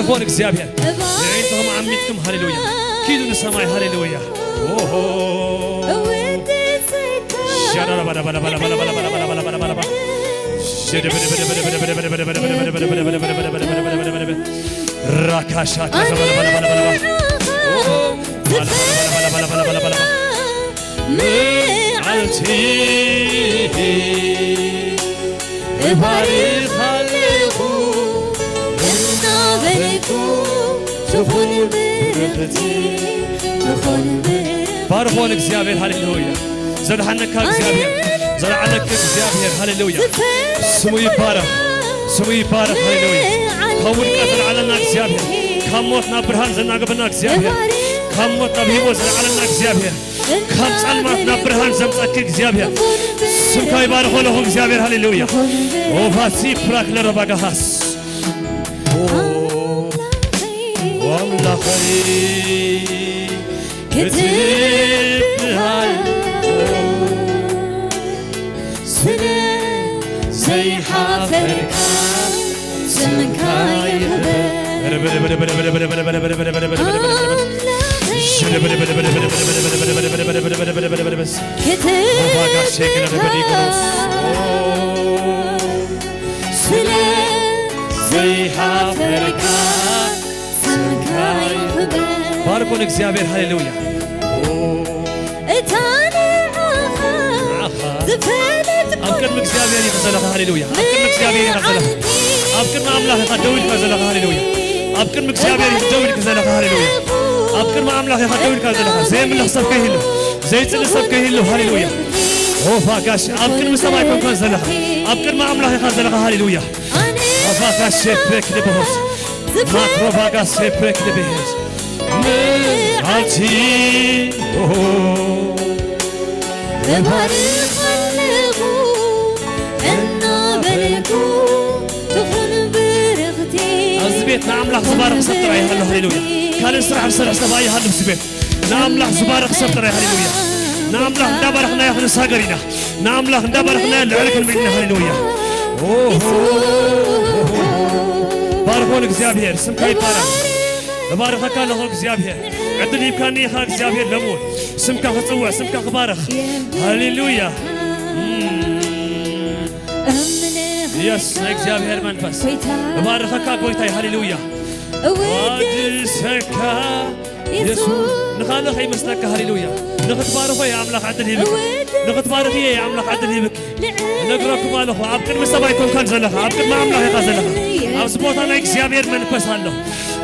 بارفون እግዚአብሔር انتم عميتكم هاليلويا كيدو السماء هاليلويا شرا بلا بلا بلا بلا بلا بلا بلا بلا بلا راكاشا بلا بلا بلا بلا بلا بلا بلا بلا معلتي بارك عليكم بارفون እግዚአብሔር ሃሌሉያ ዘልሐነካ እግዚአብሔር ዘልሐነካ እግዚአብሔር ሃሌሉያ ስሙ ይባረክ ሃሌሉያ ከውድቀት ዘልዓለና እግዚአብሔር ከሞትና ብርሃን ዘናገበና እግዚአብሔር ከሞትና በሕይወት ዘልዓለና እግዚአብሔር ከም ጸልማትና ብርሃን ዘምጸክ እግዚአብሔር ስምካ ይባረክ ለሆ እግዚአብሔር ሃሌሉያ ኦፋሲ ፍራክ ለረባጋሃስ والله كتبها سنة زي حافرك سمنك باركون እግዚአብሔር ሃሌሉያ أبكر مكسيابير يخزلها هاليلويا أبكر مكسيابير يخزلها أبكر ما أملاك يخدوي كزلها هاليلويا أبكر مكسيابير يخدوي كزلها هاليلويا أبكر ما أملاك يخدوي كزلها زي من الحساب كهيلو زي الحساب كهيلو هاليلويا فاكاش أبكر مسمى يكون كزلها أبكر ما أملاك يخزلها هاليلويا فاكاش شبك لبهوس ما فاكاش شبك لبهوس عالتي أزبيت نعم لح زبارك سبتر أيها هاليلويا كان يسرح بسرح سبايا هالب سبيت نعم لح زبارك سبتر أيها هاليلويا نعم لح دبرخنا يا خلص هاجرينا نعم لح دبرخنا لعلك المدينة هاليلويا باركون እግዚአብሔር ስምካ ይባረክ بارك الله እግዚአብሔር عدل يمكنني خا እግዚአብሔር ለሞት ስምካ ክጽውዕ ስምካ ክባረክ هاليلويا يس እግዚአብሔር መንፈስ باركك ጎይታይ هاليلويا ወድሰካ ኢየሱስ نخالخ يمسلك هاليلويا نختبارك يا أملاك عدل يبك نختبارك يا أملاك عدل يبك نقرأك ماله أبكر مسبايكم كان زلها أبكر ما أملاك يخزلها أسبوعنا እግዚአብሔር መንፈስ አለው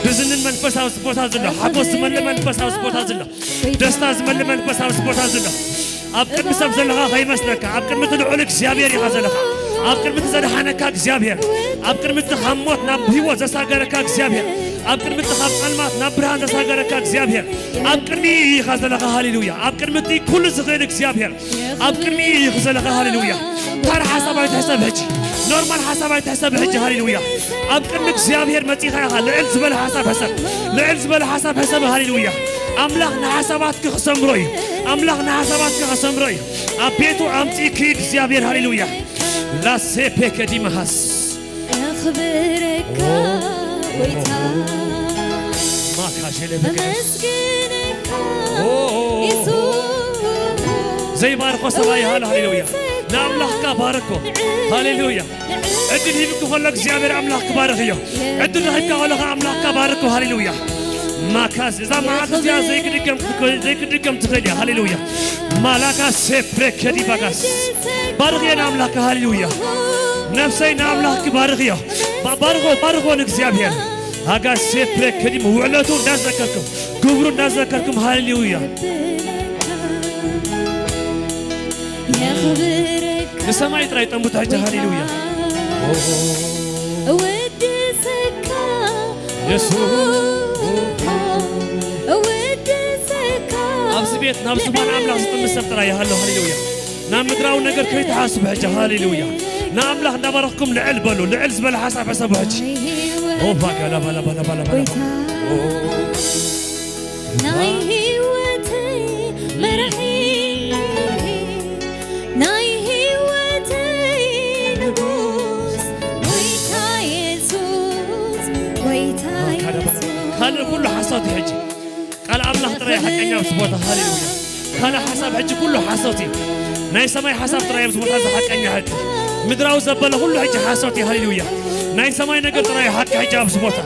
بزنن منفس أو سبوت هذا حبوس من منفس أو سبوت هذا دستاز من منفس أو سبوت هذا أبكر مسب زلها هاي مسلك أبكر مثل علك زيابير يخزلها أبكر مثل زلحانك زيابير أبكر مثل خموت نبهي وزساجرك زيابير أبكر مثل خم علمات نبرهان زساجرك زيابير أبكر مي يخزلها هاليلويا أبكر مثل كل زغيرك زيابير أبكر مي يخزلها هاليلويا ترى حسابات حساب هجي نورمال حسابات حساب هجي هاليلويا أبكر مك زيابير متيخا لعل زبل حساب لعل زبل حساب هاليلويا أملاخنا حساباتك خصم روي أملاخنا حساباتك خصم روي أبيتو أمتي كيد زيابير هاليلويا لا سيبك دي مهس أخبرك ويتا ما كاجل بكس زي باركو سباي هاليلويا ناملاك باركو هاليلويا عدل هيبك خلق زيابير أملاك باركيو عدل هيبك خلق أملاك باركو هاليلويا ما كاز إذا ما عاد زي كده كم تخلي هاليلويا مالاكا سيبك دي بكس باركيا ناملاك هاليلويا نفسي ناملاك باركيو باركو نكزيابير هاكا سيبك دي موعلتو نازكركم قبرو نازكركم هاليلويا السماء يتراي تنبت حاجة هاليلويا ودسك يسوع ودسك أبز بيت نام سبحان أملاك ستم السبترا يا هاليلويا نام مدراو نجر كريت حاسب حاجة هاليلويا نام له نبركم لعلبلو لعلز بلا حسب حسب حاجة أو باك لا بلا بلا بلا بلا ناي وتي مرحي ناي وتي نبوس ويتا يسوس ويتا خلي كل حصاتي حجي قال أملاخ ترى حقني بسبوتها هاليلويا خلي حساب حجي كله حصاتي ناي سماي حساب ترى بسبوتها حقني حجي مدراو زبله كله حجي حصاتي هاليلويا ناي سماي نقدر ترى حق حجي بسبوتها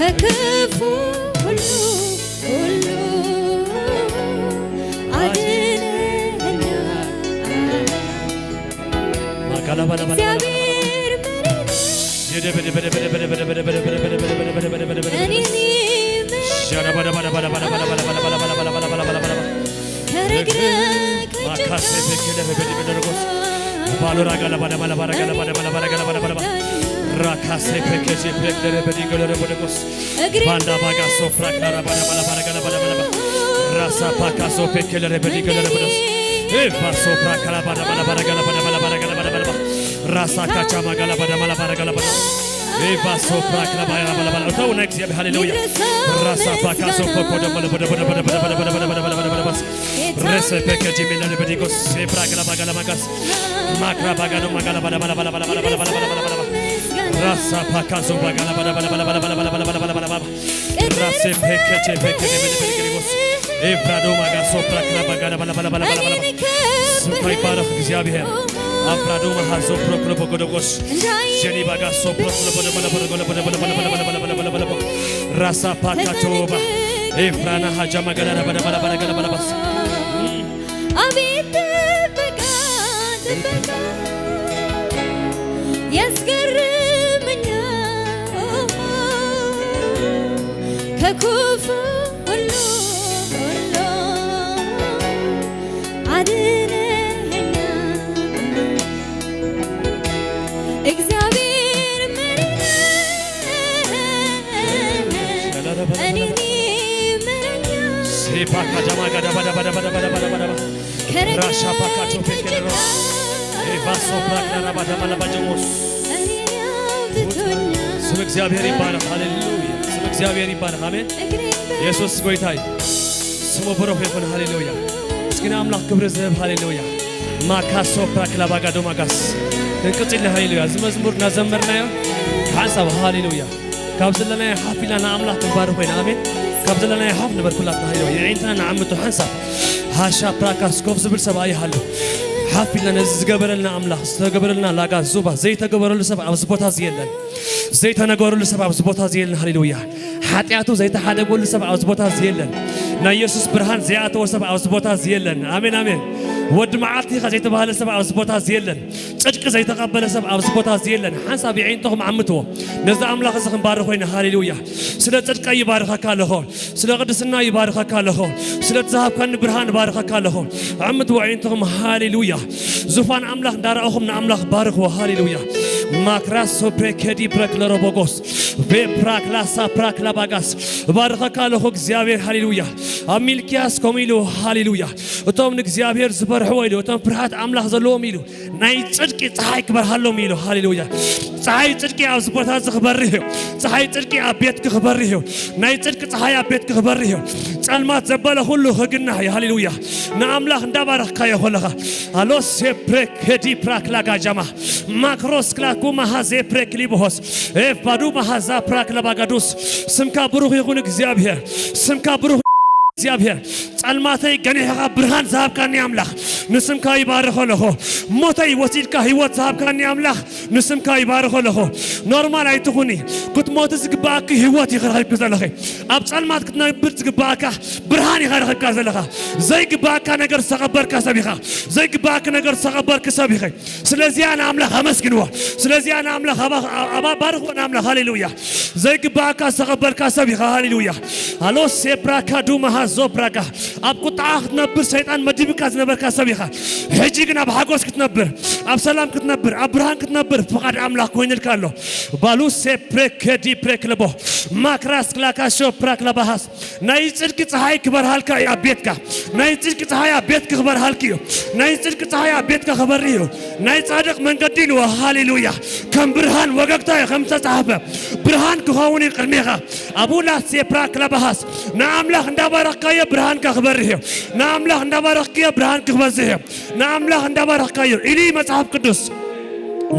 ككفو كله عدننا ما كلا بلا بلا سابير يدي بدي بدي بدي بدي بدي بدي بدي بدي بدي بدي بدي بدي بدي بدي أنيني شانا بلا بلا بلا بلا بلا بلا بلا بلا بلا بلا بلا بلا بلا كرجرك ما كاسة بكيلة بدي بدي رقص بالو راجلا بلا بلا بلا بلا بلا بلا بلا بلا بلا بلا راكاسة بكيجي بكيلة بدي قلنا بدي رقص باندا باجا سوفراك نارا بلا بلا بلا بلا بلا بلا بلا راسا باكاسو بكيلة بدي قلنا بدي رقص إيه باسو براك لا بلا بلا بلا بلا بلا بلا بلا بلا بلا بلا راسا كاچا ما بلا بلا بلا بلا بلا إيه باسو براك لا بلا بلا بلا تو نكس يا هاليلويا راسا باكاسو بكو بلا بلا بلا بلا بلا بلا بلا بلا بلا بلا بلا بس رسل بكيجي ميلان بدي قص إيه براك لا باجا لا ماكاس ماكرا باجا نو ماجا لا بلا بلا بلا بلا بلا بلا بلا بلا راسا باكاسو باجا لا بلا بلا بلا بلا بلا بلا بلا بلا بلا راسل بكيجي بكيجي بدي قص إيه برادو ماجا سوبراك لا باجا لا بلا بلا بلا بلا سمعي بارك እግዚአብሔር አፍራዶ ማሃዞ ፕሮክሎ በጎደጎስ ጀኒ ባጋ ሶ ፕሮክሎ በደ ራሳ ፓካቾባ ኤፍራና ሀጃ ማገላራ በደ አቤት በቃ ያስገርመኛል ከክፉ ሁሉ አድነኸኛል እግዚአብሔር እኔን ይምረኛል ሴፓካ ጃማጋ በደ ራሻ ፓካቾ ፔኬሮ ኤቫሶ ፕራክላራ ባዳማላ ባጀሞስ ስም እግዚአብሔር ይባረክ ሃሌሉያ ስም እግዚአብሔር ይባረክ አሜን ኢየሱስ ጌታዬ ስሙ ብሩክ ይሁን ሃሌሉያ እስኪና አምላክ ክብር ዘብ ሃሌሉያ ማካሶ ፕራክላ ባጋዶ ማጋስ እንቅጽል ሃሌሉያ ዝመዝሙር ናዘመርና ሐሳብ ሃሌሉያ ካብዘለና ሐፊላና አምላክ ባረክ ሆይና አሜን ካብዘለና ሐፍ ነበርኩላት ሃሌሉያ የዒንተና ናዓምቱ ሐሳብ ሃሻ ፕራካስ ኮፍ ዝብል ሰብአይ ሃሉ ሐፊላና ዝገበረልና አምላክ ዝተገበረልና ላጋ ዙባ ዘይተገበረሉ ሰብ ኣብዚ ቦታ ዝየለን ዘይተነገረሉ ሰብ ኣብዚ ቦታ ዝየለን ሃሌሉያ ኃጢአቱ ዘይተሓደገሉ ሰብ ኣብዚ ቦታ ዝየለን ናይ ኢየሱስ ብርሃን ዘይኣተወ ሰብ ኣብዚ ቦታ ዝየለን አሜን አሜን ወድ መዓልቲ ዘይተባሃለ ሰብ ኣብዚ ቦታ ዝየለን ጽድቂ ዘይተቀበለ ሰብ ኣብዚ ቦታ ዝየለን ሓንሳብ ይዒንተኹም ዓምትዎ ነዚ ኣምላኽ እዚ ክንባርኽ ኮይና ሃሌሉያ ስለ ጽድቂ ይባርከካ ኣለኹ ስለ ቅድስና ይባርከካ ኣለኹ ስለ ትዝሃብካኒ ብርሃን ይባርከካ ኣለኹ ዓምትዎ ዒንተኹም ሃሌሉያ ዙፋን ኣምላኽ እንዳረኣኹም ንኣምላኽ ባርኽዎ ሃሌሉያ ማክራስ ሶፕሬኬዲ ብረክለሮቦጎስ ቤፕራክላሳ ፕራክላባጋስ ባርከካ ኣለኹ እግዚአብሔር ሃሌሉያ ኣብ ሚልክያስ ከምኡ ኢሉ ሃሌሉያ እቶም ንእግዚአብሔር ዝፈርሕዎ ኢሉ እቶም ፍርሃት ኣምላኽ ዘለዎም ኢሉ ናይ ጽድቂ ፀሓይ ክበርሃሎም ኢሉ ሃሌሉያ ፀሓይ ጽድቂ ኣብዚ ቦታ ዝኽበርህ እዩ ፀሓይ ጽድቂ ኣብ ቤትክ ክበርህ እዩ ናይ ጽድቂ ፀሓይ ኣብ ቤትክ ክበርህ እዩ ጸልማት ዘበለ ኩሉ ክግናህ እዩ ሃሌሉያ ንኣምላኽ እንዳባረኽካዮ ኮለኻ ኣሎስ ሴፕሬኬዲ ፕራክላጋጃማ ማክሮስ ክላኩማ ሃዜ ፕሬክሊቦሆስ ኤፋዱ ማሃዛ ፕራክላባጋዱስ ስምካ ብሩኽ ይኹን እግዚአብሔር ስምካ ብሩኽ እግዚአብሔር ጸልማተይ ገኒሕኻ ብርሃን ዝሃብካኒ ኣምላኽ نسمك يبارك له موتي وسيلك هيوت ذهب كان أملاخ نسمك يبارك له نورمال أيتوني كنت موت زقباك هيوت يخرج كذلك أبصر ما كنت نبرت زقباك برهاني خرج كذلك زي قباك نجر سقبر كسبيخا زي قباك نجر سقبر كسبيخا سلزي أنا أملاخ همسكنوا سلزي أنا أملاخ أبا بارك وأنا أملاخ هاليلويا زي قباك سقبر كسبيخا هاليلويا هلو سبراكا دوما زوبراكا أبكو تعهد نبر سيطان مديبك نبر كسبيخا هجيكنا بحاجوس كتنبر أب سلام كتنبر أبراهام كتنبر فقط أملاخ وين الكالو بالو سبرك دي برك لبو ماكراس كلاكا شو برك لبهاس نايتر كتهاي كبر هالكا يا بيتكا نايتر كتهاي بيتك خبر هالكيو نايتر كتهاي بيتك خبر ريو نايت صادق من قديلو هاليلويا كم برهان وقتها خمسة صحابة برهان كهوني قرميها أبونا سبرك لبهاس نعم لخ ندبرك يا برهان كخبر ريو نعم لخ ندبرك يا برهان كخبر زيه نعم لخ ندبرك يا إلي مصحف قدوس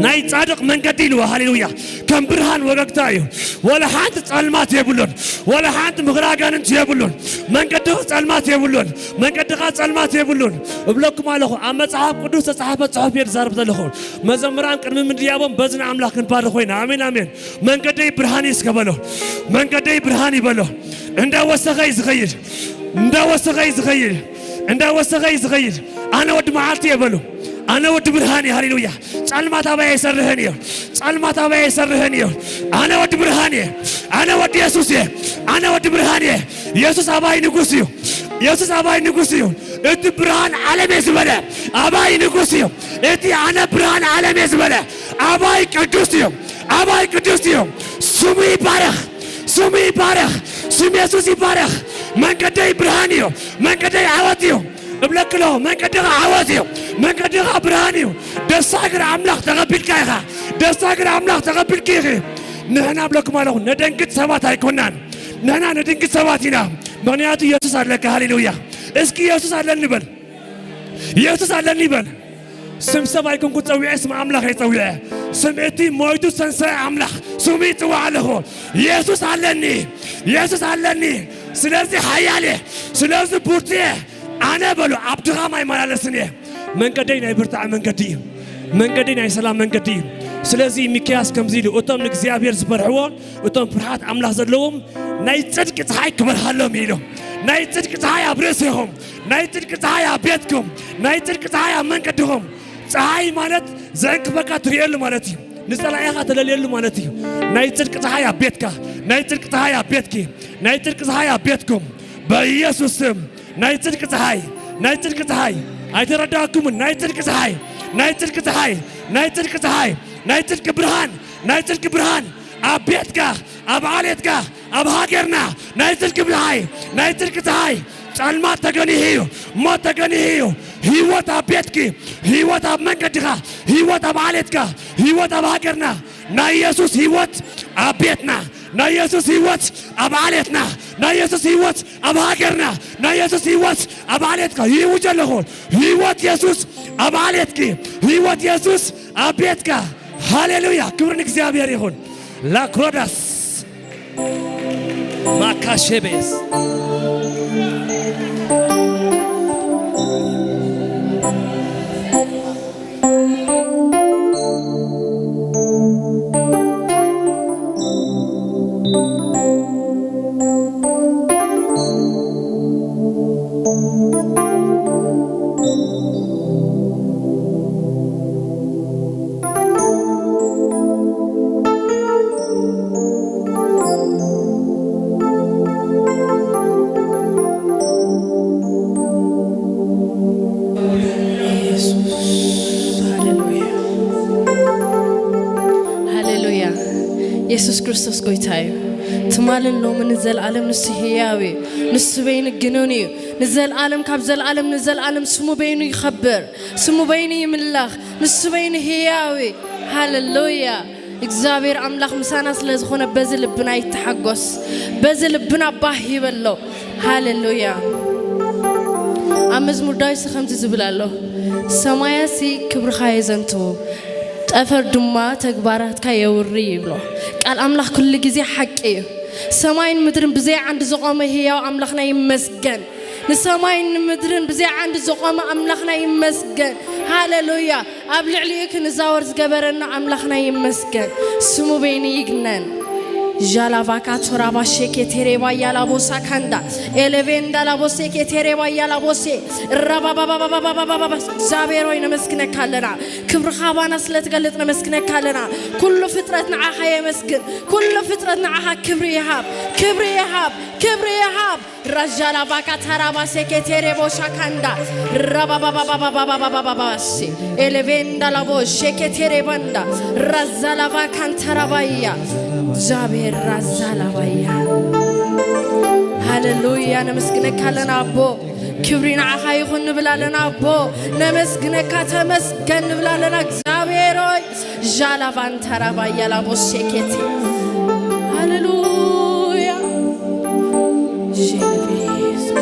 نايت صادق من قديلو هاليلويا كم برهان وقتايو ولا حد تعلمات يبلون ولا حد مغراقان انت يبلون من قدو تعلمات يبلون من قدو تعلمات يبلون بلوكم علىه أما صحاب قدوس صحابة صحاب يرزارب ذلهم مزمران كرم من ديابهم بزن عملاك نبارخوين آمين آمين من قدو برهان يسكبلو من قدو برهان يبلو عند وسخي زغير عند وسخي زغير عند وسخي زغير أنا ود معاتي يبلو أنا ود برهاني هاليلويا تعلمات أبا يسرهني تعلمات أبا يسرهني أنا ود برهاني أنا ود يسوسي أنا ود برهاني يسوس أبا ينقصيو يسوس أبا ينقصيو إنت برهان على مزبلة أبا ينقصيو إنت أنا برهان على مزبلة أبا يقدسيو أبا يقدسيو سمي بارخ سمي بارخ سمي يسوس بارخ من كده برهانيو من كده عواتيو بلكلو من كده عواتيو من كده برهانيو دساقر عملاق تقبل كايخا دساقر عملاق تقبل كيخي نحنا بلكم على ندنكت سوات هيكونان نحنا ندنكت سواتنا بنياتي يسوس عليك هاليلويا اسكي يسوس على النبل يسوس على النبل سمسم هيكون كنت سوي اسم عملاق يسوي سمعتي مويتو سنسا عملاق سميت وعليه يسوس علني يسوس علني سلازي حيالي سلازي بورتي أنا بلو عبدها ما يمالسني من قدينا يبرتع من قديم من قدينا يسلام من قديم سلازي مكياس كم زيلو أتم نكزيابير زبرعون أتم فرحات عملاق زلهم نايتصدق تحاي كبر حالهم يلو نايتصدق تحاي أبرسهم نايتصدق تحاي أبيتكم نايتصدق تحاي من قدهم تحاي مالت زنك بكا تريالو مالتي نسأل أيها تلاليالو مالتي نايتصدق تحاي أبيتك نايتصدق تحاي أبيتكي نايتصدق تحاي أبيتكم بيسوسم نايتصدق تحاي نايتصدق تحاي أيترداكم نايتصدق تحاي نايتصدق تحاي نايتصدق تحاي نايتصدق برهان نايتصدق برهان أبيتك أبعاليتك أبهاجرنا نايتصدق بهاي نايتصدق تحاي تعلمات تغني هيو ما تغني هيو هيوت أبيتك هيوت أبمنكتك هيوت أبعاليتك هيوت أبهاجرنا نا يسوس هيوت أبيتنا نا يسوس هيوت أبعاليتنا نا يسوس هيوت أبهاجرنا نا يسوس هيوت أبعاليتك هيوت جلهم هيوت يسوس أبعاليتك هيوت يسوس أبيتك هاليلويا كبرنك زيابير يهون لا كروداس ما كاشبس ኢየሱስ ክርስቶስ ጎይታዩ ትማልን ሎምን ንዘልዓለም ንሱ ህያዊ ንሱ በይኑ ግኑን እዩ ንዘልዓለም ካብ ዘለዓለም ንዘልዓለም ስሙ በይኑ ይኸብር ስሙ በይኑ ይምላኽ ንሱ በይኑ ህያዊ ሃሌሉያ እግዚአብሔር አምላክ ምሳና ስለዝኾነ በዚ ልብና ይተሐጎስ በዚ ልብና ባህ ይበሎ ሃሌሉያ አመዝሙር ዳዊት ከምዚ ዝብላሎ ሰማያሲ ክብርኻ የዘንቱ ጠፈር ድማ ተግባራትካ የውሪ ይብሎ ቃል አምላክ ኩሉ ጊዜ ሐቅ እዩ ሰማይን ምድርን ብዘይ አንድ ዝቆመ ህያው አምላክና ይመስገን نسماين مدرن بزي عند زقام أملاخنا يمسجن هاللويا أبلعليك نزاور زجبرنا أملاخنا يمسجن سمو بيني يجنن جالافاكا ترابا شيكي تيريبا يالا بوسا كاندا إلفين دالا بوسي كي تيريبا يالا بوسي ربا بابا بابا بابا بابا زابيروي نمسكنا كالنا كبر خابانا سلت قلت نمسكنا كالنا كل فترتنا عها يمسكن كل فترتنا عها كبري يهاب كبري يهاب كبري يهاب رجالا باكا ترابا شيكي تيريبا شاكاندا ربا بابا بابا بابا بابا بابا سي إلفين دالا بوسي شيكي تيريبا رزالا باكا ترابايا زابير رزالا ويا هاللويا نمسكنك هلنا أبو كبرنا عخا يخون بلالنا أبو نمسكنك تمسكن بلالنا زابيروي جالا فان ترابايا لابو شيكتي هاللويا جيبيز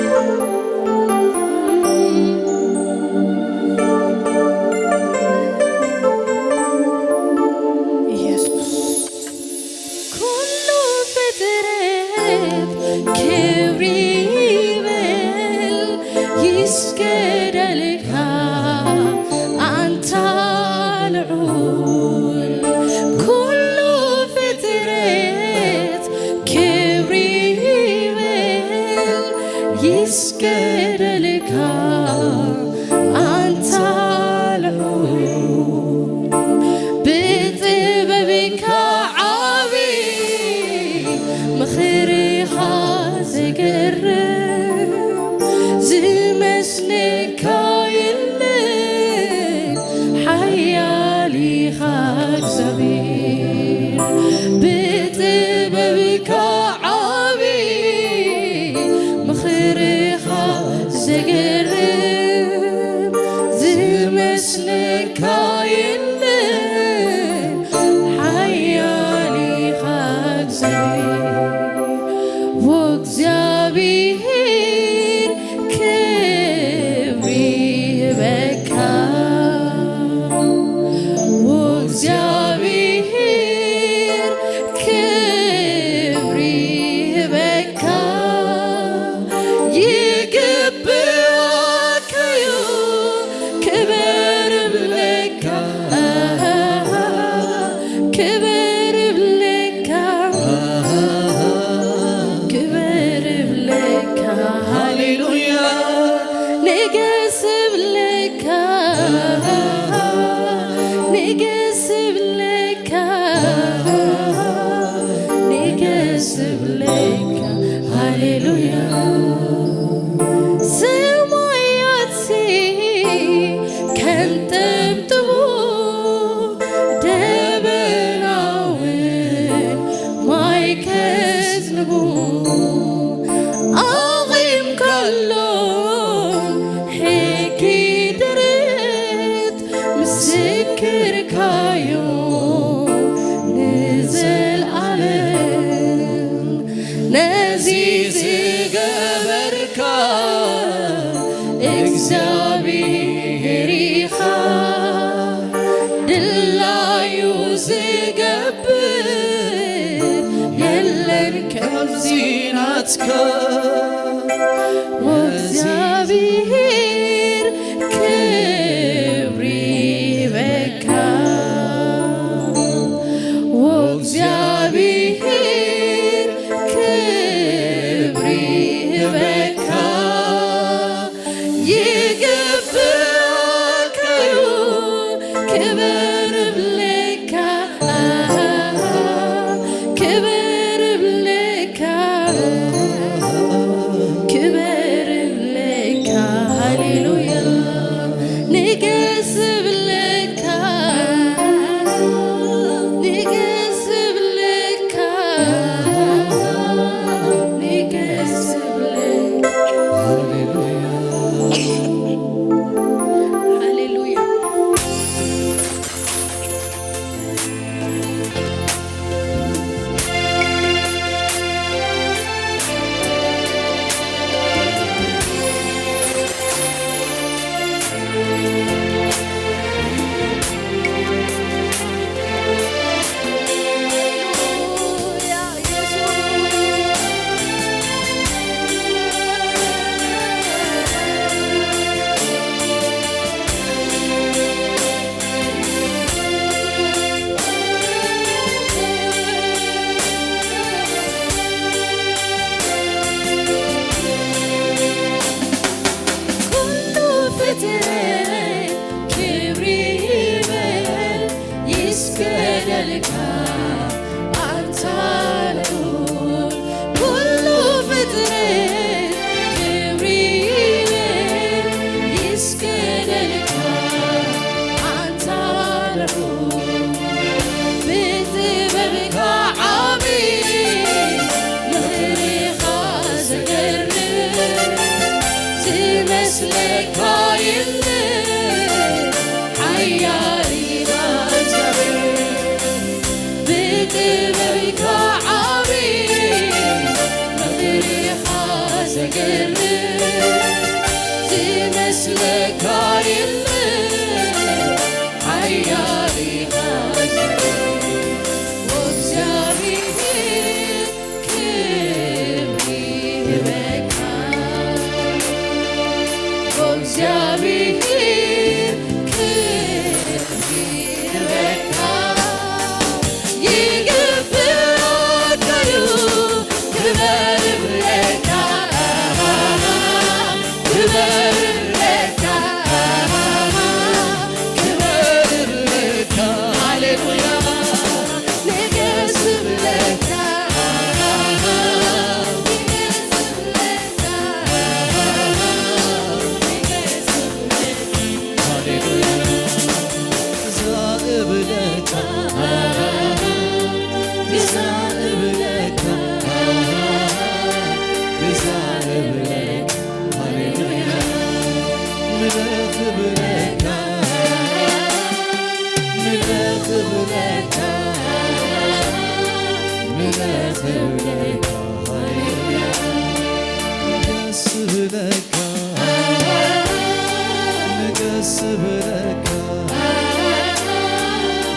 ንገስብለካ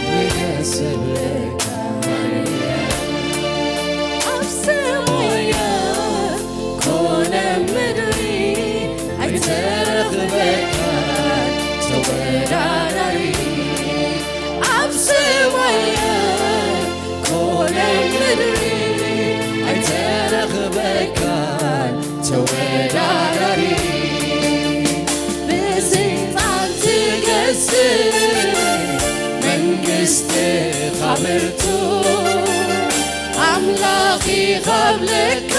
ንገስብለካ ኣብ ሰማያ ኮነ ምድሪ ኣይተረኽበካ ተወዳዳሪ ኣብ ሰማያ ኮነ ምድሪ ኣይተረኽበካ ተወዳዳሪ ብስልጣን ትገዝእ መንግሥትኻ ብርቱ ኣምላኺ ኸብለካ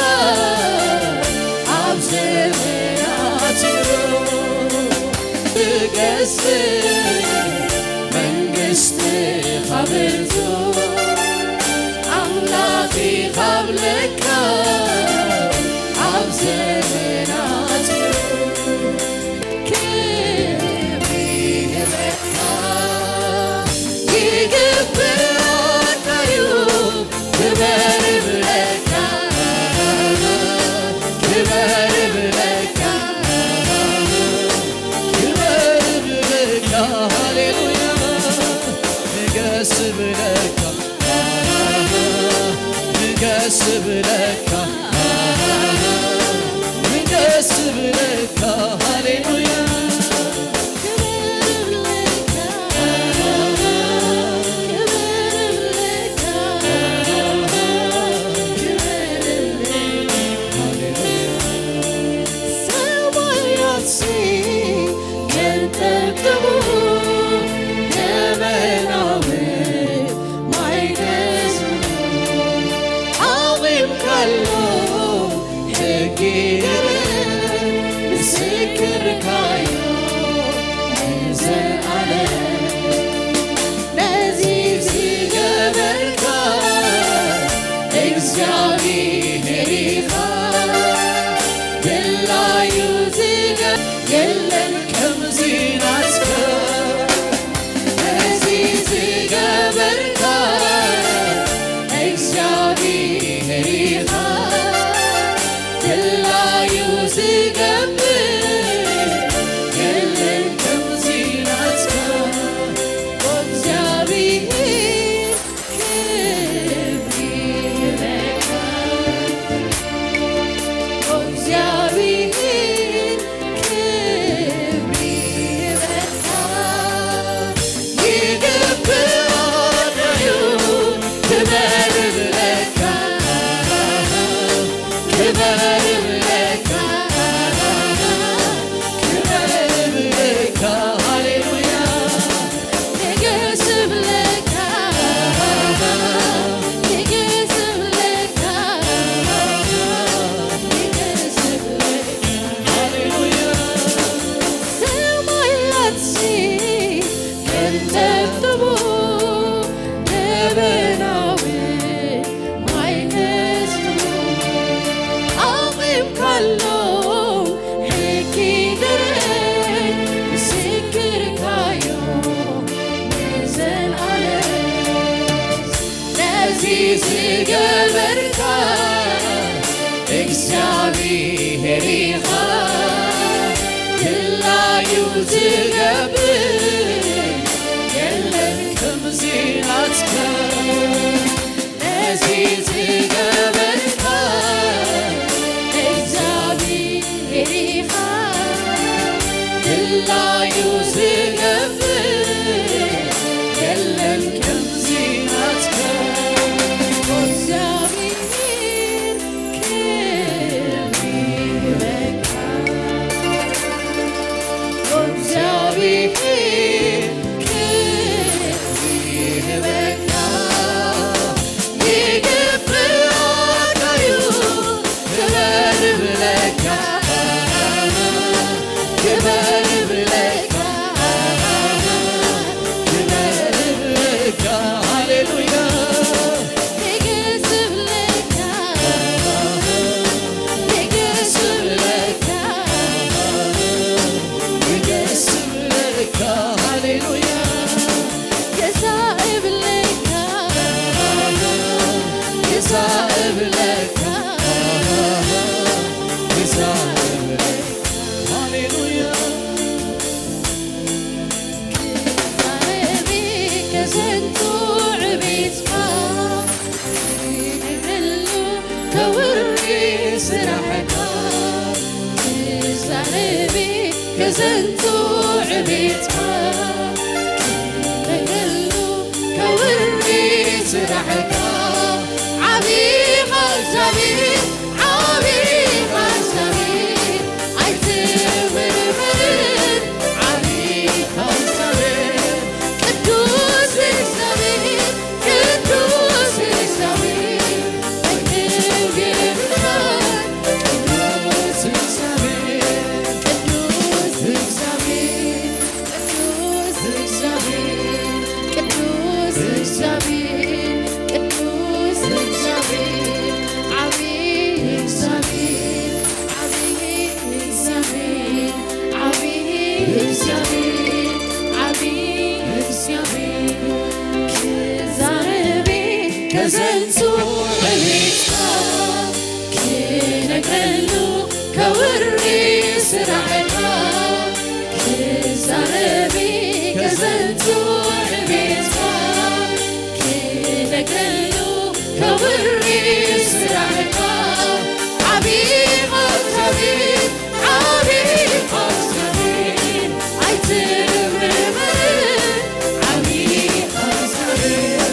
ኣብ ዘመናት ትገዝእ መንግሥትኻ ብርቱ ኣምላኺ ኸብለካ ኣብ ዘመናት ክብሪ ንበካ ይግብአና እዩ ክበር ብለካ ክበር ብለካ ክበር ብለካ ሃሌሉያ ንገስብለካ ንገስብለካ ንገስብለካ ሃሌሉያ የለን ከምዚናትከ ነዚህ ዝገበርካ እግዚአብሔር ኢኻ ድላዩ ዝገብር የለን ከምዚናትከ እግዚአብሔር ክብሪ ይበካ እግዚአብሔር ዝገበርካ እግዚአብሔር ኢኻ ድላዩ ዝገብር የለን ከምዚናትከ ነዚህ ዝገበርካ እግዚአብሔር ኢኻ ድላዩ ዝገብር የለን ከምዚናትከ እግዚአብሔር كزنتو عبيتك نقلو كوري سرحك زعربي كزنتو عبيتك نقلو كوري سرحك عبيق الزبيب عبيق الزبيب عيتمر مرد عبيق الزبيب قدوس الزبيب قدوس الزبيب مكتوب يمنان قدوس الزبيب قدوس الزبيب قدوس الزبيب قدوس الزبيب قدوس الزبيب عبيق الزبيب عبيق الزبيب عبيق الزبيب عبيق الزبيب كزاربي كزنتو عبيتك كنقلو كوري سرعك كزاربي كزنتو عبيتك كنقلو كوري سرعك عبيق الزبيب عبيق الزبيب عيتمر مرد عبيق الزبيب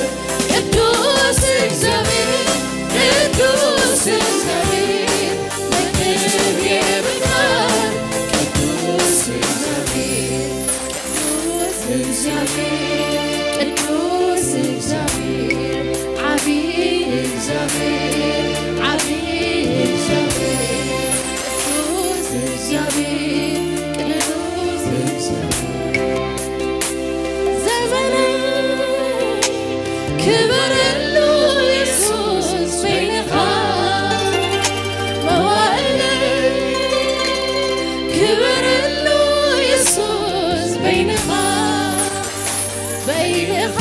قدوس الزبيب قدوس الزبيب مكتوب يمنان قدوس الزبيب قدوس الزبيب قدوس الزبيب عبيق الزبيب عبيق الزبيب قدوس الزبيب قدوس الزبيب زمنك كبر له يسوس بينك موالك كبر له يسوس بينك بينك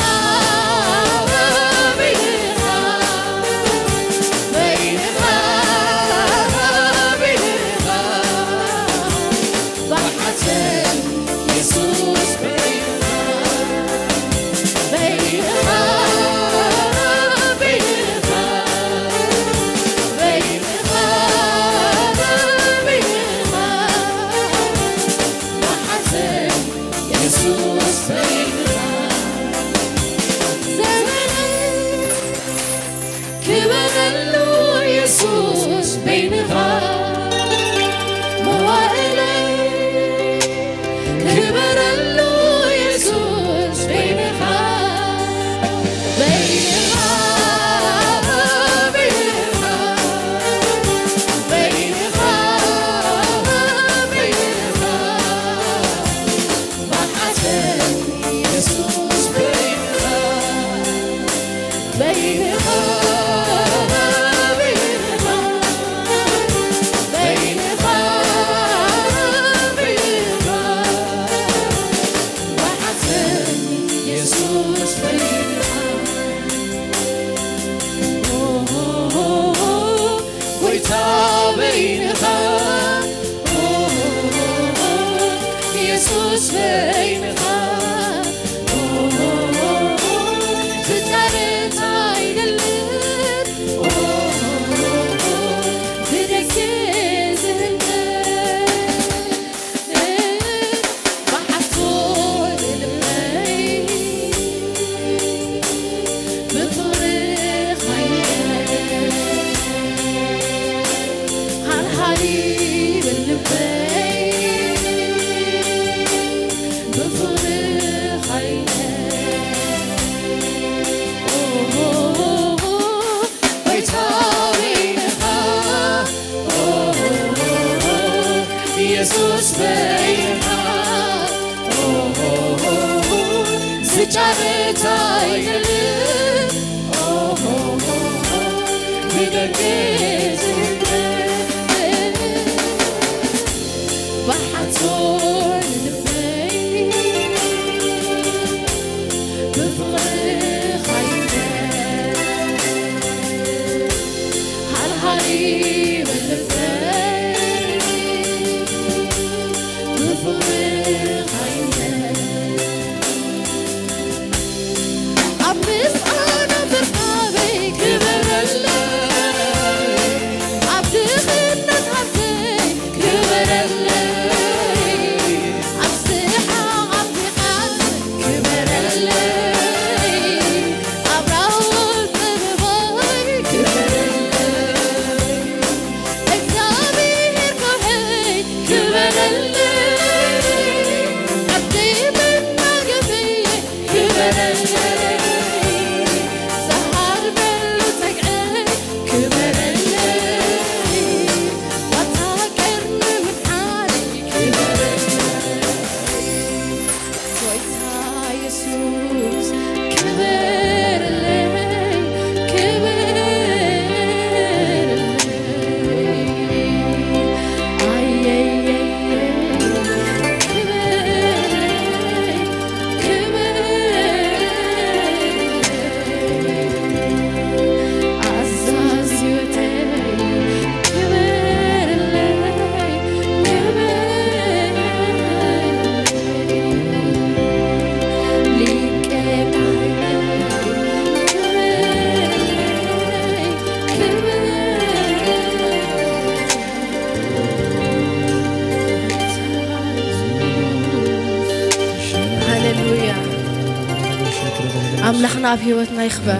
أملاخنا بهيوتنا يخبر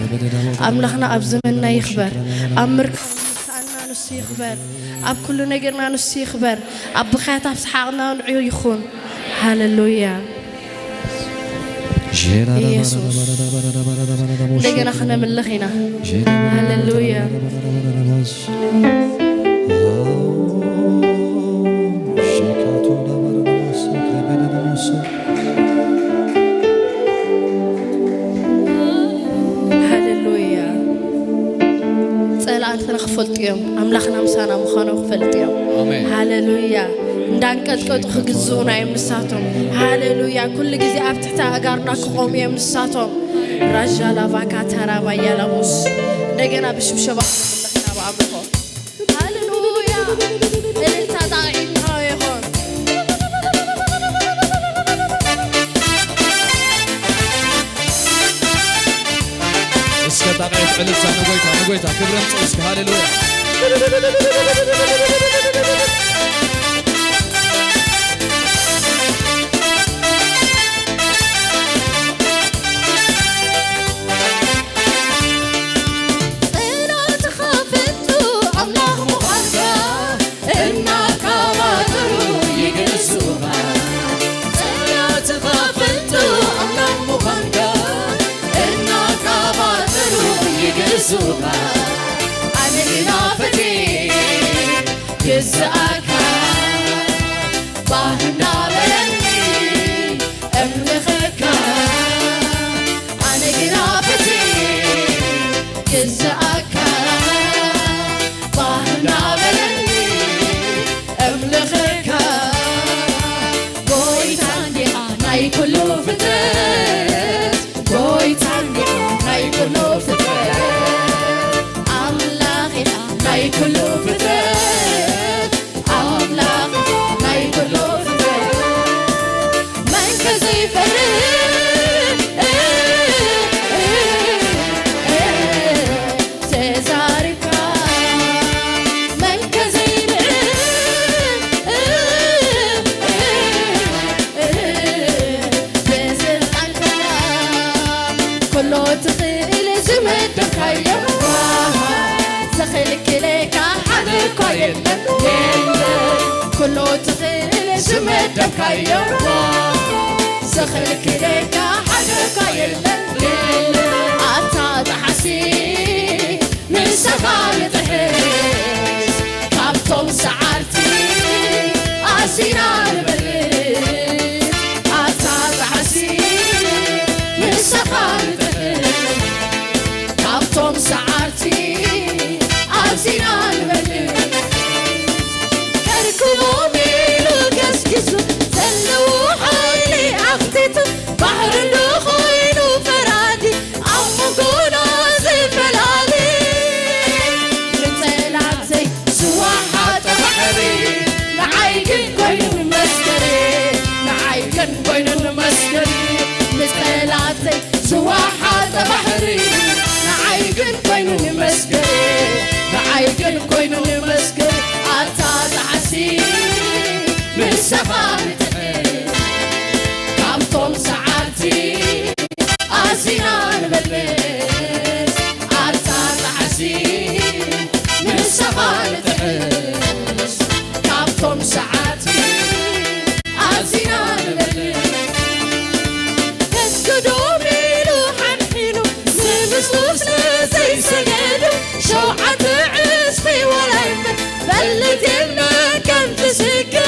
أملاخنا أبزمنا يخبر أمرك أنا نسي يخبر أب كل نجرنا نسي يخبر أب خاتم سحقنا ونعيو يخون هاللويا يسوع لقينا خنا من لخينا هاللويا خفلت يوم أملاخنا مسانا مخانو خفلت يوم هاللويا دانك قد خجزونا يوم نساتهم هاللويا كل جزء أفتحت أجارنا كقوم يوم نساتهم رجال فاكا ترى ما يلمس نجنا بشبشبة أملاخنا بعمره هاللويا اللي تدعين هايهم اسكت عقيت علسا نقويتا كبرم اسك هاللويا أنا نافتي جزءك باهنا بلني أملخك أنا نافتي جزءك باهنا بلني أملخك بوي تاني أنا كله فترة بوي تاني أنا كله فترة كله فترات أملاك ناي كله فترات من كزي فرق تزارك من كزي بزر أنك كله تخيل زمدك هيا سخلك لك حد كاين كله تخيل زمدك هيا سخلك لك حد كاين أتا تحسي من سفارة حس كابتم سعرتي أسينا البلد أتا تحسي من سفارة حس كابتم سعرتي أسينا البلد كركبوا ميلو كسكسو سلوا حالي أخدتو بحر اللخوين وفرادي عمقونا زي فلالي نتلعب زي سواحات بحري نعيقن كوين مسكري نعيقن كوين مسكري نتلعب زي سواحات بحري نعيقن كوين مسكري نعيقن كوين مسكري أتا تحسي من سفارة كابتم سعرتي أسينان بالبيت أتا تحسي من سفارة كابتم سعرتي أسينان بالبيت اسكدوا ميلو حنحينو زمسلوس زي سجادو شوعة عزفي ولا يمن بلد لنا كم تسكن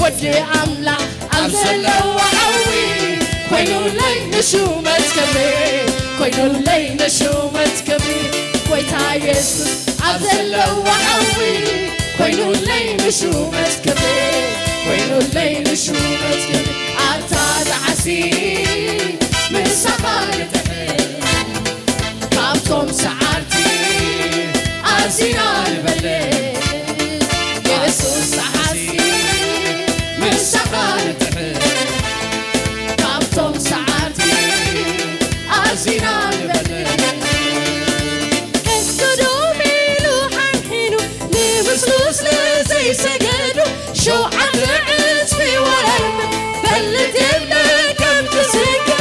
ودي أملع أمزل وعوي كوينو لين شو متكبي كوينو لين شو متكبي كويتا يسوس أمزل وعوي كوينو لين شو متكبي كوينو لين شو متكبي أتا تحسي من سفارة كابتم سعرتي أسينا البلد يسوس حسي من سفارة كابتم سعرتي أسينا البلد اسكدوا ميلو حنحينو لمسلوس لزي سجادو شو عم عزفي ولا يمن بلد يمنا كم تسكن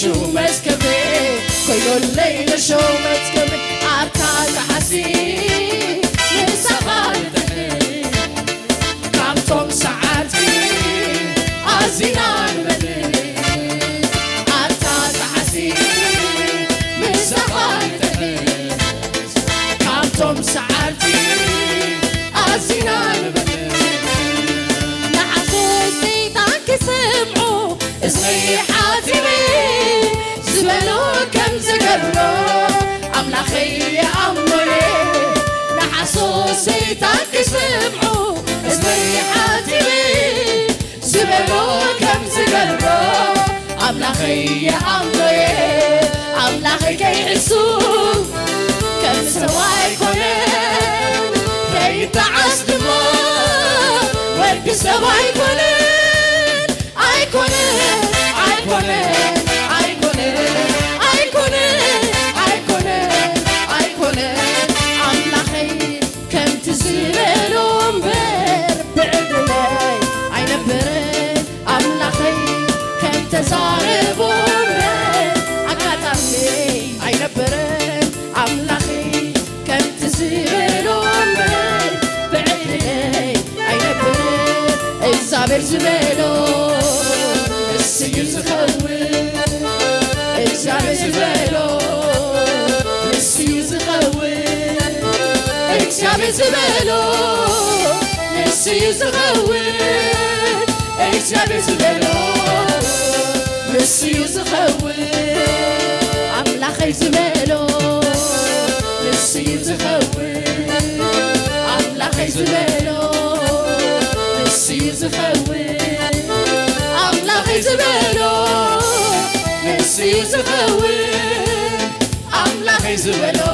شو مسكبي كل الليل شو مسكبي أركاد حسين مسخال دحي كابتم ساعتي أزينان بدي أركاد حسين مسخال دحي كابتم ساعتي أزينان بدي نحسوسي تاك سمعو اسمي حاتمي زبلو كم زقرو أملاخي أمري نحسوسي تاك سمعو اسمي حاتمي زبلو كم زقرو أملاخي أمري أملاخي كي حسوم كم سواي كونين كي تعس دمار ورق سواي كونين أي كونين أي كونين أي كونين أي كونين أي كونين أي كونين أملاخي كم تزيلون بير بعدلي أي نبرين أملاخي كم تزاربون بير أكاتمي أي نبرين أملاخي كم تزيلون بير بعدلي أي نبرين إكزابر زبيلو السير زخوي إكزابر زبيلو السير زخوي إكزابر زبيلو السير زخوي إكزابر زبيلو السير زخوي أملاخي زبيلو السير زخوي أملاخي زبيلو السير زخوي أملاخي زبيلو السير زخوي أملاخي زبيلو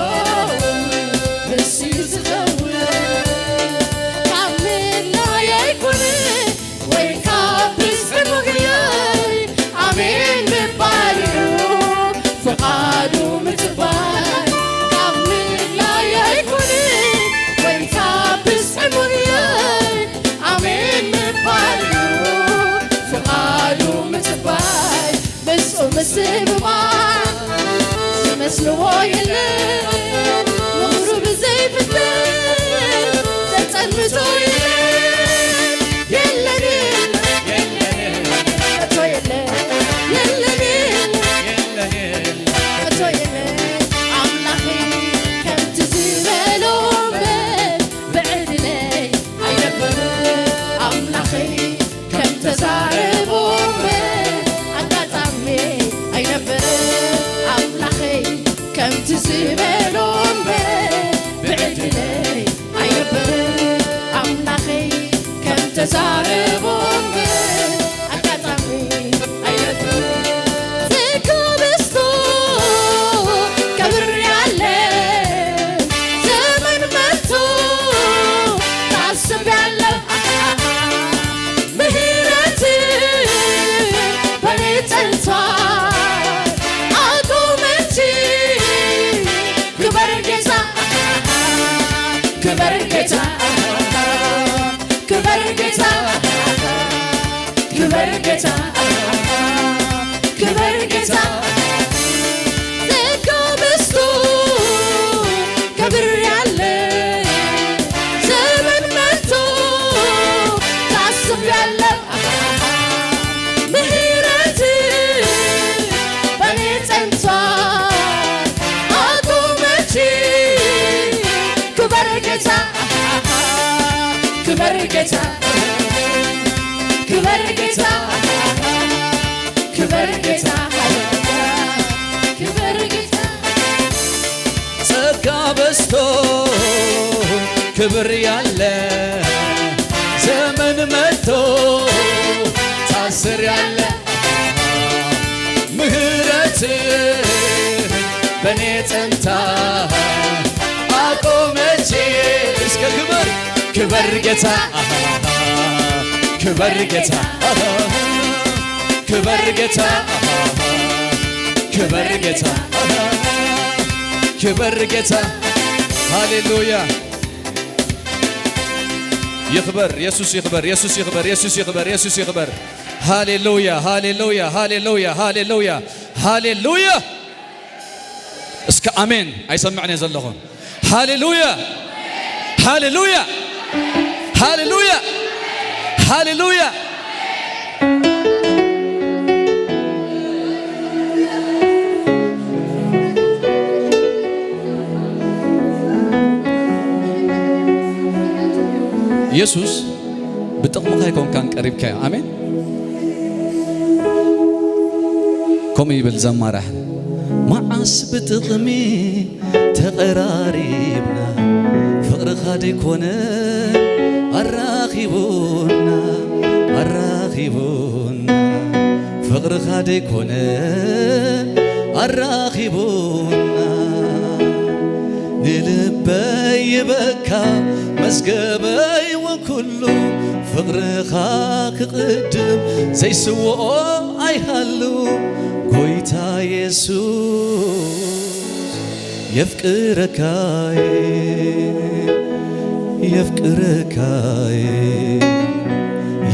السير زخوي كامل لا يكوني ويكابس المغياي أمين بباليو فقادو متباي كامل لا يكوني ويكابس المغياي أمين بباليو فقادو متباي بس ومسيبان سمسلو يلين مغروب زي فتين تتنمتو يلين يلين يلين فتو يلين يلين فتو يلين أملاخي كم تزيلون بين بعد لي أي نبرين أملاخي كم تزاربون بين أكاتمي أي نبرين أملاخي كم تزيلون بين بعد لي أي نبرين أملاخي كم تزاربون بين أكاتمي أي نبرين زيكو بستو كبر يالين زمن ماتو تعصب يالله مهيرتي بنيت انتار أقومتي كبر جيتا كبر جيتا كبر جيتا كبر جيتا كبر جيتا زيكو بستو كبر يالين زمن ماتو تعصب يالله مهيرتي بنيت انتار أقومتي كبر جيتا كبر جيتا كبر جيتا كبر جيتا كبر جيتا ጸጋ በዝቶ ክብር ያለ ዘመን መጥቶ ታስር ያለ ምህረት በኔ ጸንታ አቆመች እስከ ክብር ክብር ጌታ ክብር ጌታ ክብር ጌታ ክብር ጌታ ክብር ጌታ ሃሌሉያ ይክበር ኢየሱስ ይክበር ኢየሱስ ይክበር ኢየሱስ ይክበር ኢየሱስ ይክበር هاليلويا هاليلويا هاليلويا هاليلويا هاليلويا اسك امين اي سمعني زلهم هاليلويا هاليلويا هاليلويا هاليلويا يسوس بتقمك يكون كان قريب كاي امين كم يبل زماره معاس بتقمي تقراريبنا فقر خادي كونه الراخيبونا الراخيبونا فقر خادي كونه الراخيبونا نلبي بكا مسقبي وكله فقر خاك قدم زي سوء اي هلو قويتا يسوس يفقركاي يفقركاي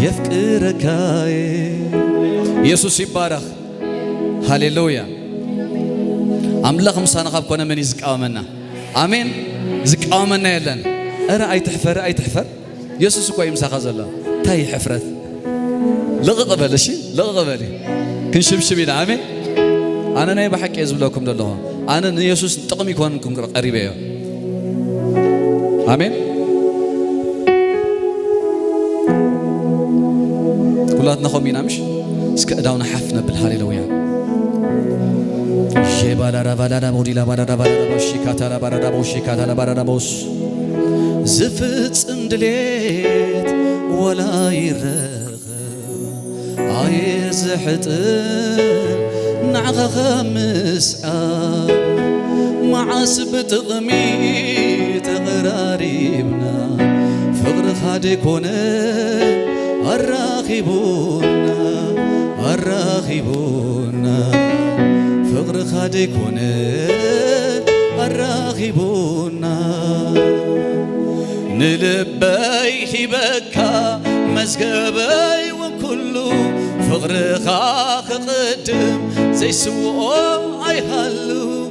يفقركاي يسوس يبارك هاليلويا أملاك مسانا خاب كنا من يزقامنا آمين زقامنا يلن أرى أي تحفر أي تحفر يسوس كوي مساخز الله تاي حفرت لغقبل شيء لغقبلي كنشبشبين آمين أنا ناي بحكي أزب لكم الله أنا يسوس تقوم يكونكم قريبة آمين كلاتنا خو مينامش اسك داونا حفنا بالهاليلويا شيبالا بالا بوديلا بالا بوشيكاتا بالا بوشيكاتا بالا بوس زفت اندليت ولا يرغ عايز حط نعغ خمس معاس بتغمي تغراريبنا فقر خادي كونه الراخبونا الراخبونا فقر خادي كونه الراخبونا نلبي بكا مزقبي وكله فقر خاخ قدم زي سوء اي هلو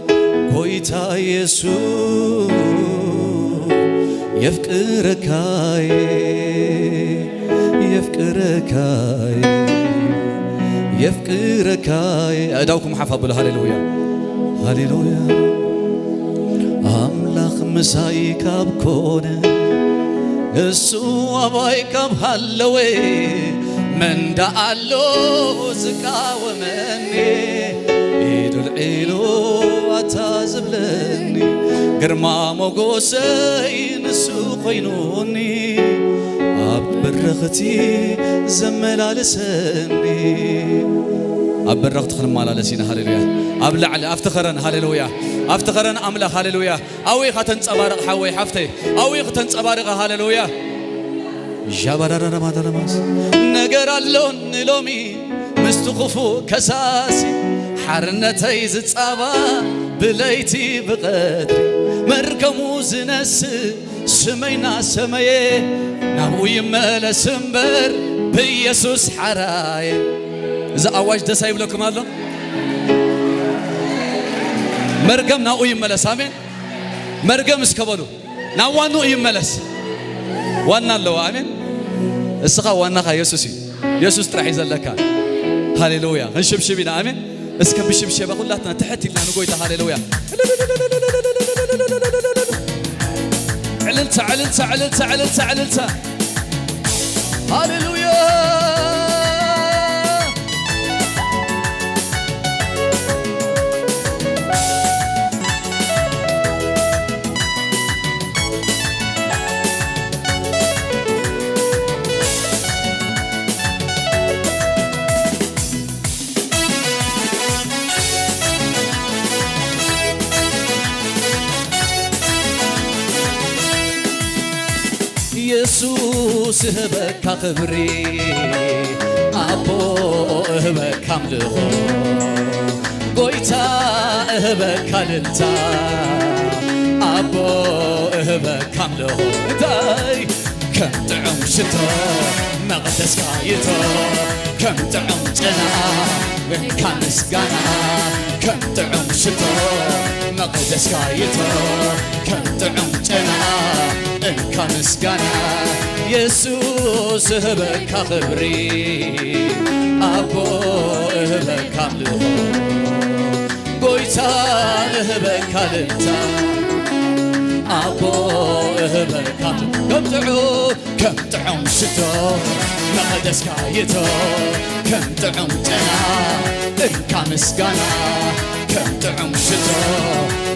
كويتا يسوع يفقركاي يفقركاي يفقركاي اداوكم حفظ بالهاليلويا هاليلويا املاخ مساي كاب كونه السو اباي كاب هالوي من دالو زكا ومني ايدو العيلو اتازبلني قرما موغوسي نسو قينوني اب برختي زملالسني اب برخت خلم مالالسينا هاليلويا اب لعل افتخرن هاليلويا افتخرن املاك هاليلويا اوي ختن صبارق حوي حفتي اوي ختن صبارق هاليلويا جابرنا ما دلماس نجر اللون لومي مستخفو كساسي حرنتي زصابا بليتي بقدري مركمو زنس سمينا سميه نابو يملا سنبر بيسوس حراي اذا اواج دسايب لكم الله مرقم ناو يملا سامين مرقم اسكبلو ناوانو يملس وانا الله امين اسخا وانا خا يسوسي يسوس ترح يزلك هاليلويا نشبشبنا امين اسك بشبشبه كلاتنا تحت لنا نقويتا هاليلويا عللت عللت عللت عللت عللت هاليلويا يسوس هبك خبري أبو هبك حمله قويتا هبك للتا أبو هبك حمله داي كم طعم شتو مقدس كايتو كم طعم جنا كان مسقانا كم طعم شتو مقدس كايتو كم طعم جنا كان مسقانا يسوس هبك خبري أبو هبك أملخو قويتا هبك هلتا أبو هبك كم طعم شتو مقدس كايتو كم طعم جنا إنكا مسقانا كم طعم شتو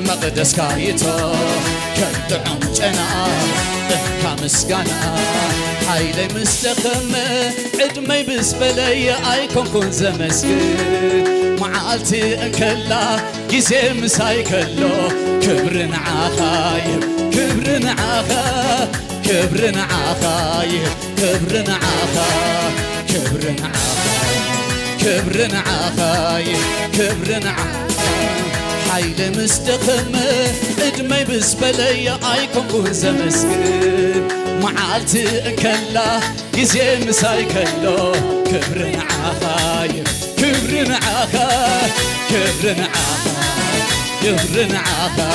مقدس كايتو كم طعم جنا إنكا مسقانا حيلي مستخم عدمي بسبلي أيكون كون زمسكن معالتي انكلا يزي مساي كلو كبرن عخايب كبرن عخا كبرن عخايب كبرن عخا كبرن عخا كبرن عخايب كبرن عخا حيلي مستخم ادمي بسبلي ايكون كون زمسكن معالتي انكلا يزي مساي كلو كبرن عخايب كبرن عخا كبرن عخا كبرن عخا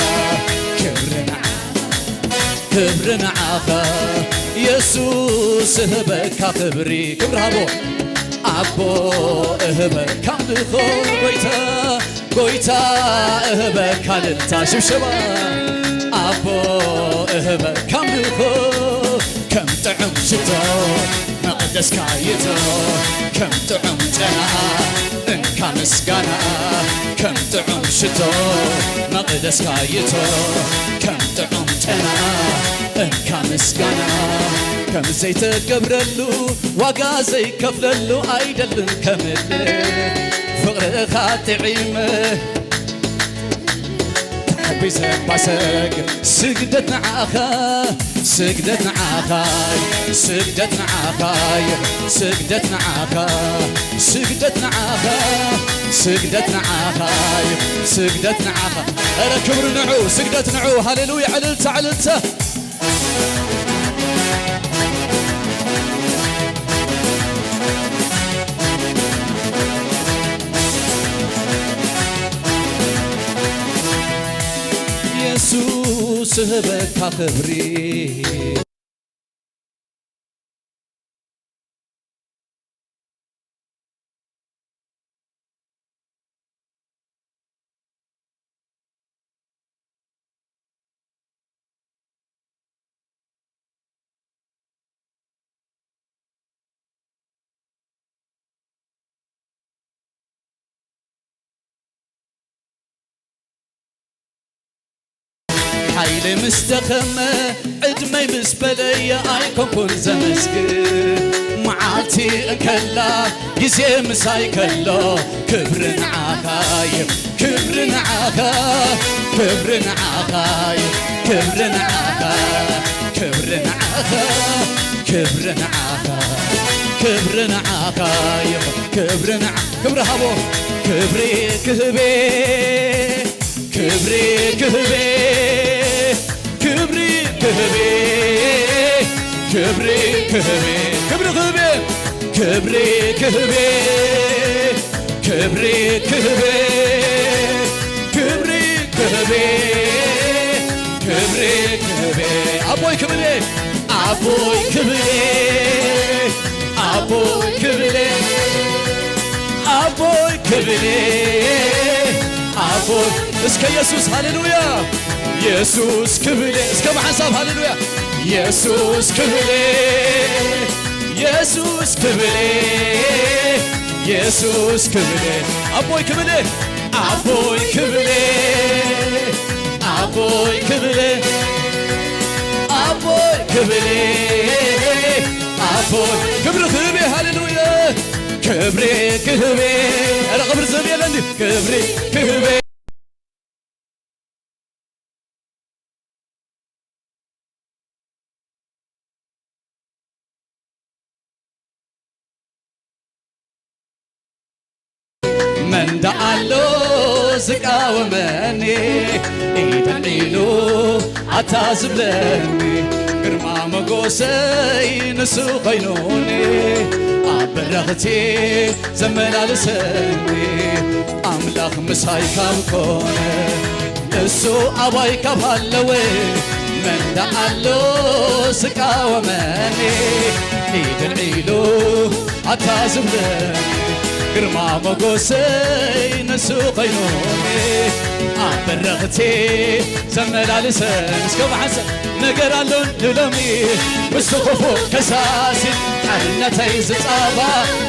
كبرن عخا كبرن عخا يسوس هبك خبري كبر أبو هبك أملخو قويتا قويتا هبك هلتا شبشبا أبو هبك أملخو كم طعم شتو مقدس كايتو كم طعم جنا إنكا مسقانا كم طعم شتو مقدس كايتو كم طعم جنا إنكا مسقانا كم زيت قبرلو واقا زي كفللو أيدل كمل فقر خاتعيمه بيزك باسك سجدت نعاخا سجدت نعاخاي سجدت نعاخاي سجدت نعاخا سجدت نعاخا سجدت نعاخاي سجدت نعاخا أنا كبر نعو سجدت نعو هللويا عللت عللت يسوس هبك خبري حيلي مستخمة عدمي بسبلي أيكون كون زمسكن معالتي انكلا يزي مساي كلو كبرن عخايب كبرن عخا كبرن عخايب كبرن عخا كبرن عخا كبرن عخا كبرن عخايب كبرن كبر هابو كبري كهبي كبري كهبي كبري كهبي كبري كهبي كبري كهبي كبري كهبي كبري كهبي كبري كهبي كبري كهبي أبوي كبري أبوي كبري أبوي كبري أبوي كبري أبوي اسكا يسوس هاليلويا يسوس كبلي اسكا بحساب هاليلويا يسوس كبلي يسوس كبلي يسوس كبلي أبوي كبلي أبوي كبلي أبوي كبلي أبوي كبلي أبوي كبري كبري هاليلويا كبري كبري أنا قبر زبيا لندي كبري كبري من دعالو زقاومني إيدعيلو عتازبلني ግርማ መጎሰይ ንሱ ኮይኑኒ ኣብ በረኽቲ ዘመላልሰኒ ኣምላኽ ምሳይ ካብ ኮነ እሱ ኣባይ ካብ ሃለወ መንዳ ኣሎ ዝቃወመኒ ኢድን ዒሉ ኣታዝብለኒ ግርማ መጎሰይ ንሱ ኮይኑኒ ኣብ በረኽቲ ዘመላልሰኒ እስከ ባሓሰ ነገር ኣሎን ንሎሚ ምስ ክፉ ከሳሲ ሓርነተይ ዝፃባ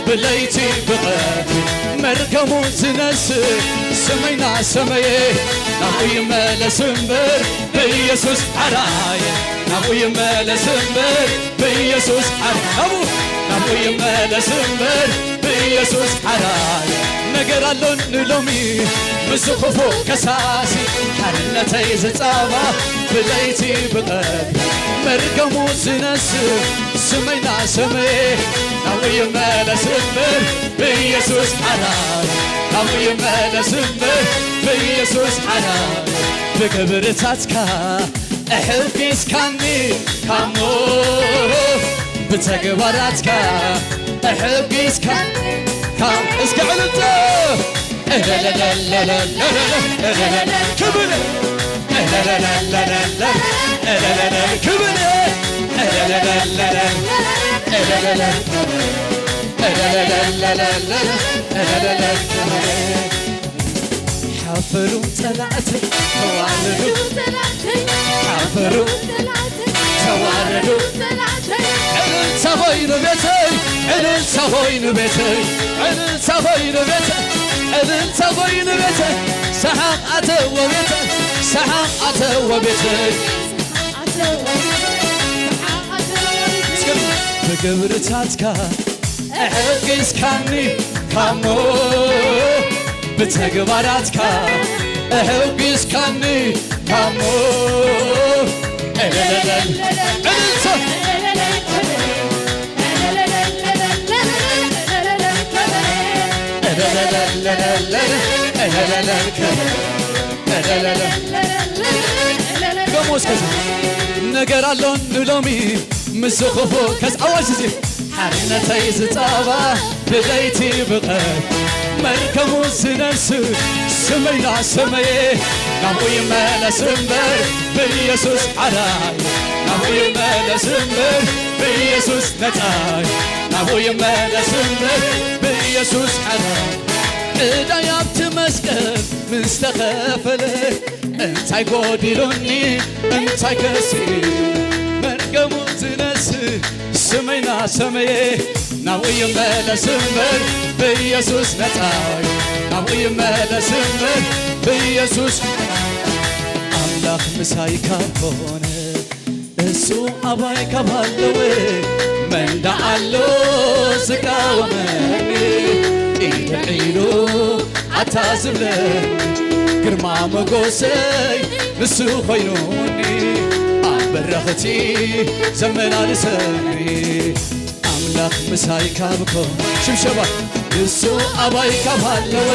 ብለይቲ ብቐትሪ መርገሙ ዝነስእ ሰመይና ሰመየ ናብኡ ይመለስ እምበር ብኢየሱስ ዓራየ ናብኡ ይመለስ እምበር ብኢየሱስ ናብኡ ይመለስ እምበር ብኢየሱስ ዓራየ ነገር ኣሎን ንሎሚ ምስ ክፉ ከሳሲ ሓርነተይ ዝፃባ ብለይቲ ብቐትሪ መርገሙ ዝነስእ ሰመይና ሰመየ ናብኡ ይመለስ እምበር ብኢየሱስ ዓራየ ናብኡ ይመለስ እምበር ብኢየሱስ ዓራየ ብክብርታትካ እሕጊዝካኒ ካብ ሞት ብተግባራትካ እሕጊዝካኒ ካብ እስከ ዕልልታ ክብር ክብር ሓፈሩ ጠላእተይ ተዋረዱ ሓፈሩ ተዋረዱ ዕልልታ ኾይኑ ቤተይ ዕልልታ ኾይኑ ቤተይ ዕልልታ ኾይኑ ቤተይ ዕልልታ ኾይኑ ቤተይ ሰሓቕ ኣተወ ቤተይ ሰሓቕ ኣተወ ቤተይ ብግብርታትካ እሕጊዝካኒ ካብ ሞት ብተግባራትካ እሕጊዝካኒ ካብ ሞት ዕልልታ ገሞስከዚ ነገር ኣሎን ንሎሚ ምስ ክፉ ከዝ ኣዋጅ እዚ ሓርነተይ ዝፃባ ብለይቲ ብቐትሪ መርከሙ ዝነስእ ሰመይና ሰመየ ናብኡ ይመለስ እምበር ብኢየሱስ ዓራየ ናብኡ ይመለስ እምበር ብኢየሱስ ነፃየ ናብኡ ይመለስ እምበር ብኢየሱስ ዓራየ ዕዳይ ኣብቲ መስቀል ምስ ተኸፈለ እንታይ ጎዲሉኒ እንታይ ከሲሉ መርገሙ ዝነስእ ሰመይና ሰመየ ናብኡ ይመለስ እምበር ብኢየሱስ ነፃየ ናብኡ ይመለስ እምበር ብኢየሱስ ኣምላኽ ምሳይ ካብ ኮነ እሱ ኣባይ ካብ ሃለወ መንዳ ኣሎ ዝቃወመኒ ኢድን ዒሉ ኣታዝብለኒ ግርማ መጎሰይ ንሱ ኮይኑኒ ኣብ በረኽቲ ዘመላልሰኒ ኣምላኽ ምሳይ ካብ ኮነ ሽብሸባ እሱ ኣባይ ካብ ሃለወ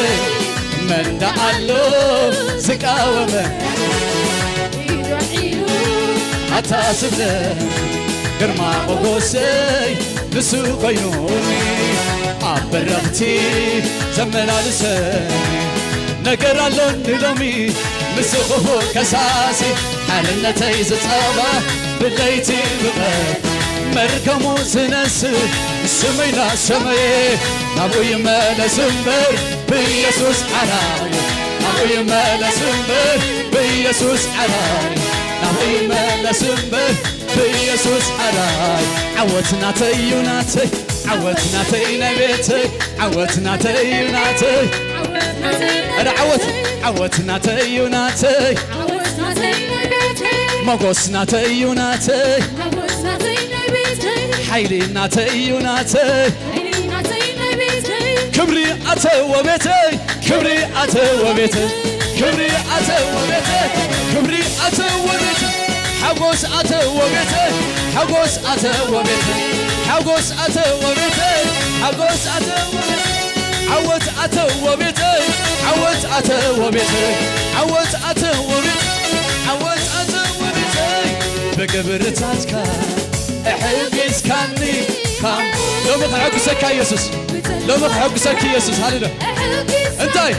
መንዳ ኣሎ ዝቃወመኒ ኢድን ዒሉ ኣታዝብለኒ ግርማ መጎሰይ ንሱ ኮይኑኒ ኣብ በረኽቲ ዘመላልሰኒ ነገር ኣሎን ንሎሚ ምስ ክፉ ከሳሲ ሓርነተይ ዝፃባ ብለይቲ ብቐትሪ መርከሙ ዝነስእ ሰመይና ሰመየ ናብኡ ይመለስ እምበር ብኢየሱስ ዓራየ ናብኡ ይመለስ እምበር ብኢየሱስ ዓራየ ናብኡ ይመለስ እምበር ብኢየሱስ ዓራየ ዓወት ናተይ እዩ ናተይ ዓወት ናተይ ናይ ቤተይ ዓወት ናተይ እዩ ናተይ ዓወት ናተይ እዩ ናተይ መጎስ ናተይ እዩ ናተይ ሓይሊ ናተይ እዩ ናተይ ክብሪ ኣተወ ቤተይ ክብሪ ኣተወ ቤተይ ክብሪ ኣተወ ቤተይ ክብሪ ኣተወ ቤተይ ሓጎስ ኣተወ ቤተይ ሓጎስ ኣተወ ቤተይ ሓጎስ ኣተወ ቤተይ ሓጎስ ኣተወ ቤተይ ዓወት ኣተወ ቤተይ ዓወት ኣተወ ቤተይ ዓወት ኣተወ ቤተይ ዓወት ኣተወ ቤተይ بقبرتاتك احجزكني كم لو بحقسك يسوس لو بحقسك يسوس هللو انتي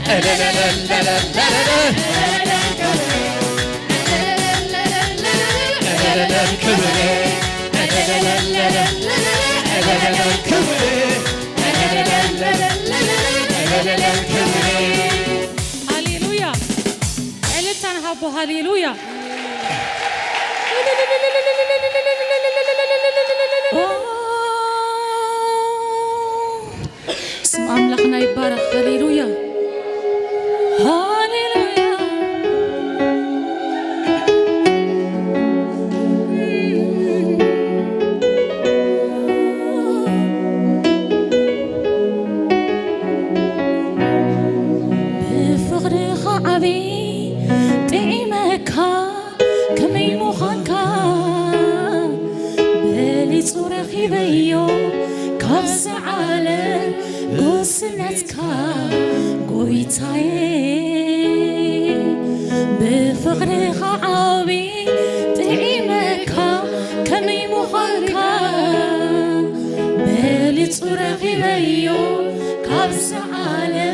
لا لا لا لا لا لا لا هاليلويا علتنا هابو هاليلويا اسم أملاكنا يبارك هاليلويا هاليلويا بفقر خعبي طعمك كمي مخانك بلي صورخي بيو كبس على قوسنتك قويتاي بفقر خعبي طعمك كمي مخانك بلي صورخي بيو كبس على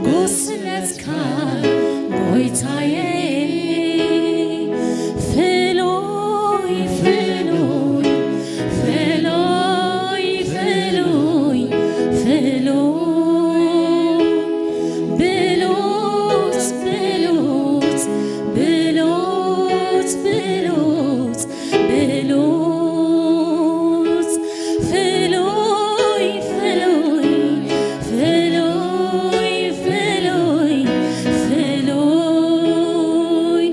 قوسنتك قويتاي فلوي فلوي فلوي فلوي فلوي بلوت بلوت بلوت بلوت بلوت فلوي فلوي فلوي فلوي فلوي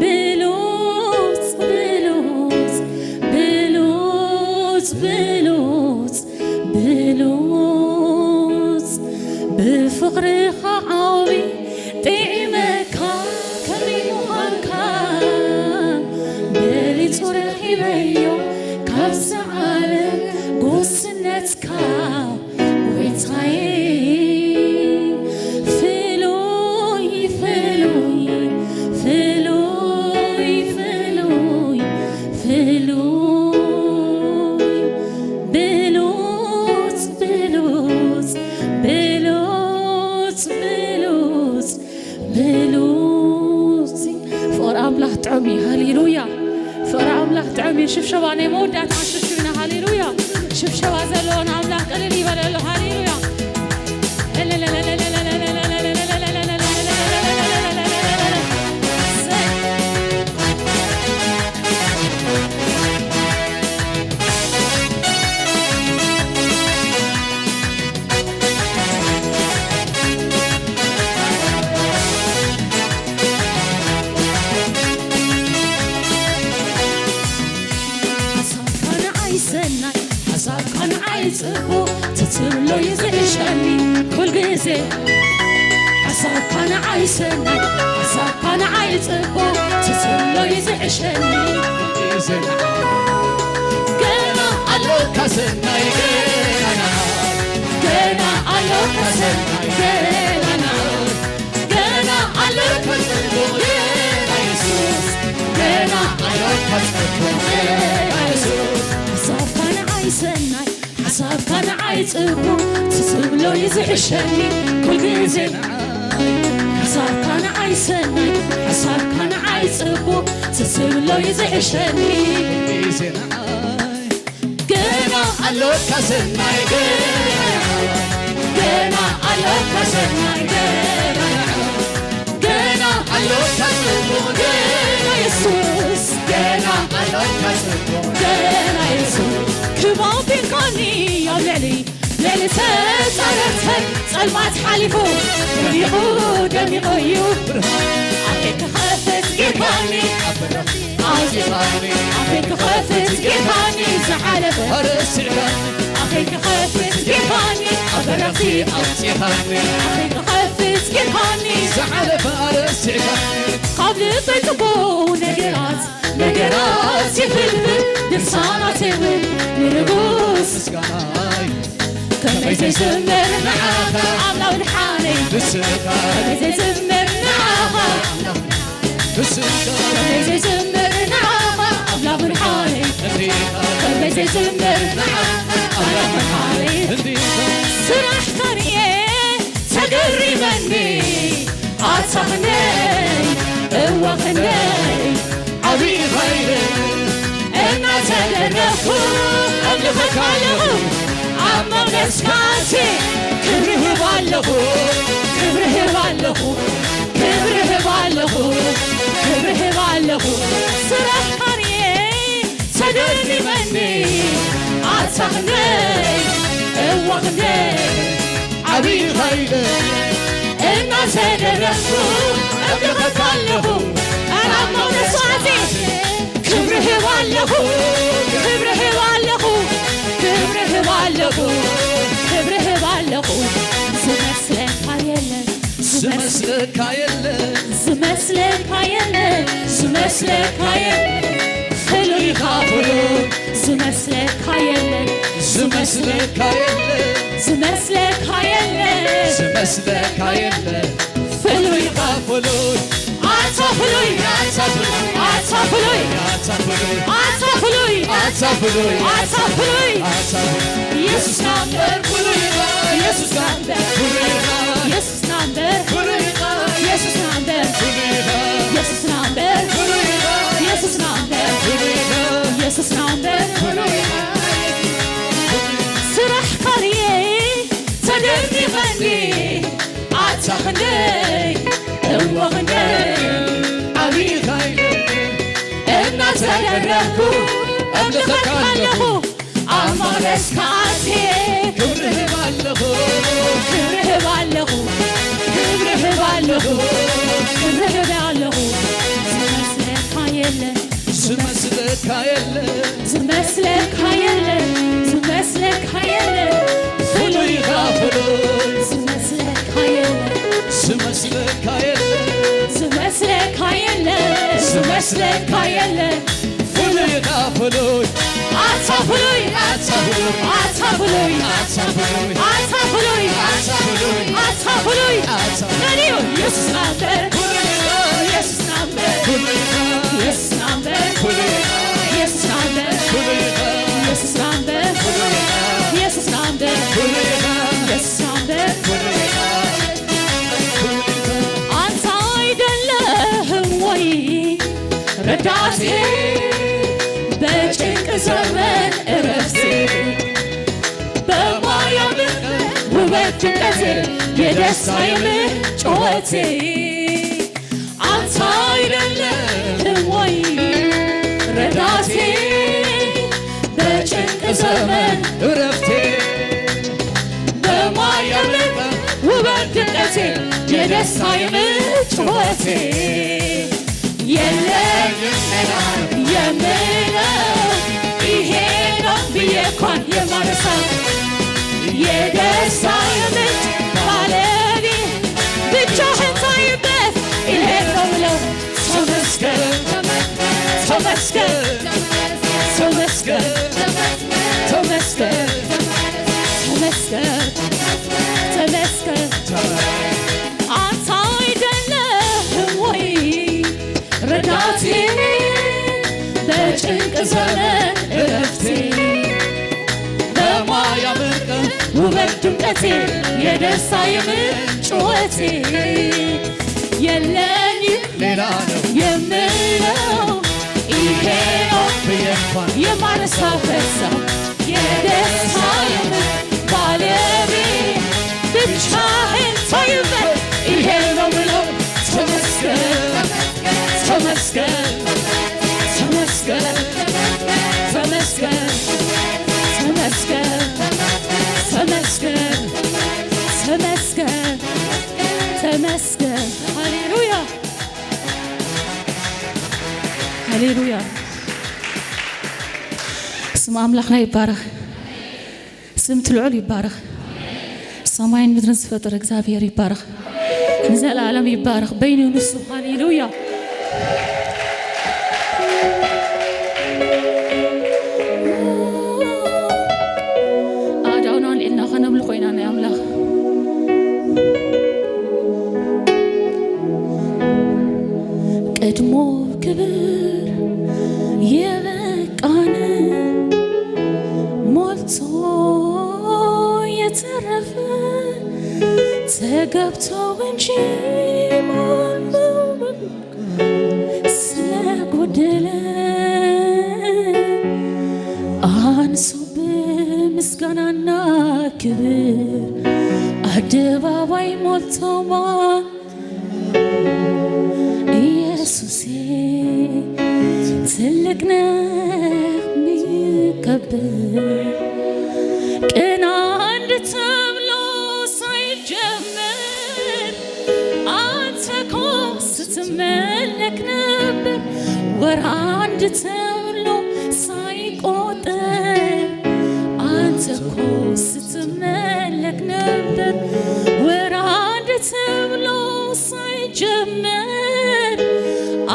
بلوت بلوت بلوت بلوت بلوت بفقر خعاوي طعمك كمي مخانك بلي ترخي بيو كبس على قوسنتك ويتغي فلوي فلوي فلوي فلوي فلوي بلوت بلوت بلوت بلوت بلوت فور أملاح تعمي هاليلويا فور أملاح تعمي شوف شواني مودات عشوشونا هاليلويا شوف شوا زلون أملاح قليلي بلالو هاليلويا لا لا لا لا لا لا لا لا لا حساب كان عايزبو تتلو يزعشني كل جزء حساب كان عايزني حساب كان عايزبو تتلو يزعشني قنا على كسناي قنا على كسناي قنا على كسناي يسوع قنا على كسناي يسوع حساب كان عايزني حساب كان عايزبو تسبلو يزعشني كل جزء حساب كان عايزني حساب كان عايزبو تسبلو يزعشني قنا على كسناي قنا على كسناي قنا على كسناي يسوع قنا على كسناي يسوع كباب بيقاني يا بلعلي ليلة صارتها صلمات حالفو دميقو دميقو عفيك خافت قيباني عفيك خافت قيباني زعلب عفيك خافت قيباني أبرقي أوصيباني عفيك خافت قيباني زعلب قبل طيقبو نقرات نقرات يفلفل دفصانات يفل نرقوس كما يزمر معاها عملا ونحاني كما يزمر معاها ልዝምር አምላክ መሐሪ ስራሽ ቀርዬ ተገሪመኒ አታኽነይ እዋኽነይ ዓብዪ ኸይር እናተደረፍኩ እምልኸካለሁ ኣብ መቕደስካቴ ክብርህ ባለኹ ክብርህ ባለኹ ክብርህ ባለኹ ክብርህ ባለኹ ስራሽ ቀርዬ ተገሪመኒ አታኽነይ እዋኽነይ ዓብዪ ኸይር እናተደረፍኩ እምልኸካለሁ ኣብ መቕደስካቴ ክብርህ ባለኹ ክብርህ ባለኹ ክብርህ ባለኹ ክብርህ ባለኹ ዝመስለካ የለን ዝመስለካ የለን ዝመስለካ የለን ዝመስለካ የለን ፍሉይካ ፍሉይ ዝመስለካ የለን ዝመስለካ የለን ዝመስለካ የለን ዝመስለካ የለን ፍሉይካ ፍሉይ አታ ፍሉይ አታ ፍሉይ አታ ፍሉይ አታ ፍሉይ አታ ፍሉይ አታ ኢየሱስ ናምበር ፍሉይ ኢየሱስ ናምበር ፍሉይ ኢየሱስ ናምበር ፍሉይ ኢየሱስ ናምበር ፍሉይ ኢየሱስ ናምበር ፍሉይ ኢየሱስ ናምበር ፍሉይ ኢየሱስ ናምበር ፍሉይ ስራሕ ቀርዬ ተደሪኸኒ አታኽነይ እዋኽነይ ዓብዪ ኸይር እናተደረፍኩ እምልኸካለሁ ኣብ መቕደስካቴ ክብርህ ባለኹ ክብርህ ባለኹ ክብርህ ባለኹ ክብርህ ባለኹ ዝመስለካ የለን ዝመስለካ የለን ዝመስለካ የለን ዝመስለካ የለን ፍሉይካ ፍሉይ ዝመስለካ የለን ዝመስለካ የለን ዝመስለካ የለን ዝመስለካ የለን ፍሉይካ ፍሉይ አታ ፍሉይ አታ ፍሉይ አታ ፍሉይ አታ ፍሉይ አታ ፍሉይ አታ ፍሉይ አታ ፍሉይ አታ ነዲዮ ኢየሱስ ናምበር ፍሉይ ኢየሱስ ናምበር ፍሉይ ኢየሱስ ናምበር ኢየሱስ ናምበር ፍሉይ ኢየሱስ ናምበር ኢየሱስ ናምበር ኢየሱስ ናምበር አንተ አይደለህም ወይ ረዳቴ በጭንቅ ዘመን እረፍቴ በማያምር ውበት ድምቀቴ የደስታዬ ምንጭ ጩኸቴ አንተ አይደለህም ወይ ረዳቴ በጭንቅ ዘመን እረፍቴ በማያምር ውበት ድምቀቴ የደስታዬ ምንጭ ጩኸቴ የለኝም የምለው ይሄ ነው ብዬ እንኳን የማነሳው የደስታዬ ምንጭ ባለቤት ብቻህን ታይበት ይሄ ነው ብለው ተመስገን ተመስገን ተመስገን ተመስገን ተመስገን ተመስገን አንተ አይደለህም ወይ ረዳቴ በጭንቅ ዘመን እረፍቴ በማያምር ውበት ድምቀቴ የደስታዬ ምንጭ ጩኸቴ የለኝም ሌላ ነው የምለው ይሄ ነው ብዬ እንኳን የማነሳው ፈሳው የደስታዬ ምንጭ ባለቤት ብቻህን ታይበት ይሄ ነው ብለው ተመስገን ተመስገን ተመስገን ተመስገን ተመስገን ተመስገን ተመስገን ተመስገን ሃሌሉያ ሃሌሉያ ስም አምላክና ይባረክ ስም ትልዑል ይባረክ ሰማይን ምድርን ዝፈጥር እግዚአብሔር ይባረክ ንዘለዓለም ይባረክ በይኑ ንሱ ሃሌሉያ አዳውና ለና ከነምልኮ ኢና ናይ አምላክ ቀድሞ ክብር የበቃን የተረፈ ተገብተው እንጂ ስለጎደለ አንሶብህ ምስጋናና ክብር አደባባይ ሞልተዋል። ኢየሱሴ ትልቅ ነህ የሚከበር ቀን አንድ ተብሎ ሳይጀመር አንተ እኮ ስትመለክ ነበር። ወር አንድ ተብሎ ሳይቆጠር አንተ እኮ ስትመለክ ነበር። ወር አንድ ተብሎ ሳይጀመር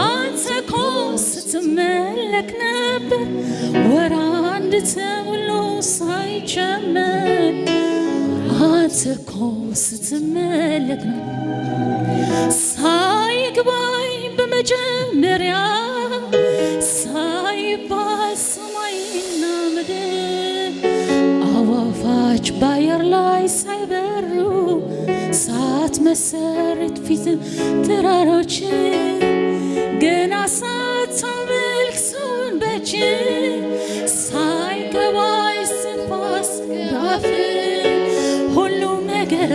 አንተ እኮ ስትመለክ ነበር። ወር አንድ ተብሎ ሳይጀመር አንተ እኮ ስትመለክ ሳይግባኝ በመጀመሪያ ሳይባል ሰማይና ምድር አዋፋች በአየር ላይ ሳይበሩ ሳትመሰርት ፊት ተራሮች ገና ሳታመልክ ሰውን በእጅ ሳይገባኝ ስንፋስ ባፍ ሁሉም ነገር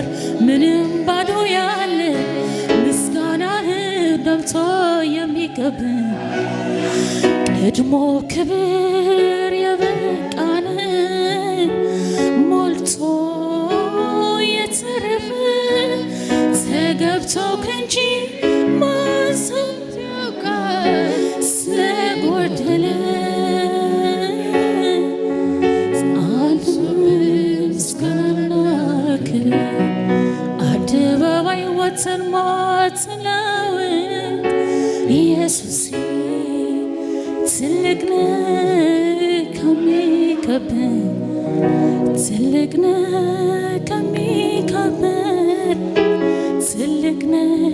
ምንም ባዶ ያለ ምስጋናህ ደምቶ የሚገብ ቀድሞ ክብር የበቃን ሞልቶ የተረፈ ተገብቶ ከንጂ ማንሳት ያውቃል ስለጎደለ ምስጋናና ክብር አደባባይ ወጥተን ማትለወጥ ኢየሱስ ትልቅ ነህ ከሚከበር ትልቅ ነህ ከሚከበር ትልቅ ነህ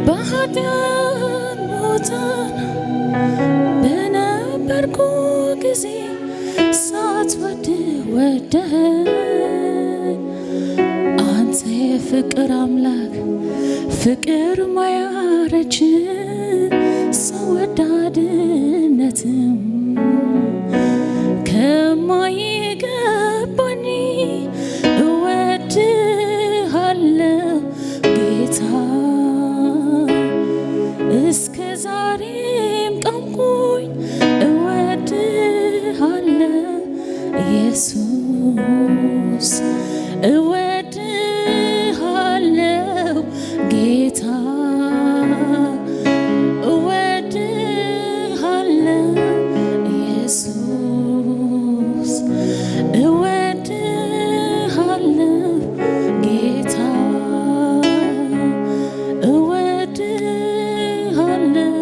በኃጢአት ሞተን በነበርኩ ጊዜ ሳትወድ ወደህ አንተ የፍቅር አምላክ ፍቅር ማያረጅ ሰው ወዳድነትም ከማይገባኝ እወድሃለሁ ጌታ እስከ ዛሬም ቀንኩኝ እወድሃለሁ ኢየሱስ እወድሃለሁ ጌታ እወድሃለሁ ኢየሱስ እወድሃለሁ ጌታ እወድሃለሁ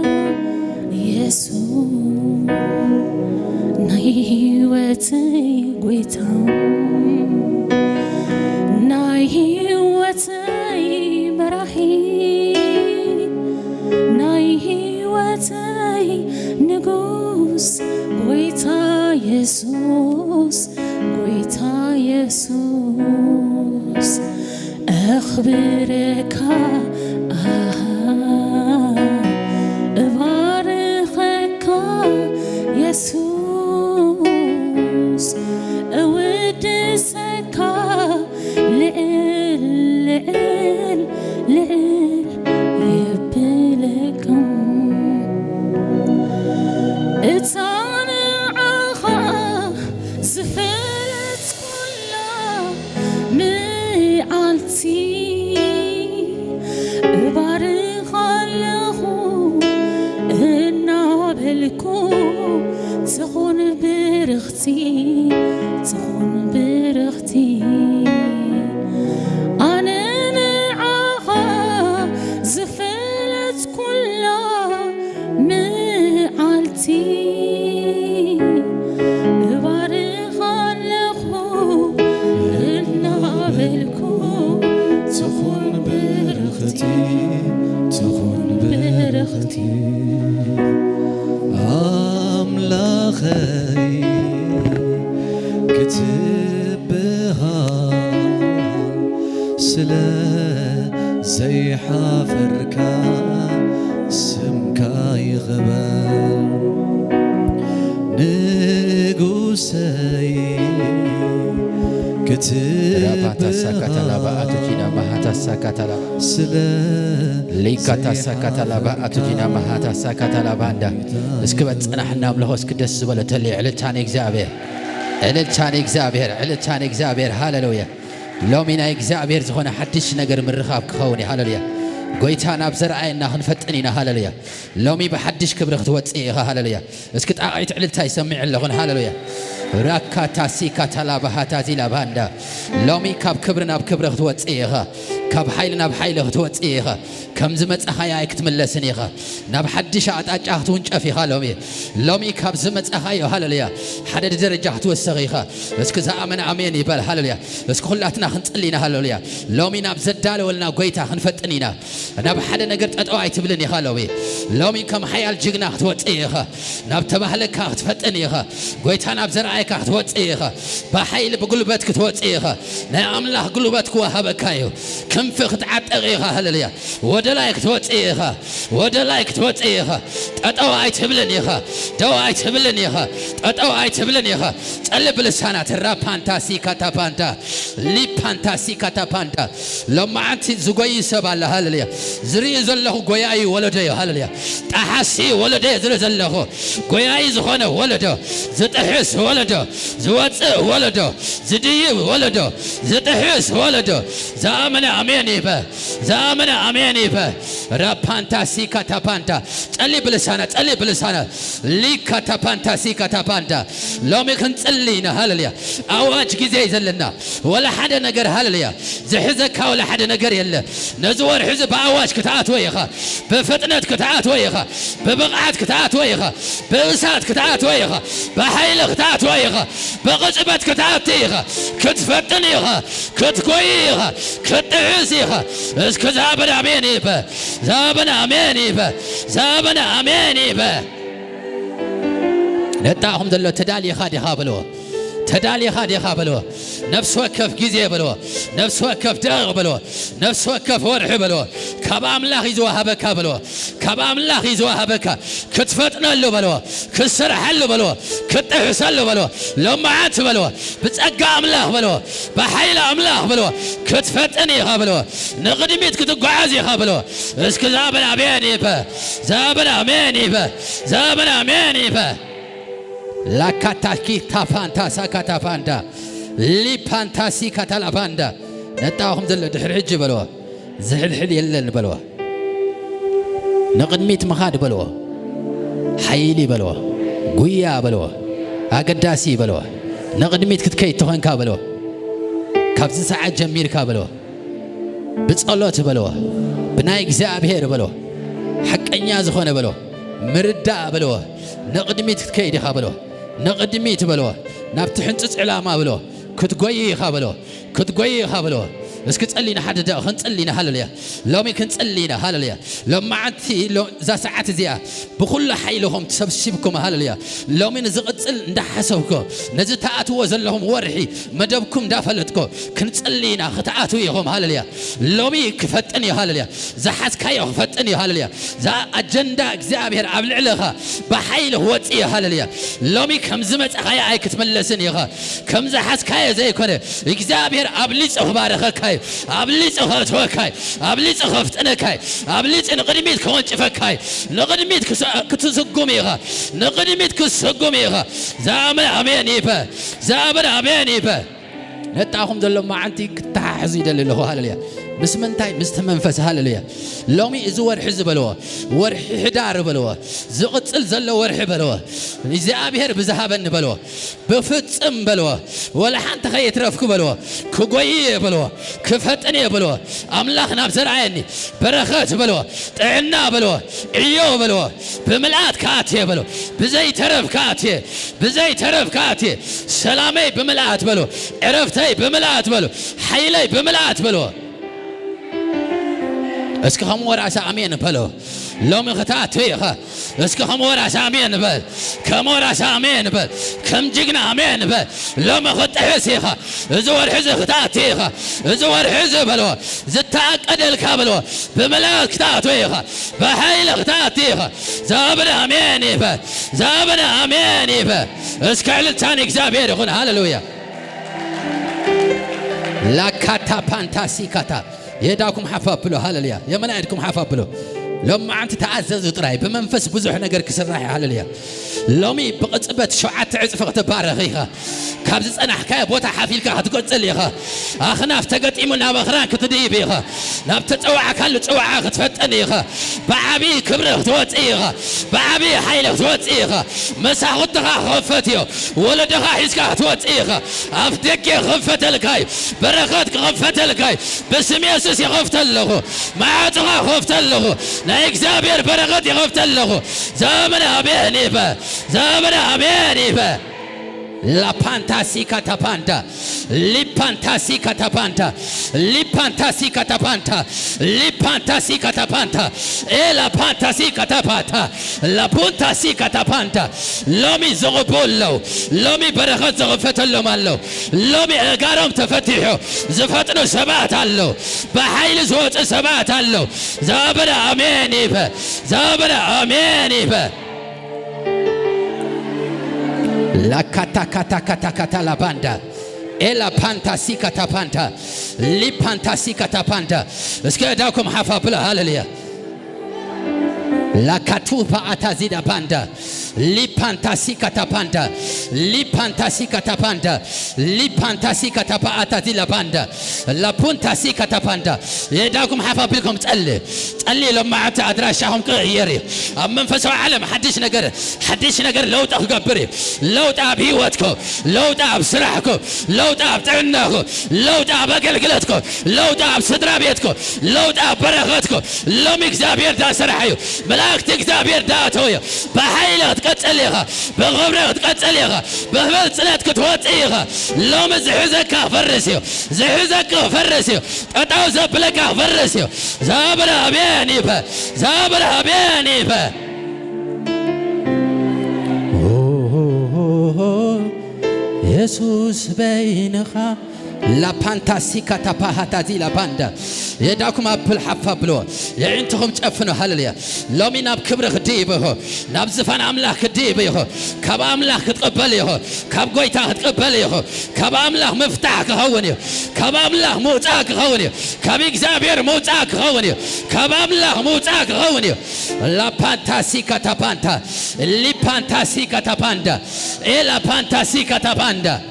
ኢየሱስ ናይ ሕይወተይ ጎይታ ናይ ሕይወተይ መራሒ ናይ ሕይወተይ ንጉስ ጎይታ ኢየሱስ ጎይታ ኢየሱስ أخبرك أباركك يسوس أودسك لئل لئل لئل يبلكم اتانعها زفلت كلها ميعالتي أبارك له النابلكو تخون برختي تخون برختي أنا نعاها زفلت كلها ميعالتي أبارك له النابلكو تخون برختي تخون برختي أملاخي سلا زي حافركا سمكا يغبر نقوسي Rabata sakatalaba atujina mahata sakatalaba Likata sakatalaba atujina mahata sakatalabanda እስክበት ጽናህና አምልኮ እስክደስ በለተል ዕለታን እግዚአብሔር ሃሌሉያ ሎሚና እግዚአብሔር ዝኾነ ሐድሽ ነገር ምርኻብ ክኸውን ሃሌሉያ ጎይታና ብዘርአይና ክንፈጥኒና ሃሌሉያ ሎሚ በሐድሽ ክብር ክትወጽእ ኢኻ ሃሌሉያ እስኪ ጣቂት ዕልልታ ይሰምዕ ኣለኹን ሃሌሉያ راكاتا سيكاتا لابهاتا زي لاباندا لومي كاب كبرنا بكبر توتصيخا كاب حيلنا بحيله توتصيخا كم زمت اخايا يكتملسنيخا ناب حدش اطاጫህ ትንጨፊኻ ሎሚ ካብ ዝመጽ አኻዮ ሃሌሉያ ሓደ ደረጃ ትወሰኺኻ እስኪ ዘአመን አሜን ይበል ሃሌሉያ እስኪ ሁላትና ክንጽሊና ሃሌሉያ ሎሚ ናብ ዘዳለወልና ጎይታ ክንፈጥኒና ናብ ሓደ ነገር ጠጠው አይትብልን ይኻ ሎሚ ከም ሓያል ጅግና ክትወጽኢኻ ናብ ተባህለካ ክትፈጥኒኻ ጎይታ ናብ ዘርአይካ ክትወጽኢኻ በኃይል በጉልበት ክትወጽኢኻ ናይ አምላኽ ጉልበት ክወሃበካዮ ክንፍ ክትዓጠቂኻ ሃሌሉያ ወደ ላይ ክትወጽኢኻ ጠጠው አይትብልን ይኻ ደው አይትብልን ይኻ ጠጠው አይትብልን ይኻ ጸልብ ልሳናት ራፓንታ ሲካታፓንታ ሊፓንታ ሲካታፓንታ ለማዓንቲ ዝጎይ ሰባለ ሃሌሉያ ዝርኢ ዘለኹ ጎያይ ወለደዮ ሃሌሉያ ጣሓሲ ወለደዮ ዝርኢ ዘለኹ ጎያይ ዝኾነ ወለዶ ዝጥሕስ ወለዶ ዝወጽእ ወለዶ ዝድይብ ወለዶ ዝጥሕስ ወለዶ ዘአመነ አሜን ይበ ዘአመነ አሜን ይበ ራፓንታ ሲካታፓንታ ጸልብ ልሳና ሊካታፓንታ ሲካታፓንታ ሎሚ ክንጽልይና ሃሌሉያ አዋጅ ጊዜ ይዘልና ወላ ሓደ ነገር ሃሌሉያ ዝሕዘካ ወላ ሓደ ነገር የለ ነዚ ወርሒ በአዋጅ ክትአትወ ኢኻ በፍጥነት ክትአትወ ኢኻ በብቕዓት ክትአትወ ኢኻ በእሳት ክትአትወ ኢኻ በኃይል ክትአትወ ኢኻ በቅጽበት ክትአትወ ኢኻ ክትፈጥን ኢኻ ክትጎይ ኢኻ ክትጥዕስ ኢኻ እስከ ዘአበን አሜን ይበ ዘአበን አሜን ይበ ዘአበን አሜን ይበ ነጣኹም ዘሎ ተዳልየኻ ዲኻ ብለዎ ተዳልየኻ ዲኻ ብለዎ ነፍስ ወከፍ ጊዜ ብለዎ ነፍስ ወከፍ ደቂቕ ብለዎ ነፍስ ወከፍ ወርሒ ብለዎ ካብ አምላኽ ይዝወሃበካ ብለዎ ካብ አምላኽ ይዝወሃበካ ክትፈጥነሉ ብለዎ ክትሰርሐሉ ብለዎ ክትጥሕሰሉ ብለዎ ሎማዓት ብለዎ ብጸጋ አምላኽ ብለዎ በኃይል አምላኽ ብለዎ ክትፈጥን ኢኻ ብለዎ ንቕድሚት ክትጓዓዝ ኢኻ ብለዎ እስኪ ዘአበን አሜን ይበ ዘአበን አሜን ይበ ዘአበን አሜን ይበ ላካታኪ ታፋንታ ሳካታፋንዳ ሊፓንታሲ ካታላባንዳ ነጣኹም ዘሎ ድሕሪ ሕጂ በለዎ ዝሕልሕል የለን በለዎ ንቕድሚት ምኻድ በለዎ ሓይሊ በለዎ ጉያ በለዎ አገዳሲ በለዎ ንቕድሚት ክትከይድ ትኾንካ በለዎ ካብዚ ሰዓት ጀሚርካ በለዎ ብጸሎት በለዎ ብናይ እግዚአብሔር በለዎ ሓቀኛ ዝኾነ በለዎ ምርዳእ በለዎ ንቕድሚት ክትከይድ ኢኻ በለዎ نقدميت بلوه نبت حنتس علامة بلوه كتقوي خابلوه كتقوي خابلوه بس كتسألينا حدا دا خنتسألينا هالليا لو مي كنتسألينا هالليا لو ما عندي لو ذا ساعات زيا بكل حيلهم تسبسبكم هالليا لو مي نزقتسأل ندحسوكم نزتعاتو وزلهم ورحي مدبكم دافلتكم كنتسألينا ختعاتويهم هالليا لو مي كفتني هالليا ذا حسكاي فتني هالليا ذا أجندة እግዚአብሔር አብልዕለኻ በኃይል ወጽእ ሃሌሉያ ሎሚ ከም ዝመጽ ኻያ አይክትመለስን ይኻ ከም ዝሐስካየ ዘይኮነ እግዚአብሔር አብልጽ ባረኸካይ አብልጽ ኸትወካይ አብልጽ ኸፍጥነካይ አብልጽ ንቅድሚት ከወንጭፈካይ ንቅድሚት ክትስጉም ይኻ ንቅድሚት ክትስጉም ይኻ ዘአመን አሜን ይበ ዘአመን አሜን ይበ ነጣኹም ዘሎ ማዓንቲ ክትሓሕዙ ይደልልኹ ሃሌሉያ بس من تاي مستمنفس هالليا لومي إذا ورح زبلوه ورح حدار بلوه زقتل زل ورح بلوه إذا أبيهر بذهابن بلوه بفتم بلوه ولا حنت خيط رفك بلوه كقوي بلوه كفتني بلوه أملاخ نبزر عيني برخات بلوه تعنا بلوه عيو بلوه بملعات كاتي بلوه بزي ترف كاتي بزي ترف كاتي سلامي بملعات بلوه عرفتي بملعات بلوه حيلي بملعات بلوه اسك هم ورا سامين بلو لو مختاتيها اسك خمورا سامين بل كمورا سامين بل كم جقنا امين بل لو مخت حسيها زور حز ختاتيها زور حز بلو زتاك ادل كابلو بملاك ختاتيها بحيل ختاتيها زابنا امين بل زابنا امين بل اسك علتاني اكزابير يقول هاللويا لا كاتا بانتاسي كاتا يداكم حفابلو هاللويا يا ملايكم حفابلو لما أنت تعزز طراي بمنفس بزح نجر كسرناحي هالليا لومي بقصبت شعات عزف تبارخيها كابز أنا حكاية بوتا حفيلك هتقصليها أخنا افتقت إيمنا بخران كتديبيها نبتتوعى كل توعى تفتنيها بعبي كبره توتيها بعبي حيله توتيها مساحتها خفتيو ولدها حسكها توتيها أفتك خفت الكاي بركاتك خفت الكاي باسم يسوع خفت له معاتها خفت له لا إكزابير برغد يغفت له زامنا بينيفا زامنا بينيفا لا بانتاسيكا تابانتا لي بانتاسيكا تابانتا لي بانتاسيكا تابانتا لي بانتاسيكا تابانتا إلا بانتاسيكا تابانتا لا بانتاسيكا تابانتا لومي زغبولو لومي برغد زغفت له مالو لومي أقارم تفتحو زفتنو سبات اللو بحيل زوت سبات اللو زابنا أمينيفا زابنا أمينيفا La kata kata kata kata la banda, ela panta si kata panta, li panta si kata panta. Eskadakum hafa bla haleluya. La katupa atazida panda, li panta si kata panta, li panta si kata panta, li panta si kata pa atazila panda, la punta si kata panda. Yedakum hafa bilkum تقلي لما عت أدراشهم كغيري أما فسوا علم حدش نجر لو تخبري لو تعب هيوتكو لو تعب سرحكو لو تعب تعناكو لو تعب قلقلتكو لو تعب صدر بيتكو لو تعب برغتكو لو مكزابير دا سرحيو ملاك تكزابير دا تويا بحيلة تقتليها بغبرة تقتليها بهبل صلاتك توتيها لو مزحزك فرسيو زحزك فرسيو أتاو زبلك فرسيو زابنا بينيفا زابنا بينيفا يسوس بينخا لا بانتاسيكا تباهتا دي لا باندا يداكم أبل حفا بلو يعنتهم تأفنوا هلليا لو مين أب كبر خديبه ناب زفان أملاك خديبه كاب أملاك تقبليه كاب قويتا تقبليه كاب أملاك مفتاحك هوني كاب أملاك موتاك هوني كاب إكزابير موتاك هوني كاب أملاك موتاك هوني لا بانتاسيكا تبانتا اللي بانتاسيكا تباندا إلا بانتاسيكا تباندا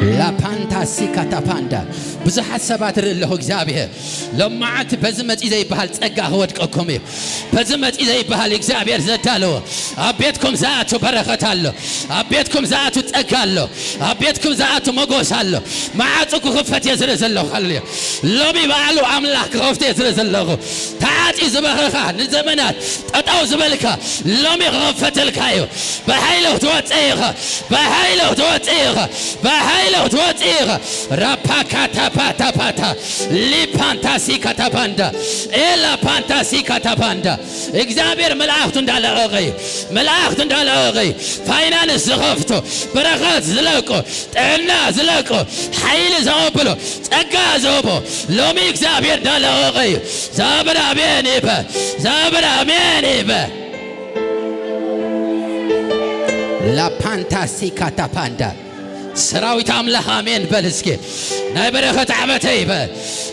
لا بانتاسيكا تباندا بزحت سبات له إكزابيه لما عت بزمت إذا يبهال تأجا هو تكمي بزمت إذا يبهال إكزابير زتالو أبيتكم زاتو بركة الله أبيتكم زاتو تأجا له أبيتكم زاتو مقوس الله ما عتكم خفت يزرز الله خليه لبي بعلو عملك خفت يزرز الله تعاتي زبخخا نزمنات أتاو زبلكا لمي خفت الكايو بحيله توتيخا بحيله توتيخا بحيله توتيخا راباكاتا باتا باتا لي بانتاسيكا تباندا إلا بانتاسيكا تباندا إكزابير ملاخت دال أغي ملاخت دال أغي فاينانس زغفتو برغات زلقو تنا زلقو حيل زوبلو تقا زوبو لومي إكزابير دال أغي زابرا بينيبا زابرا بينيبا لا بانتاسيكا تباندا سراويت أملاح آمين بلسكي ناي بركة عمتيبة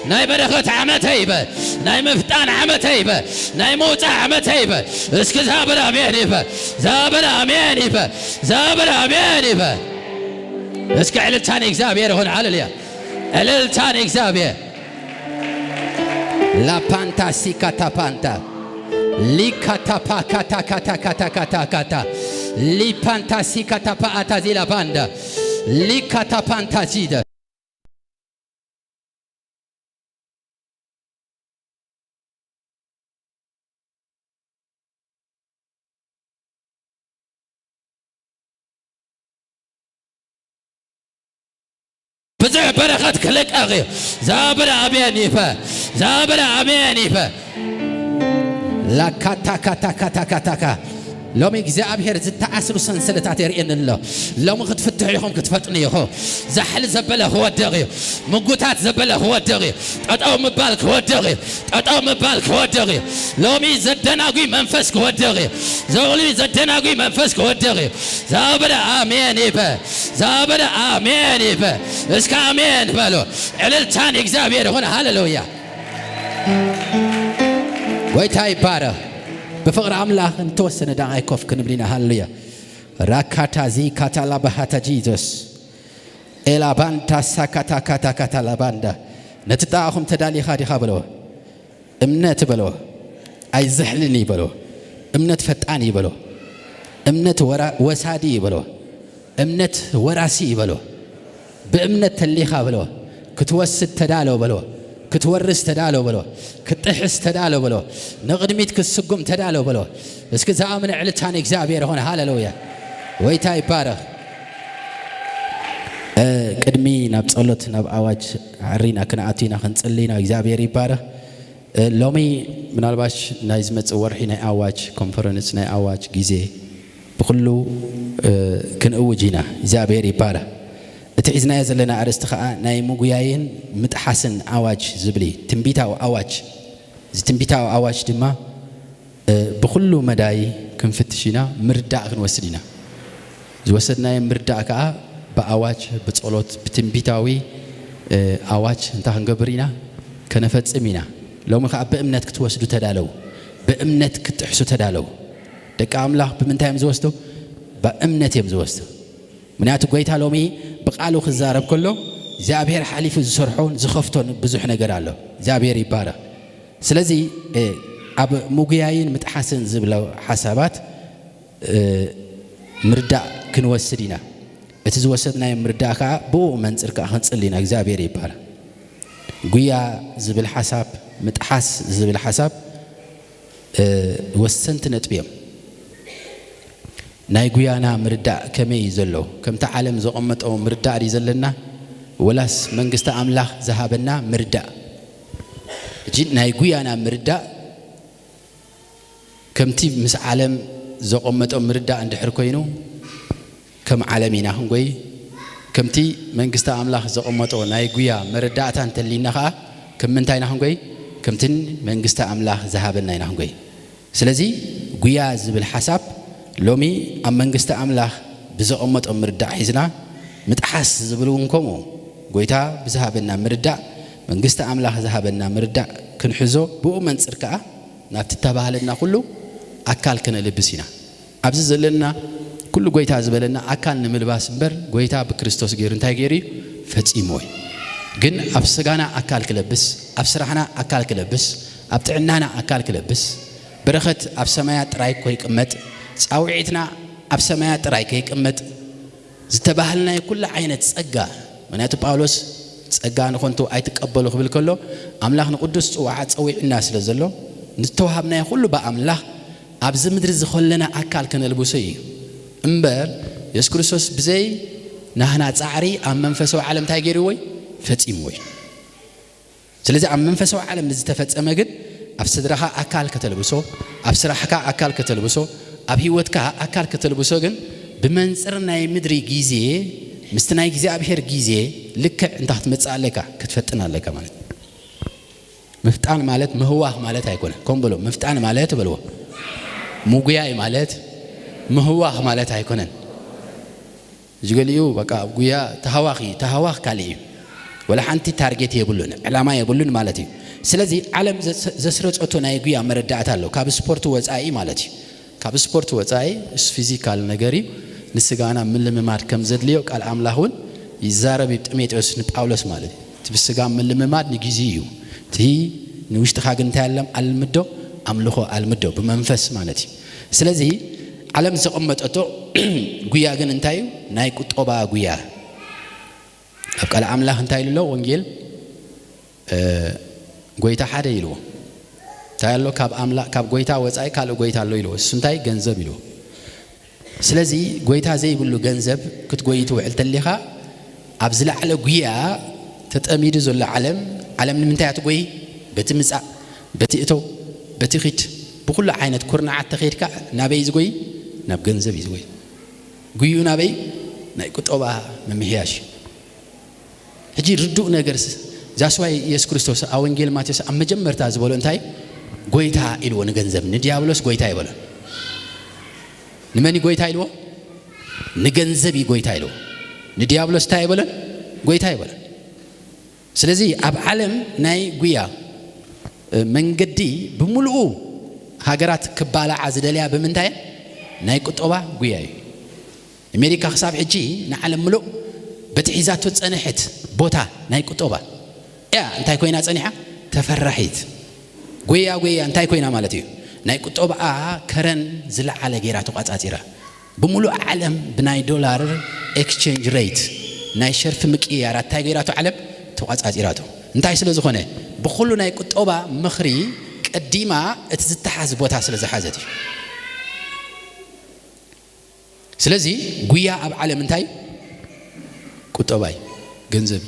ناي بركة عمتيبة ناي مفتان عمتيبة ناي موتى عمتيبة اسك زابر آمينيبة زابر آمينيبة زابر آمينيبة اسك علتاني إكزابير هون علاليا علتاني إكزابير لا بانتا سيكا تابانتا لي كاتا با كاتا كاتا كاتا كاتا كاتا لي بانتا سيكا تابا أتا زي لا باندا لكتا بانتاجيدا بزع بركات كلك أغي زابر أبيانيفا زابر أبيانيفا لا كاتا كاتا كاتا كاتا لو مي እግዚአብሔር ዝተኣስሩ ሰንሰለታት የርእየን ኣሎ ሎሚ ክትፍትሑ ኢኹም ክትፈጥኑ ኢኹም ዛሕል ዘበለ ክወድቕ እዩ ምጉታት ዘበለ ክወድቕ እዩ ጠጠው ምባል ክወድቕ እዩ ጠጠው ምባል ክወድቕ እዩ ሎሚ ዘደናጉይ መንፈስ ክወድቕ እዩ ዘቕሊ ዘደናጉይ መንፈስ ክወድቕ እዩ ዛበለ ኣሜን ይበ ዛበለ ኣሜን ይበ እስከ ኣሜን በሉ ዕልልታን እግዚአብሔር ይኹን ሃሌሉያ ጎይታ ይባረክ بفقر أملاك نتوسن دعاء كوف كنبلينا هالليا راكاتا زي كاتالا بهاتا جيزوس إلا بانتا ساكاتا كاتا كاتا لاباندا نتتاهم تدالي خادي خابلو امنت بلو أي زحلني بلو امنت فتاني بلو امنت وسادي بلو امنت وراسي بلو بامنت اللي خابلو كتوسد تدالو بلو كتورس تدالو بلو كتحس تدالو بلو نقدميت كسقم تدالو بلو اسك زامن علتاني እግዚአብሔር ሆነ ሃሌሉያ ወይታ ይባረክ ቅድሚ ናብ ጸሎት ናብ አዋጅ አሪና ከናአቲና ክንጽልይና እግዚአብሔር ይባረክ ሎሚ ምናልባሽ ናይ ዝመጽእ ወርሒ ናይ አዋጅ ኮንፈረንስ ናይ አዋጅ ጊዜ ብኩሉ ክንእውጂና እግዚአብሔር ይባረክ እትሕዝናዮ ዘለና አርስቲ ኸዓ ናይ ሙጉያይን ምጥሓስን አዋጅ ዝብሊ ትንቢታዊ አዋጅ እዚ ትንቢታዊ አዋጅ ድማ ብኩሉ መዳይ ክንፍትሽና ምርዳእ ክንወስድና ዝወሰድናዮ ምርዳእ ከዓ በአዋጅ በጸሎት በትንቢታዊ አዋጅ እንታ ክንገብርና ከነፈጽሚና ሎሚ ከዓ በእምነት ክትወስዱ ተዳለው በእምነት ክትሕሱ ተዳለው ደቂ አምላክ ብምንታይም ዝወስዱ በእምነት የም ዝወስዱ ምክንያቱ ጎይታ ሎሚ በቃሉ ክዛረብ ከሎ እግዚአብሔር ሓሊፉ ዝሰርሖን ዝኸፍቶን ብዙሕ ነገር ኣሎ እግዚአብሔር ይባረክ ስለዚ ኣብ ሙጉያይን ምጥሓስን ዝብለው ሓሳባት ምርዳእ ክንወስድ ኢና እቲ ዝወሰድናዮ ምርዳእ ከዓ ብኡ መንፅር ከዓ ክንጽልይና እግዚአብሔር ይባረክ ጉያ ዝብል ሓሳብ ምጥሓስ ዝብል ሓሳብ ወሰንቲ ነጥብ እዮም ናይ ጉያና ምርዳእ ከመይ ዘሎ ከምታ ዓለም ዘቐመጦ ምርዳእ ዲ ዘለና ወላስ መንግስቲ አምላክ ዝሃበና ምርዳእ እጂ ናይ ጉያና ምርዳእ ከምቲ ምስ ዓለም ዘቐመጦ ምርዳእ እንድሕር ኮይኑ ከም ዓለሚና ክንጎይ ከምቲ መንግስቲ አምላክ ዘቐመጦ ናይ ጉያ ምርዳእታ እንተሊና ከዓ ከም ምንታይና ክንጎይ ከምቲ መንግስቲ አምላክ ዝሃበና ኢና ክንጎይ ስለዚ ጉያ ዝብል ሓሳብ ሎሚ ኣብ መንግስቲ አምላክ ብዘቐመጦ ምርዳእ ሒዝና ምጥሓስ ዝብሉን ከምኡ ጎይታ ብዝሃበና ምርዳእ መንግስቲ አምላክ ዝሃበና ምርዳእ ክንሕዞ ብኡ መንፅር ከዓ ናብቲ ተባህለና ኩሉ ኣካል ከነልብስ ኢና ኣብዚ ዘለና ኩሉ ጎይታ ዝበለና ኣካል ንምልባስ እምበር ጎይታ ብክርስቶስ ገይሩ እንታይ ገይሩ ፈጺሞይ ግን ኣብ ስጋና ኣካል ክለብስ ኣብ ስራሕና ኣካል ክለብስ ኣብ ጥዕናና ኣካል ክለብስ በረኸት ኣብ ሰማያት ጥራይ ከይቅመጥ ጻውዒትና ኣብ ሰማያት ጥራይ ከይቅመጥ ዝተባህልና ኩሉ ዓይነት ጸጋ ምክንያቱ ጳውሎስ ጸጋ ንኾንቱ ኣይትቀበሉ ክብል ከሎ ኣምላኽ ንቅዱስ ጽዋዓ ጸዊዕና ስለ ዘሎ ንተዋሃብናዮ ኩሉ በኣምላኽ ኣብዚ ምድሪ ዝኸለና ኣካል ከነልብሶ እዩ እምበር ኢየሱስ ክርስቶስ ብዘይ ናህና ጻዕሪ ኣብ መንፈሳዊ ዓለም እንታይ ገይሩ ወይ ፈጺሙ ወይ ስለዚ ኣብ መንፈሳዊ ዓለም ዝተፈጸመ ግን ኣብ ስድራኻ ኣካል ከተልብሶ ኣብ ስራሕካ ኣካል ከተልብሶ ኣብ ህይወትካ ኣካል ከተልብሶ ግን ብመንፅር ናይ ምድሪ ጊዜ ምስቲ ናይ እግዚአብሔር ጊዜ ልክዕ እንታይ ክትመጽእ ኣለካ ክትፈጥን ኣለካ ማለት ምፍጣን ማለት ምህዋህ ማለት ኣይኮነን ከም ብሎ ምፍጣን ማለት በልዎ ሙጉያይ ማለት ምህዋህ ማለት ኣይኮነን ዝገልዩ በቃ ጉያ ተሃዋኽ ካልእ እዩ ወላ ሓንቲ ታርጌት የብሉን ዕላማ የብሉን ማለት እዩ ስለዚ ዓለም ዘስረፀቶ ናይ ጉያ መረዳእታ ኣሎ ካብ ስፖርት ወፃኢ ማለት እዩ ካብ ስፖርት ወፃኢ ፊዚካል ነገር እዩ ንስጋና ምልምማድ ከም ዘድልዮ ቃል አምላኽውን ይዛረብ ጢሞቴዎስ ንጳውሎስ ማለት እዩ እቲ ብስጋ ምልምማድ ንጊዜ እዩ እቲ ንውሽጥኻ ግን እንታይ ኣለም ኣልምዶ ኣምልኾ ኣልምዶ ብመንፈስ ማለት እዩ ስለዚ ዓለም ዘቐመጠቶ ጉያ ግን እንታይ እዩ ናይ ቁጠባ ጉያ ኣብ ቃል አምላኽ እንታይ ኢሉሎ ወንጌል ጎይታ ሓደ ኢልዎ እንታይ ኣሎ ካብ ጎይታ ወፃኢ ካልእ ጎይታ ኣሎ ኢልዎ እሱ እንታይ ገንዘብ ኢልዎ ስለዚ ጎይታ ዘይብሉ ገንዘብ ክትጎይ ትውዕል ተሊኻ ኣብ ዝለዓለ ጉያ ተጠሚዱ ዘሎ ዓለም ንምንታይ ኣትጎይ በቲ ምጻእ በቲ እቶ በቲ ኺድ بكل عينت كرنعات تخيرك نبي يزوي نب جنزب يزوي قيو نبي نايكوت أبا ممهياش هجي ردو نجرس جاسواي يسوع كريستوس أو إنجيل ماتيوس أما جمر تاز بولن تاي قويتها إلو نجنزب نديابلوس قويتها يبولن نماني قويتها إلو نجنزبي قويتها إلو نديابلوس تاي يبولن قويتها يبولن سلزي أب عالم ناي قويا من قدي بملؤو هاجرات كبالة عزدليا بمنتاي ناي كتوبة قوياي أمريكا خصاب حجي نعلم ملؤ بتحيزات تصنحت بوتا ناي كتوبة يا أنتي كوينا تصنحة تفرحيت قويا أنتي كوينا مالتي ناي كتوبة كرن زلع على جيرات وقاتيرة بملؤ عالم بناي دولار exchange rate ناي شرف مكيارات تاي جيرات عالم توقاتيراته أنتي سلزو خونه بخلو ناي كتوبة مخري قديما اتزتحاز بوتا سلازي حازتي سلازي قويا اب عالم انتاي كتوباي ገንዘቢ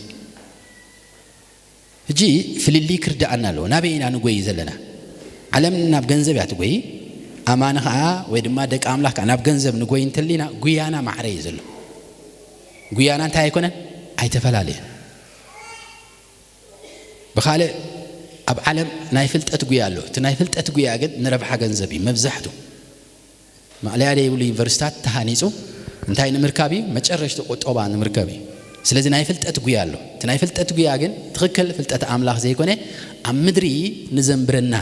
እጂ ፍልሊ ክርዳአና አለው ናበይና ንጎይ ዘለና ዓለም ናብ ገንዘብ ያትጎይ አማንኻ ወይ ድማ ደቂ አምላክ ናብ ገንዘብ ንጎይ እንተሊና ጉያና ማዕረ ይዘሎ ጉያና እንታይ አይኮነን አይተፈላለየ በኻለ أب عالم نايفلت أتقيا له تنايفلت أتقيا قد نربح جنزبي مبزحته ما عليه عليه يقول يونيفرسيتات تهانيسو انتهي نمركابي ما تشرش تقول طبعا نمركابي سلزي نايفلت أتقيا له تنايفلت أتقيا قد تغكل فلت أتعامل زي كونه عم مدري نزمبرنا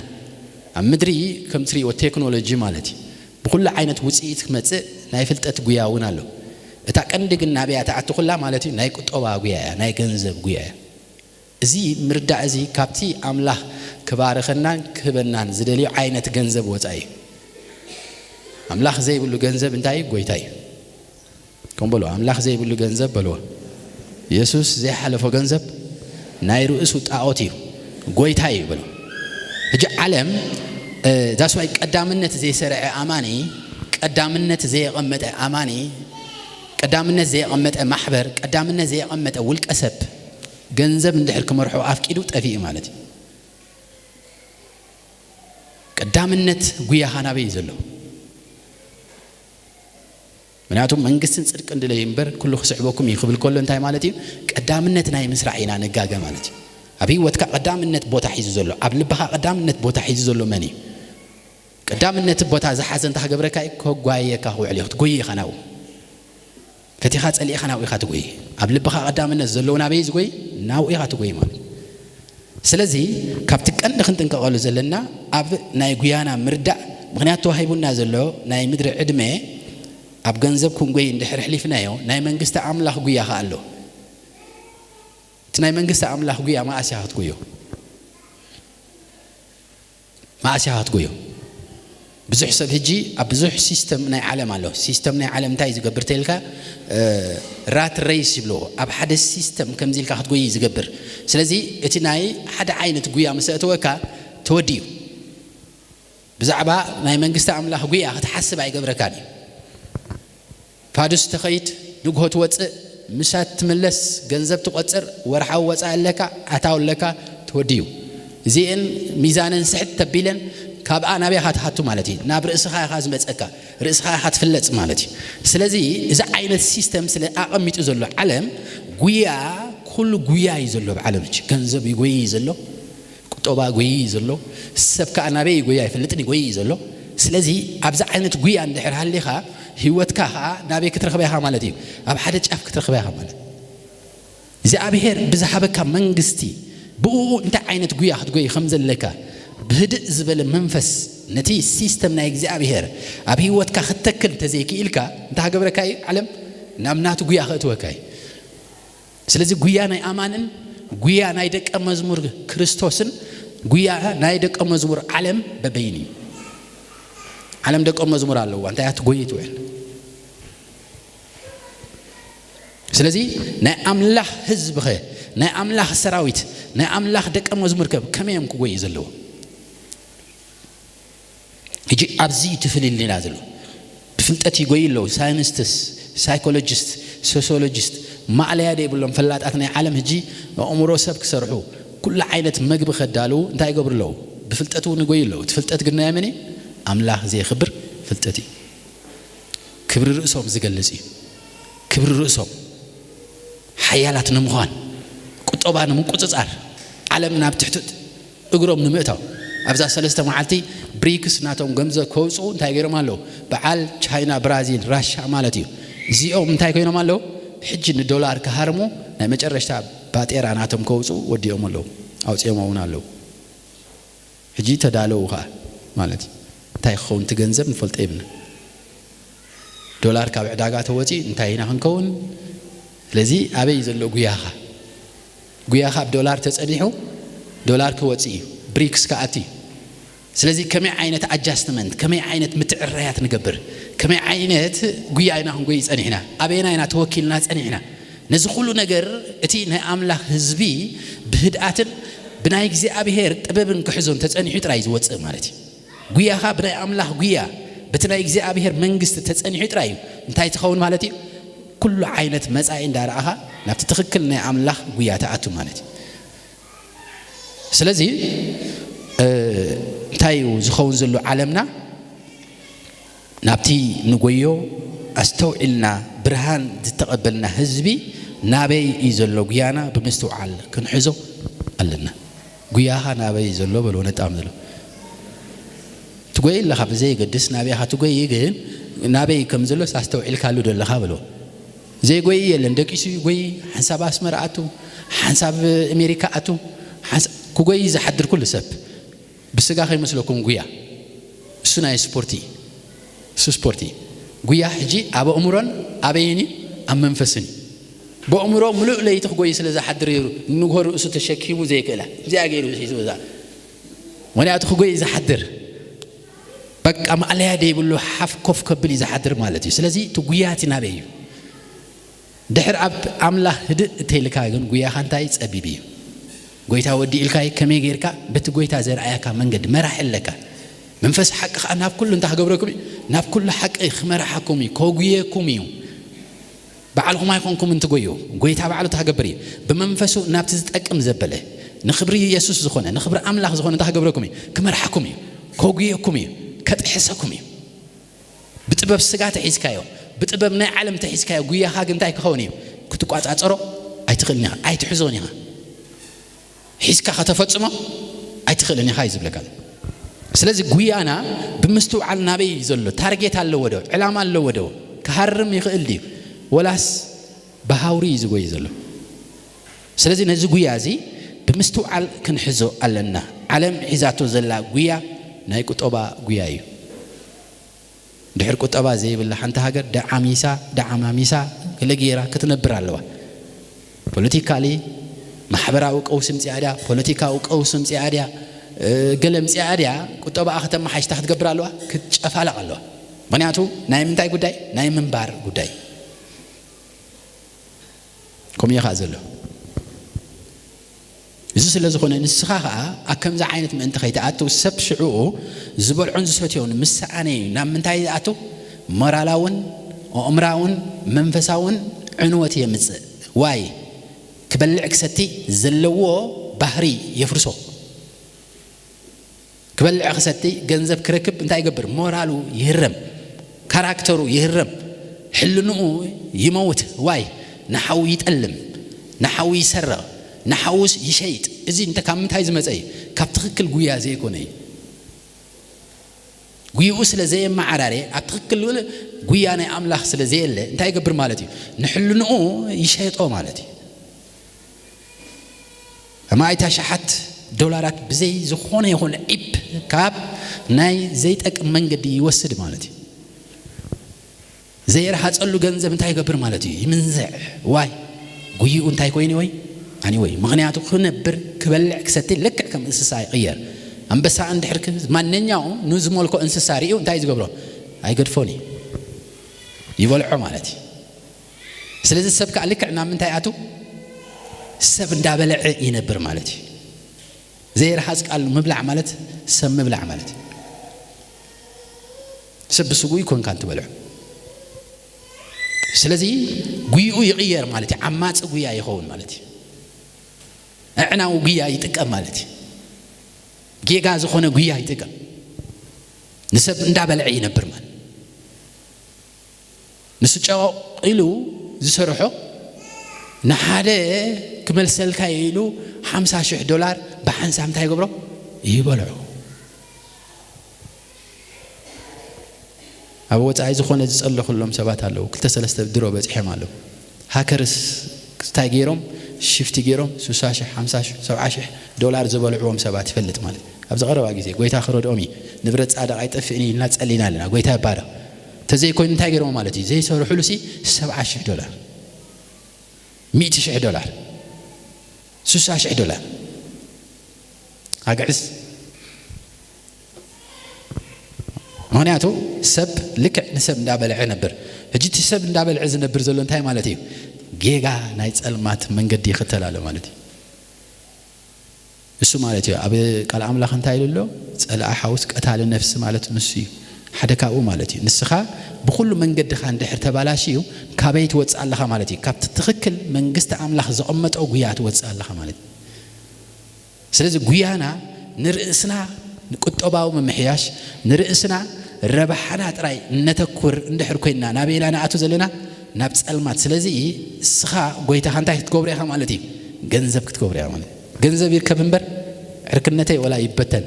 عم مدري كم تري والتكنولوجيا مالتي بكل عينة وسيط متس نايفلت أتقيا ونالو اتأكد إن النبي أتعطى كل مالتي نايك طبعا قيا نايك جنزب قيا زي مردع زي كابتي أملاح كبار خنان كبنان زدلي عينة جنزب وتاي أملاح زي بقولوا جنزب انتاي قويتاي كم بلو أملاح زي بقولوا جنزب بلو يسوس زي حلف جنزب نايرو اسود أعطيه قويتاي بلو هجى علم ده سواء قدامنا زي سرع أماني قدامنا زي قمة أماني قدامنا زي قمة محبر قدامنا زي قمة أول كسب ገንዘብ እንደልከም መርሑ አፍቂዱ ጠፊ ማለት ቀዳምነት ጉያሃና በይ ዘሎ ምክንያቱም መንግስትን ጽድቅ እንደለይ እንበር ኩሉ ክስዕበኩም ይኽብል ኮሎ እንታይ ማለት እዩ ቀዳምነት ናይ ምስራዒና ነጋገ ማለት እዩ አብይ ወትካ ቀዳምነት ቦታ ሒዙ ዘሎ አብ ልብኻ ቀዳምነት ቦታ ሒዙ ዘሎ መን እዩ ቀዳምነት ቦታ ዝሓዘን ተገበረካ ከጓየካ ውዕል ይኽት ጎይ ኸናው فتيخات اللي خنا ويخات قوي قبل بخا قدام الناس زلونا بيز قوي ناو يخات قوي مال سلازي كابتك أن خنتن كقولوا زلنا أب ناي قيانا مردع مغنياتو هايبونا زلو ناي مدر عدمه أب جنزب كون قوي ندحر حليفنا يو ناي منجست عمله قوي خالو تناي منجست عمله قوي ما أشهد قويو ما أشهد قويو بزح سب هجي أبزح سيستم ناي عالم الله سيستم ناي عالم تايز قبر تلك رات رئيس بلو أب حد السيستم كم زيلك هاد قوي يزقبر سلازي اتناي حد عينة قوي عم سأتوكا توديو بزعبا ناي منقست عمله قوي هتحسب عي قبر كاني فادس تخيت نقهو توتس مشات تملس جنزب تقصر ورحو وصال لك أتاول لك توديو زين ميزانا سحت تبيلن كاب أنا بيخات حتى مالتي نابر إسخاء خاز متأكا رئيسخاء حت فلت مالتي سلزي إذا عين السيستم سلا أقمت يزلوا علم قويا كل قويا يزلوا بعلمك كنزب يقوي يزلوا كتوبا قوي يزلوا السبك أنا بي قويا فلتني قوي يزلوا سلزي أبزع عين قويا عند حر هالليخا هوتكها نابي كتر خبيها مالتي أب حدش أف كتر خبيها مالتي إذا أبيهر بزحبك منجستي بو أنت عين قويا حد قوي خمز لك بهدء زبل منفس نتي السيستم نايجزي أبيهر أبي واتك ختكل تزيكي إلكا أنت هجبر كاي علم نامناتو قيا خطوة كاي سلزي قيا ناي أمانن قيا نايدك أمزمور كريستوسن قيا نايدك أمزمور علم ببيني علم دك أمزمور الله وأنت هتقوي توين سلزي نا أملاح حزب خير نا أملاح سراويت نا أملاح دك أمزمور كم يوم قوي يزلوا يجي أبزي تفلي اللي نازله بفلتأتي يقول له ساينستس سايكولوجيست سوسيولوجيست ما عليه هذا يقول لهم فلات أثناء عالم هجي وأمره سبك سرحوا كل عائلة مجب خدالو انت يقبر له بفلتأتو نقول له تفلتأت قلنا يا مني أملاخ زي خبر فلتتي كبر رؤسهم زجلسي كبر رؤسهم حيالات نمخان قطبان من قصصار عالمنا بتحتت اقرب نمئتو ابزا سلسته معلتي بريكس ناتهم غمزه كوصو انتي غيرو مالو بعال تشاينا برازيل راشا مالتي زيو انتي كينو مالو حج $1 كهرمو ناي مጨረشتا باطيرا ناتهم كوصو وديو مالو اوصيمون አለው حجي تدالو خا مالتي انتي خون تገንዘብ نفلط ابن $1 ካብ ዕዳጋ ተወጪ እንታይና ክንከውን ስለዚ አበይ ዘሎ ጉያኻ $1 ተጸኒሑ $1 ክወጪ ብሪክስ ካአቲ ስለዚ ከመይ ዓይነት አጃስትመንት ከመይ ዓይነት ምትዕራያት ንገብር ከመይ ዓይነት ጉያይና ክንጎይ ጸኒሕና አበይና ኢና ተወኪልና ጸኒሕና ነዚ ሁሉ ነገር እቲ ናይ አምላኽ ህዝቢ ብህድአትን ብናይ እግዚአብሔር ጥበብን ክሕዞን ተጸኒሑ ጥራይ ዝወጽእ ማለት ጉያኻ ብናይ አምላኽ ጉያ بتناي እግዚአብሔር መንግስት ተጸኒሑ ጥራይ እንታይ ተኸውን ማለት ኩሉ ዓይነት መጻኢ እንዳራኻ ናብቲ ትክክል ናይ አምላኽ ጉያ ተአቱ ማለት ስለዚ እንታይ ዝኸውን ዘሎ ዓለምና ናብቲ ንጎዮ አስተውዕልና ብርሃን ዝተቀበልና ህዝቢ ናበይ ዘሎ ጉያና ብምስተውዓል ክንሕዞ ኣለና ጉያኻ ናበይ ዘሎ በሎ ነጣም ዘሎ تقول لها بزي قدس نبي هتقول يجين نبي كم زلوا ساستوعيل كالو دلها بلو زي قوي يلندك يسوي قوي حساب أسمر أتو حساب أمريكا أتو كوي إذا حضر كل سب بس جاهي مسلوكم قويا سناي سبورتي سبورتي قويا حجي أبو أمورن أبيني أم منفسني بو أمورو ملؤ لا يتخوي سلزا حضر نقهر أسوت الشكيمو زي كلا زي أجيرو شيء زوزا وانا أتخوي إذا حضر بق أم عليه ده يقولوا حف كف كبلي إذا حضر مالتي سلزي تقوياتي نبيه دحر أب أملا هد تيلكاعن قويا خانتايز أبيبي قويتا ودي إلكاي كمي غيركا بتقويتا زر عياكا منقد مراحل لك منفس حق أنا بكل أنت حجبركم ناب كل حق إخمر حكومي كوجيه كوميو بعلهم ما يكونكم أنت قويو قويتا بعلو تحجبري بمنفسه ناب تزتأكم زبله نخبري يسوع زخونة نخبر أملا زخونة أنت حجبركمي كمر حكومي كوجيه كوميو كتحسكمي بتبب سجات حسكايو بتبب من عالم تحسكايو قويا حاجة أنت كهوني كنت قاعد أترى أي تخلني أي تحزوني حسكا خطفت سما أي تخلني خايز بلكان سلزي قويا أنا بمستوى على النبي زلوا تارجت على اللودو علامة على اللودو كهرم يخلدي ولاس بهاوري زقوي زلوا سلزي نزق قويا زي بمستوى على كنحزو على علم حزاتو زلا قويا ناي كتابة قوياي دحر كتابة زي بالله حنت هاجر دعاميسا دعاماميسا كل جيرة كتنبر على بوليتيكالي محبرة وقوسم زيادة بوليتيكا وقوسم زيادة قلم زيادة كتابة أختم ما حيش تحت قبر على كتشافال على بنياتو نايم تاي قداي نايم من بار قداي كم يخازله إذا سلزق هنا نسخها أكم زعينة من أنت خيتاتو سب شعوه زبل عنز سوتيون مسعني نام من تاياتو مرالاون وأمراون منفساون عنوتي مز واي كبلعك ستي زلوه بحري يفرسو كبلعك ستي جنزب كركب أنت يقبر مورالو يهرم كاركترو يهرم حلنو يموت واي نحاول يتألم نحاول يسرع نحوس يشيت إذا أنت كم تايز مزاي كابتخكل قويا زي كوني قوي وصل زي ما عراري أبتخكل ولا قويا أنا أملاح سل زي اللي أنت يقبر مالتي نحل نو يشيت أو مالتي أما يتشحت دولارات بزي زخونة يكون إب كاب ناي زيت أك من قد يوسد مالتي زي راح تقول جنزة أنت يقبر مالتي يمنزع واي قوي أنت يكوني واي يعني وي مغنياتو خنبر كبلع كستي لك كم انسسا يغير ام بس عند حركه ماننياو نزمولكو انسساريو انت يزغبرو اي غدفوني يبلعو مالتي سلازي سبك عليك عنا من تاياتو سب اندابلع ينبر مالتي زي رحاسك قال مبلع مالت سم مبلع مالتي سب سوق يكون كانت بلع سلازي غيو يغير مالتي عماص غيا يخون مالتي أنا وقيا يتكلم مالتي جيجاز خونه قيا يتكلم نسب ندابلع ينبر مان نسجاو إلو زسرحو نحاده كمل سلكا إلو $50,000 بحنسام تاي قبرو يبلعو أبوت عايز خون يسأله كلهم سبات هلو كل تسلست بدرو بس حمالو هاكرس تاجيرهم شفت جيرهم $50,000 $70,000 زبالعوهم سبات فلت مالي أبز غروا جيزي قويت آخر أمي نبرت عاد عيت أفني لا تسألينا لنا قويتها بارا تزي كون تاجرهم مالتي زي صار حلوسي $70,000 $100,000 $6,000 أقعس معناته سب لك نسب ندابل عنبر هجيت سب ندابل عز نبر زلون تاي مالتي جيجا نايت المات من قد يختل على مالتي السو مالتي أبي قال عملا خنتاي له سأل أحاوس قتال النفس مالت نسي حدا كاو مالتي نسخة بكل من قد خان دحر تبالاشيو كابيت وتسأل لها مالتي كابت تخكل من قست عملا زقمت أو قيات وتسأل لها مالتي سلازي قيانا نرئسنا نقطباو من محياش نرئسنا ربحنا تراي نتكور ندحر كوينا نابيلا نعتو زلنا نابس المات سلازي سخا قويتا خانتاي تكوبريها مالتي جنزب كتكوبريها مالتي جنزب يركب منبر عركنتي ولا يبتن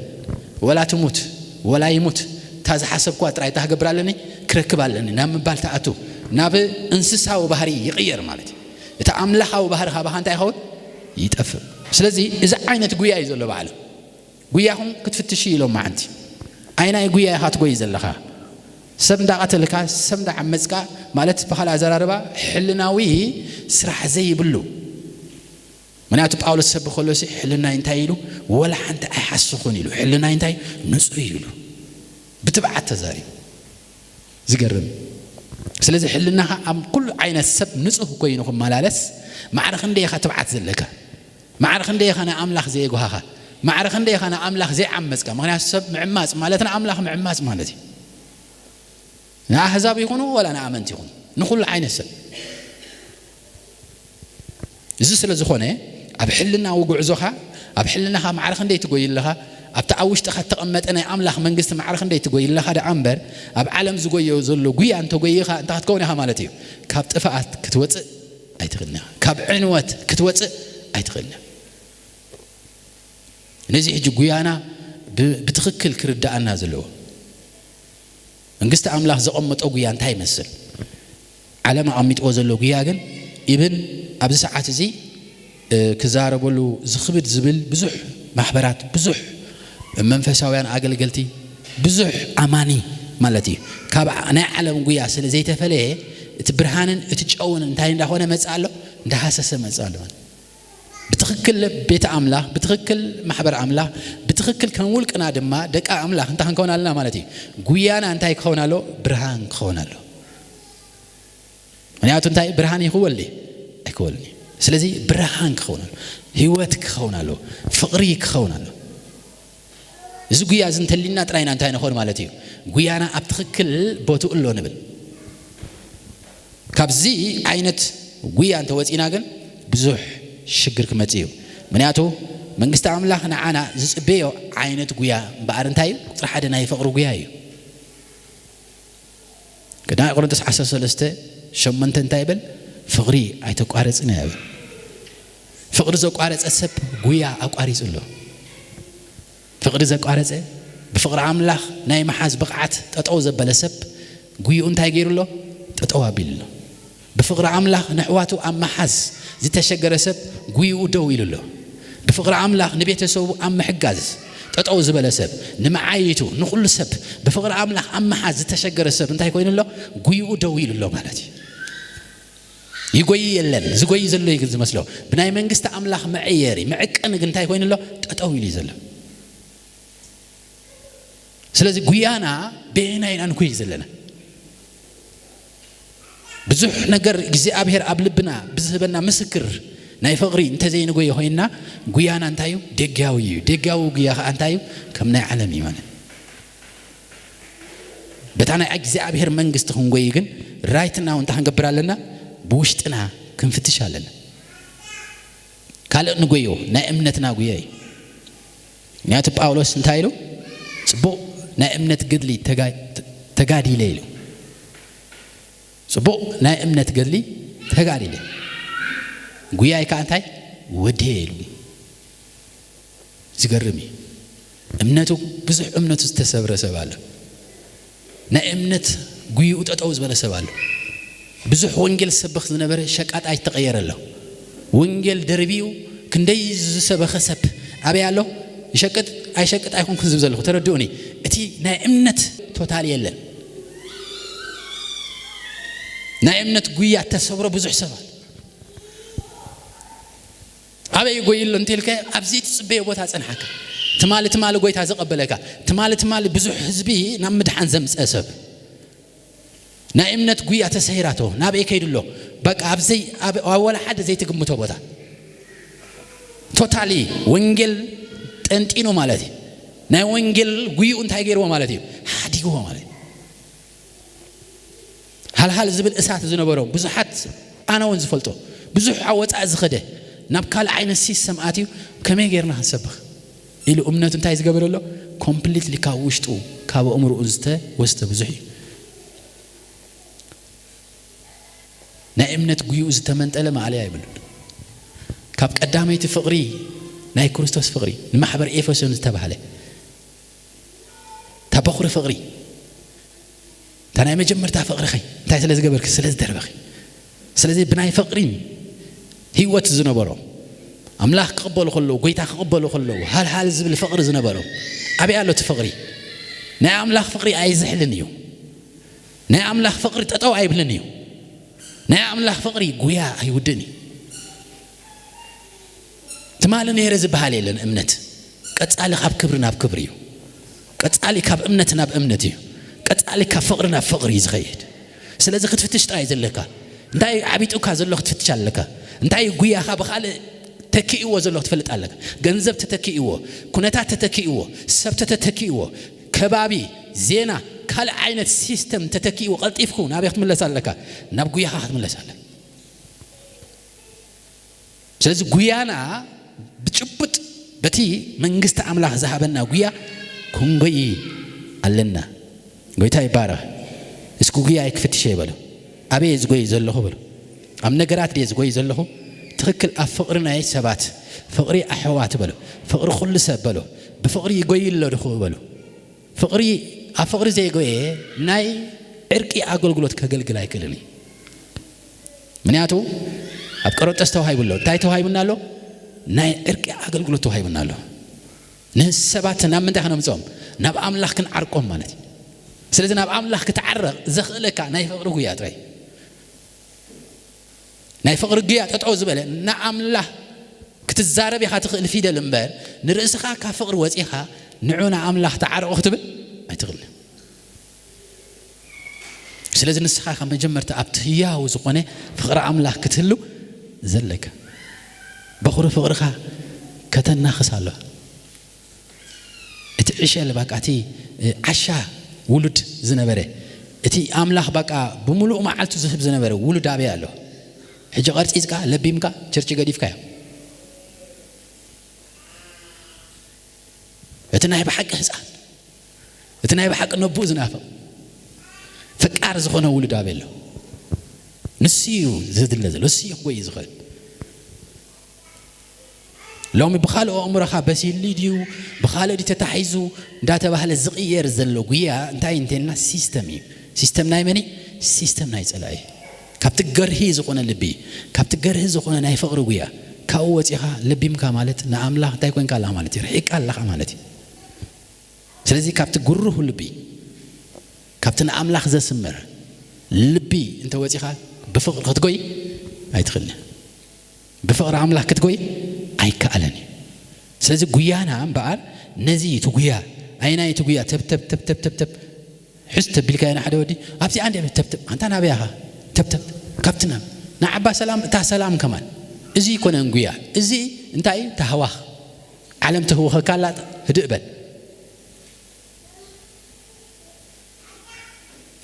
ولا تموت ولا يموت تاز حسب كوات راي تهقبرالني كركبالني نام بالتأتو ناب انسسا وبحري يغير مالتي يتعاملها وبحرها بخانتاي خون يتأفر سلازي إذا عينت قويا يزولو بعلم قوياهم كتفتشي لهم ما عندي أين قويا هات قوي زلخا سمدا قتلكا سمدا عمزكا مالت بخلا زراربا حلناوي سرح زي بلو مناتو باولس سب خلوسي حلنا ينتايلو ولا حتى احسخون يلو حلنا ينتاي نصري يلو بتبعت تزاري زقرب سلازي حلناها ام كل عين السب نصح كوينكم مالالس ما عرف ندي تبعت زلكا ما عرف ندي انا املاخ زي غوها ما عرف ندي انا املاخ زي عمزكا ما السب معماص مالتنا املاخ معماص مالتي نا احزاب يكونوا ولا انا امنت يكون نقول عين السب إذا سلزي خونه أبحلنا وجوزها أبحلناها معرخ ندي تقول لها أبتعوش تخت تقمت أنا أملاخ من قست معرخ ندي تقول لها ده عمبر أبعلم زوجي وزلوا جوي أنت جويها أنت هتكونها مالتي كابت فقط كتوت أي تغنيها كاب عنوات كتوت أي تغنيها نزي حج جويانا بتخكل كرد أنا زلوا من قست أملاخ زقمت أجويان تاي مثل على ما عميت أوزلوا جياجن ابن أبز ساعات زي كزاربولو زخبت زبل بزح محبرات بزح منفساويان أقل قلتي بزح أماني مالتي كابع أنا على مقويا سل زي تفليه تبرهانن تجاون انتهين ده هنا مسألة ده حساس مسألة بتخكل بيت عمله بتخكل محبر عمله بتخكل كنقول كنا دما دك عمله انت هنكون لنا مالتي قويانا انتهي كونا له برهان كونا له يعني أنتهي برهاني هو اللي أقولني سلزي برهان كونا هواتك كونا له فقريك كونا له إذا قويا زنت اللي ناترينا انتهي نخون مالتي قويانا أبتخكل بوتو اللو نبل كابزي عينت قويا انت واتينا قن بزوح شجر كمتيو منياتو من قست عمله نعانا زس بيو عينت قويا بارنتايو راح حدا يفقر قويايو كنا يقولون تسعة سلسته شمنت انتايبل فقري عيتك قارص نيابل فقر زق قارص اسب قويا اقاريص له فقر زق قارص بفقر عملاخ ناي محاز بقعت تطو زبل سب قويو انتاي غير له تطو ابيل له بفقر عملاخ نحواتو ام محاز زي تشجر سب قويو دويل له بفقر عملاخ نبيتسو ام حجاز تطو زبل سب نمعايتو نقول سب بفقر عملاخ ام محاز تشجر سب انتاي كوين له قويو دويل له مالتي يقوي يلن زقوي زلوا يجز مسلو بناي منقست أملاخ معياري معك أنا قنتاي كوين الله تطويل يزلوا سلازي قويانا بيناين أنا كوي زلنا بزح نجر جزء أبهر قبلبنا بزهبنا مسكر ناي فقري أنت زي نقوي هوينا قويانا أنتايو دقاو قيا أنتايو كم ناي عالمي مانا بتانا أجزاء أبهر منقست هم قويجن رايتنا وأنت هنقبر لنا بوشتنا كن فتش علينا قال نقويو نا امنتنا قوياي نيات باولوس انتايلو صبو ናይ እምነት ገድሊ ተጋዲለ ኢሉ ጽቡቕ ናይ እምነት ገድሊ ተጋዲለ ጉያይ ከዓ እንታይ ወድየ ኢሉ ዝገርም እምነቱ ብዙሕ እምነቱ ዝተሰብረ ሰብ አለ ናይ እምነት ጉይኡ ጠጠው ዝበለ ሰብ አለ ብዙሕ ወንጌል ሰብኽ ዝነበረ ሸቃጥ አይተቀየረለ ወንጌል ደርቢው ክንደይ ዝሰበኸ ሰብ አበይ አሎ ይሸቅጥ አይሸቅጥ አይኮንኩ ዝብ ዘለኹ ተረድኡኒ እቲ ናይ እምነት ቶታል የለን ናይ እምነት ጉያ ተሰብረ ብዙሕ ሰብ አለ አበይ ጎይሎ እንተልከ አብዚ ጽበየ ቦታ ጸንሐካ ትማል ጎይታ ዘቀበለካ ትማል ብዙሕ ህዝቢ ናብ ምድሓን ዘምጸሰብ ናይ እምነት ጉያ ተሰሂራቶ ናበይ ከይድሎ በቃ አብዚ ወላ ሓደ ዘይትግምቶ ቦታ ቶታሊ ወንጌል ጠንጢኖ ማለት ናይ ወንጌል ጉይኡ እንታይ ገይርዎ ማለት እዩ ሓዲግዎ ማለት ሃልሃል ዝብል እሳት ዝነበረው ብዙሓት ኣነ ወን ዝፈልጦ ብዙሕ ወጻእ ዝኸደ ናብ ካልእ ዓይነት ሲስተም ኣትዩ ከመይ ጌርና ክንሰብኽ ኢሉ እምነቱ እንታይ ዝገበረሎ ኮምፕሊትሊ ካብ ውሽጡ ካብ እምርኡ ዝተወስተ ብዙሕ እዩ ናይ እምነት ጉይኡ ዝተመንጠለ ማዕለያ ይብሉ ካብ ቀዳመይቲ ፍቕሪ ናይ ክርስቶስ ፍቕሪ ንማሕበር ኤፌሶን ዝተባሃለ ተበኹሪ ፍቕሪ ታናይ መጀመርታ ፍቕሪኺ እንታይ ስለ ዝገበርክ ስለ ዝደርበኺ ስለዚ ብናይ ፍቕሪን ህይወት ዝነበሮ አምላኽ ክቕበሉ ከለዉ ጎይታ ክቕበሉ ከለዉ ሃልሃል ዝብል ፍቕሪ ዝነበሮ ኣበይ ኣሎ እቲ ፍቕሪ ናይ አምላኽ ፍቕሪ ኣይዝሕልን እዩ ናይ አምላኽ ፍቕሪ ጠጠው ኣይብልን እዩ ናይ አምላኽ ፍቕሪ ጉያ ኣይውድን እዩ ትማል ነይረ ዝበሃል የለን እምነት ቀጻሊ ካብ ክብሪ ናብ ክብሪ እዩ ቀጻሊ ካብ እምነት ናብ እምነት እዩ ቀጻሊ ካብ ፍቕሪ ናብ ፍቕሪ ዝኸይድ ስለዚ ክትፍትሽ ጥራይ ዘለካ እንታይ ዓቢጡካ ዘሎ ክትፍትሽ ኣለካ እንታይ ጉያኻ ብኻልእ ተኪእዎ ዘሎ ክትፈልጥ ኣለካ ገንዘብ ተተኪእዎ ኩነታት ተተኪእዎ ሰብ ተተኪእዎ ከባቢ ዜና ካልእ ዓይነት ሲስተም ተተኪእዎ ቀልጢፍኩ ናበይ ክትምለስ ኣለካ ናብ ጉያኻ ክትምለስ ኣለካ ስለዚ ጉያና ብጭቡጥ በቲ መንግስት አምላኽ ዝሃበና ጉያ ክንጎይ ኣለና ጎይታ ይባረኽ እስኩ ጉያ ይክፍትሽ ይበሉ አበይ ዝጎይ ዘለኹ በሉ ኣብ ነገራት ደይ ዝጎይ ዘለኹ ትክክል ኣብ ፍቕሪ ናይ ሰባት ፍቕሪ ኣሕዋት በሉ ፍቕሪ ኩሉ ሰብ በሉ ብፍቕሪ ይጎይ ኣለድኹ በሉ ፍቕሪ ኣብ ፍቕሪ ዘይጎየ ናይ ዕርቂ ኣገልግሎት ከገልግል ኣይክእልን ምክንያቱ ኣብ ቆሮንጦስ ተዋሂቡሎ እንታይ ተዋሂቡና ኣሎ ናይ ዕርቂ ኣገልግሎት ተዋሂቡና ኣሎ ንሰባት ናብ ምንታይ ክነምፅኦም ናብ ኣምላኽ ክንዓርቆም ማለት ስለዚ ናብ ኣምላኽ ክትዓረቕ ዘኽእለካ ናይ ፍቕሪ ጉያ ጥራይ ናይ ፍቕሪ ጉያ ጠጠው ዝበለ ንኣምላኽ ክትዛረብ ኢኻ ትኽእል ፊደል እምበር ንርእስኻ ካብ ፍቕሪ ወፂኻ ንዑና ኣምላኽ ተዓርቆ ክትብል ኣይትኽእልን ስለዚ ንስኻ ካብ መጀመርታ ኣብቲ ህያው ዝኾነ ፍቕሪ ኣምላኽ ክትህሉ ዘለካ በኹሪ ፍቕርኻ ከተናኽስ ኣሎ እቲ ዕሸል በቃ እቲ ዓሻ ውሉድ ዝነበረ እቲ ኣምላኽ በቃ ብምሉእ መዓልቱ ዝህብ ዝነበረ ውሉድ ኣበይ ኣሎ ሕጂ ቀርፂፅካ ለቢምካ ቸርች ገዲፍካ እቲ ናይ ብሓቂ ህፃን እቲ ናይ ብሓቂ ነቡእ ዝናፍቕ ፍቃር ዝኾነ ውሉድ ኣበይ ኣሎ ንስዩ ዝድለ ዘሎ ንስዩ ክጎይ ዝኽእል ሎሚ ብኻልኦ እምሮኻ በሲሊ ድዩ ብኻልእ ዲ ተታሒዙ እንዳተባህለ ዝቕየር ዘሎ ጉያ እንታይ እንተልና ሲስተም እዩ ሲስተም ናይ መኒ ሲስተም ናይ ፀላኢ ካብቲ ገርሂ ዝኾነ ልቢ ካብቲ ገርሂ ዝኾነ ናይ ፍቕሪ ጉያ ካብኡ ወፂኻ ልቢምካ ማለት ንኣምላኽ እንታይ ኮንካ ኣለኻ ማለት እዩ ርሒቕካ ኣለኻ ማለት እዩ ስለዚ ካብቲ ጉሩህ ልቢ ካብቲ ንኣምላኽ ዘስምር ልቢ እንተወፂኻ ብፍቕሪ ክትጎይ ኣይትኽእልን ብፍቕሪ ኣምላኽ ክትጎይ ኣይከኣለን ስለዚ ጉያና እምበኣር ነዚ ትጉያ ኣይና ትጉያ ተብ ሕስ ተቢልካ ኢና ሓደ ወዲ ኣብቲ አንዴ ተብ አንተ ናብያኻ ተብ ካብትና ንዓባ ሰላም እታ ሰላም ከማን እዚ ኮነን ጉያ እዚ እንታይ ተህዋኽ ዓለም ተህወኸ ካላ ህድእበል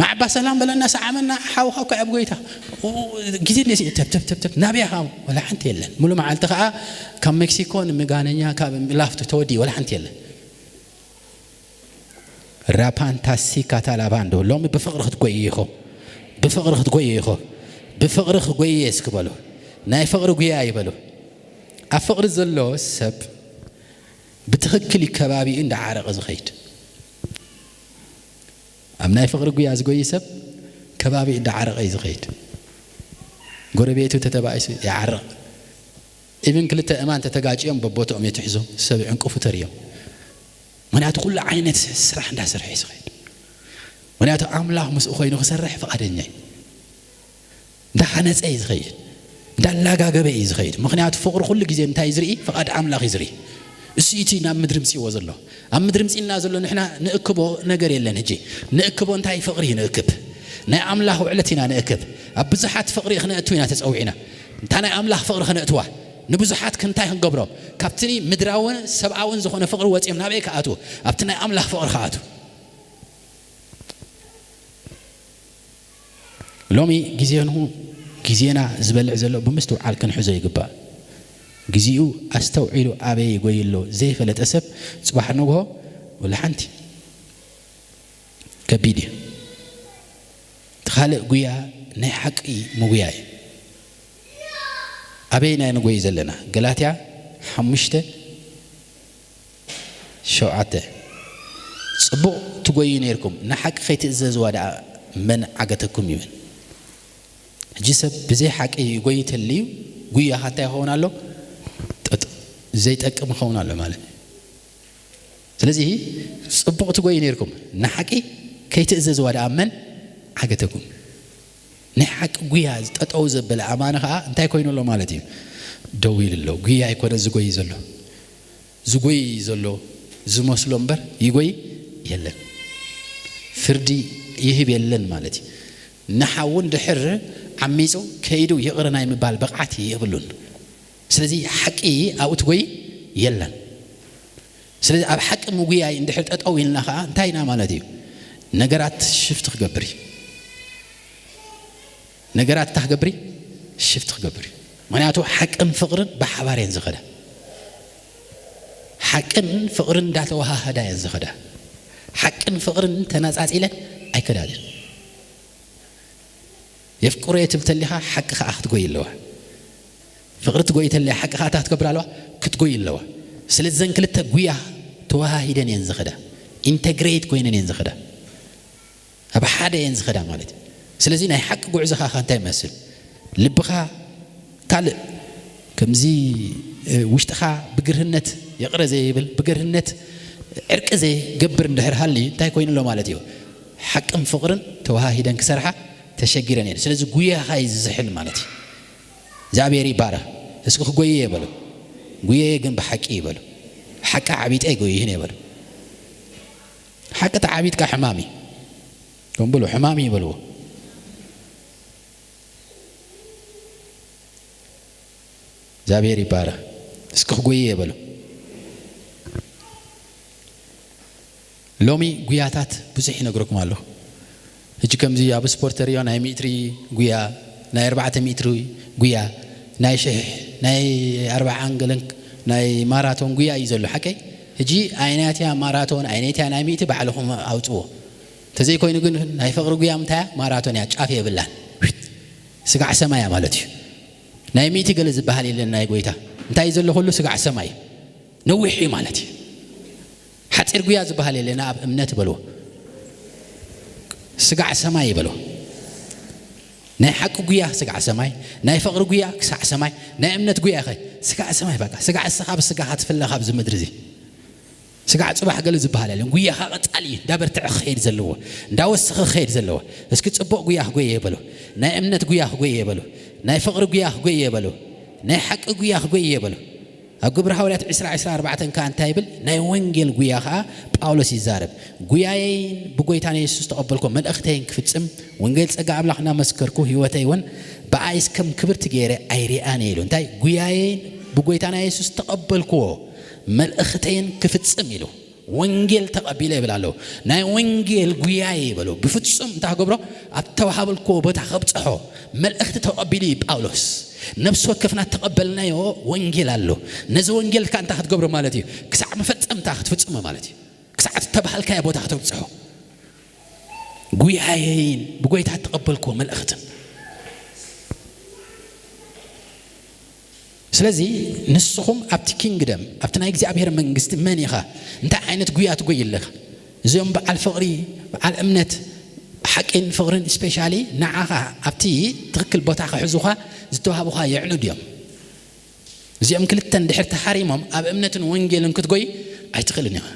ንዓባ ሰላም በለና ሰዓመና ሓውኻ ከዓብ ጎይታ ጊዜ ነሲ ተብ ናብያኻ ወላ ሓንቲ የለን ሙሉ መዓልቲ ከዓ ካብ ሜክሲኮ ንምጋነኛ ካብ ላፍቶ ተወዲ ወላ ሓንቲ የለን رابانتاسي كاتالاباندو لومي بفقرخ تقوييخو بفقرخ تقوييخو بفقرخ تقوييس كبالو ناي فقر قويا يبالو أفقر زلو سب بتخكلي كبابي إن عرق زخيت أم ناي فقر قويا زقوي سب كبابي إن عرق زخيت قربيتو تتبعيس يعرق إذن كلتا أمان تتقاجيهم ببوتهم يتحزو سبع انقفو تريهم مناتو كل عينة سرح ندا سرح يسخيد مناتو أملاح مسؤخينو خسرح فقدني دا خانس أي زخيد دا لاغا غبي يزخيد مخنياتو فقر كل غيزي انتاي يزري فقد أملاح يزري السيتي نام مدرمسي وزلو أم مدرمسي نازلو نحنا نأكبو نقر يلن هجي نأكبو انتاي فقري نأكب نا أملاح وعلتنا نأكب أبزحات فقري خنأتوينا تسعوعنا انتانا أملاح فقر خنأتوه نبزحات كنتاي هنقبرو كابتني مدراون سبعاون زخونه فقر واتيم نابي كاتو ابتنا املاح فقر خاتو لومي غيزينو غيزينا زبلع زلو بمستو عالكن حزو يغبا غيزيو استوعيلو ابي يغويلو زي فلت اسب صباح نغو ولا حنتي كبيدي تخالق غيا ني حقي مغياي أبينا نقول زلنا غلاطيا حمشته شوعته صبو تقوينيركم نحق خيت إزاز وادا من عقتكم يمن جسب بزي حق يقوي تلي قويا حتى هون له زيت أكم هون له ماله سلزي صبو تقوينيركم نحقي خيت إزاز وادا من عقتكم نحق قويا تتأوز بالأمانة انتهي كوينو له مالتي دويل له قويا يكون زقوي زلو زقوي زلو زمسلم بر يقوي يلن فردي يهب يلن مالتي نحاول دحر عميزو كيدو يقرنا يمبال بقعتي يقبلون سلزي حقي أو تقوي يلن سلزي أب حق مقويا يندحر تتأوين لها انتهينا مالتي نقرات شفت خبري نجارات تحجبري شفت خجبري معناته حكم فقرن بحوارين زخدا حكم فقرن داتوها هدايا زخدا حكم فقرن تنازعات إلى أي كداد يفكر يتبتلها حق خاطر تقول له فقرت تقول تلي حق خاطر تكبر له كتقول له سلزن كلتا قويا توها هيدن ينزخدا إنتجريت كوين ينزخدا أبى حدا ينزخدا مالتي سلزين أي حق قعزها خانتاي مثل لبخا قال كمزي وشتخا بقرهنت يقرأ زي بقرهنت عرق زي قبر ندهر هالي تاي كوين له مالتيو حق فقرن توها هيدن كسرحة تشجيرني سلزي قويا هاي زحل مالتي زابيري بارا اسكو قويا يبلو قويا يجن بحق يبلو حق عبيد أي قويا هنا يبلو حق تعبيد كحمامي كم بلو حمامي يبلو زابيري بارا اسكو قويه بلو لومي قوياتات بزح نقركم الله هجي كم زي ابو سبورتريو ناي متري قويا ناي 4 متر قويا ناي شح ناي 4 انجلنك ناي ماراثون قويا يزلو حكي هجي عيناتيا ماراثون عيناتيا ناي ميت بعلهم اوطو تزي كوين يقول ناي فقر قويا متى ماراثون يا عافيه بالله سقع سمايا مالتي ناي ميتي قال زبهالي لنا ناي قويتا انتاي زلو كله سقع سماي نوحي مالتي حتى قويا زبهالي لنا اب امنت بلو سقع سماي بلو ناي حق قويا سقع سماي ناي فقر قويا سقع سماي ناي امنت قويا اخي سقع سماي بقى سقع السخاب سقع هتفلا خبز مدرزي سقع صباح قال زبهالي لنا قويا خاطالي دابر تاع خير زلو داوسخ خير زلو اسكي تصبق قويا بلو ناي امنت قويا بلو ناي فقر قويا قويا بلو ناي حق قويا قويا بلو أقبر حوالات 10 كان تايبل ناي وينجل قويا خا باولوس يزارب قوياين بقويتاني يسوس تقبلكم من أختين كفتسم وينجل سقع أملاحنا مسكركو هيوتايون بقايس كم كبرت جيري أيري آنيلو انتاي قوياين بقويتاني يسوس تقبلكو من أختين كفتسم يلو وينجل تقبيله بلالو ناي وينجل قوياي بلو بفتسم تاع قبره أتوحابلكو بتخبطحو من أخت تقبلي باولوس نفس وكفنا تقبلنا يو وانجيل الله نزو وانجيل كان تاخد قبر مالتي كساعة مفتم تاخد فتم مالتي كساعة ተባህልካ ቦታ ተብጽሖ ጉያዬን ብጎይታ ተቀበልኩ መልእኽትን ስለዚህ ንስኹም ኣብቲ ኪንግደም ኣብቲ ናይ እግዚአብሔር መንግስት መን ኢኻ እንታይ ዓይነት ጉያ ትጎይለኻ እዚኦም በዓል ፍቕሪ በዓል እምነት ሓቂን ፍቕርን ስፔሻሊ ንዓኻ ኣብቲ ትክክል ቦታ ክሕዙኻ ዝተዋሃቡኻ ይዕኑድ እዮም እዚኦም ክልተን ድሕር ተሓሪሞም ኣብ እምነትን ወንጌልን ክትጎይ ኣይትኽእልን ኢኻ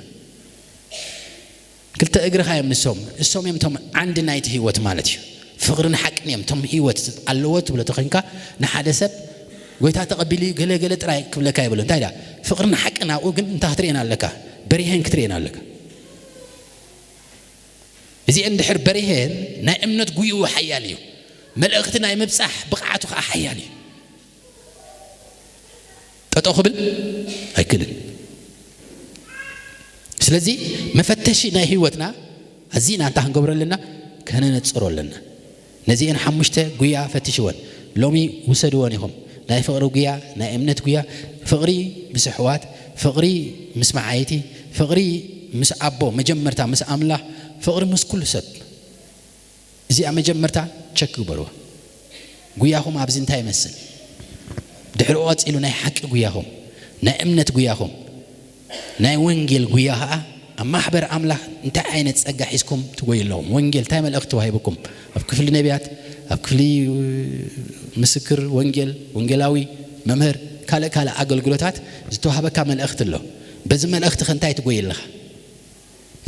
ክልተ እግርኻ እዮም ንሶም እሶም እዮም ቶም ዓንዲ ናይቲ ህይወት ማለት እዩ ፍቕርን ሓቅን እዮም ቶም ህይወት ኣለወት ብሎ ተኸንካ ንሓደ ሰብ ጎይታ ተቀቢሊ ገለ ጥራይ ክብለካ ይብሉ እንታይ ዳ ፍቅርና ሓቅና ግን እንታይ ክትሪኤና ኣለካ በሪሄን ክትሪኤና ኣለካ እዚ እንድሕር በሪሄን ናይ እምነት ጉዩ ሓያል እዩ መልእኽቲ ናይ ምብጻሕ ብቕዓቱ ከዓ ሓያል እዩ ጠጠው ክብል ኣይክልን ስለዚ መፈተሺ ናይ ህይወትና ኣዚና እንታ ክንገብረለና ከነነፅሮለና ነዚአን ሓሙሽተ ጉያ ፈትሽወን ሎሚ ውሰድዎን ኢኹም ናይ ፍቕሪ ጉያ ናይ እምነት ጉያ ፍቕሪ ምስ ኣሕዋት ፍቕሪ ምስ መዓይቲ ፍቕሪ ምስ ኣቦ መጀመርታ ምስ ኣምላኽ ፍቕሪ ምስ ኩሉ ሰብ እዚኣ መጀመርታ ቸክ ግበርዋ ጉያኹም ኣብዚ እንታይ ይመስል ድሕሪ ቀፂሉ ናይ ሓቂ ጉያኹም ናይ እምነት ጉያኹም ናይ ወንጌል ጉያ ከዓ ኣብ ማሕበር ኣምላኽ እንታይ ዓይነት ጸጋ ሒዝኩም ትጎይለኹም ወንጌል እንታይ መልእኽቲ ተዋሂብኩም ኣብ ክፍሊ ነቢያት ኣብ ክፍሊ ምስክር ወንጌል ወንጌላዊ መምህር ካልእ ኣገልግሎታት ዝተዋሃበካ መልእኽቲ ኣሎ በዚ መልእኽቲ እንታይ ትጎይለኻ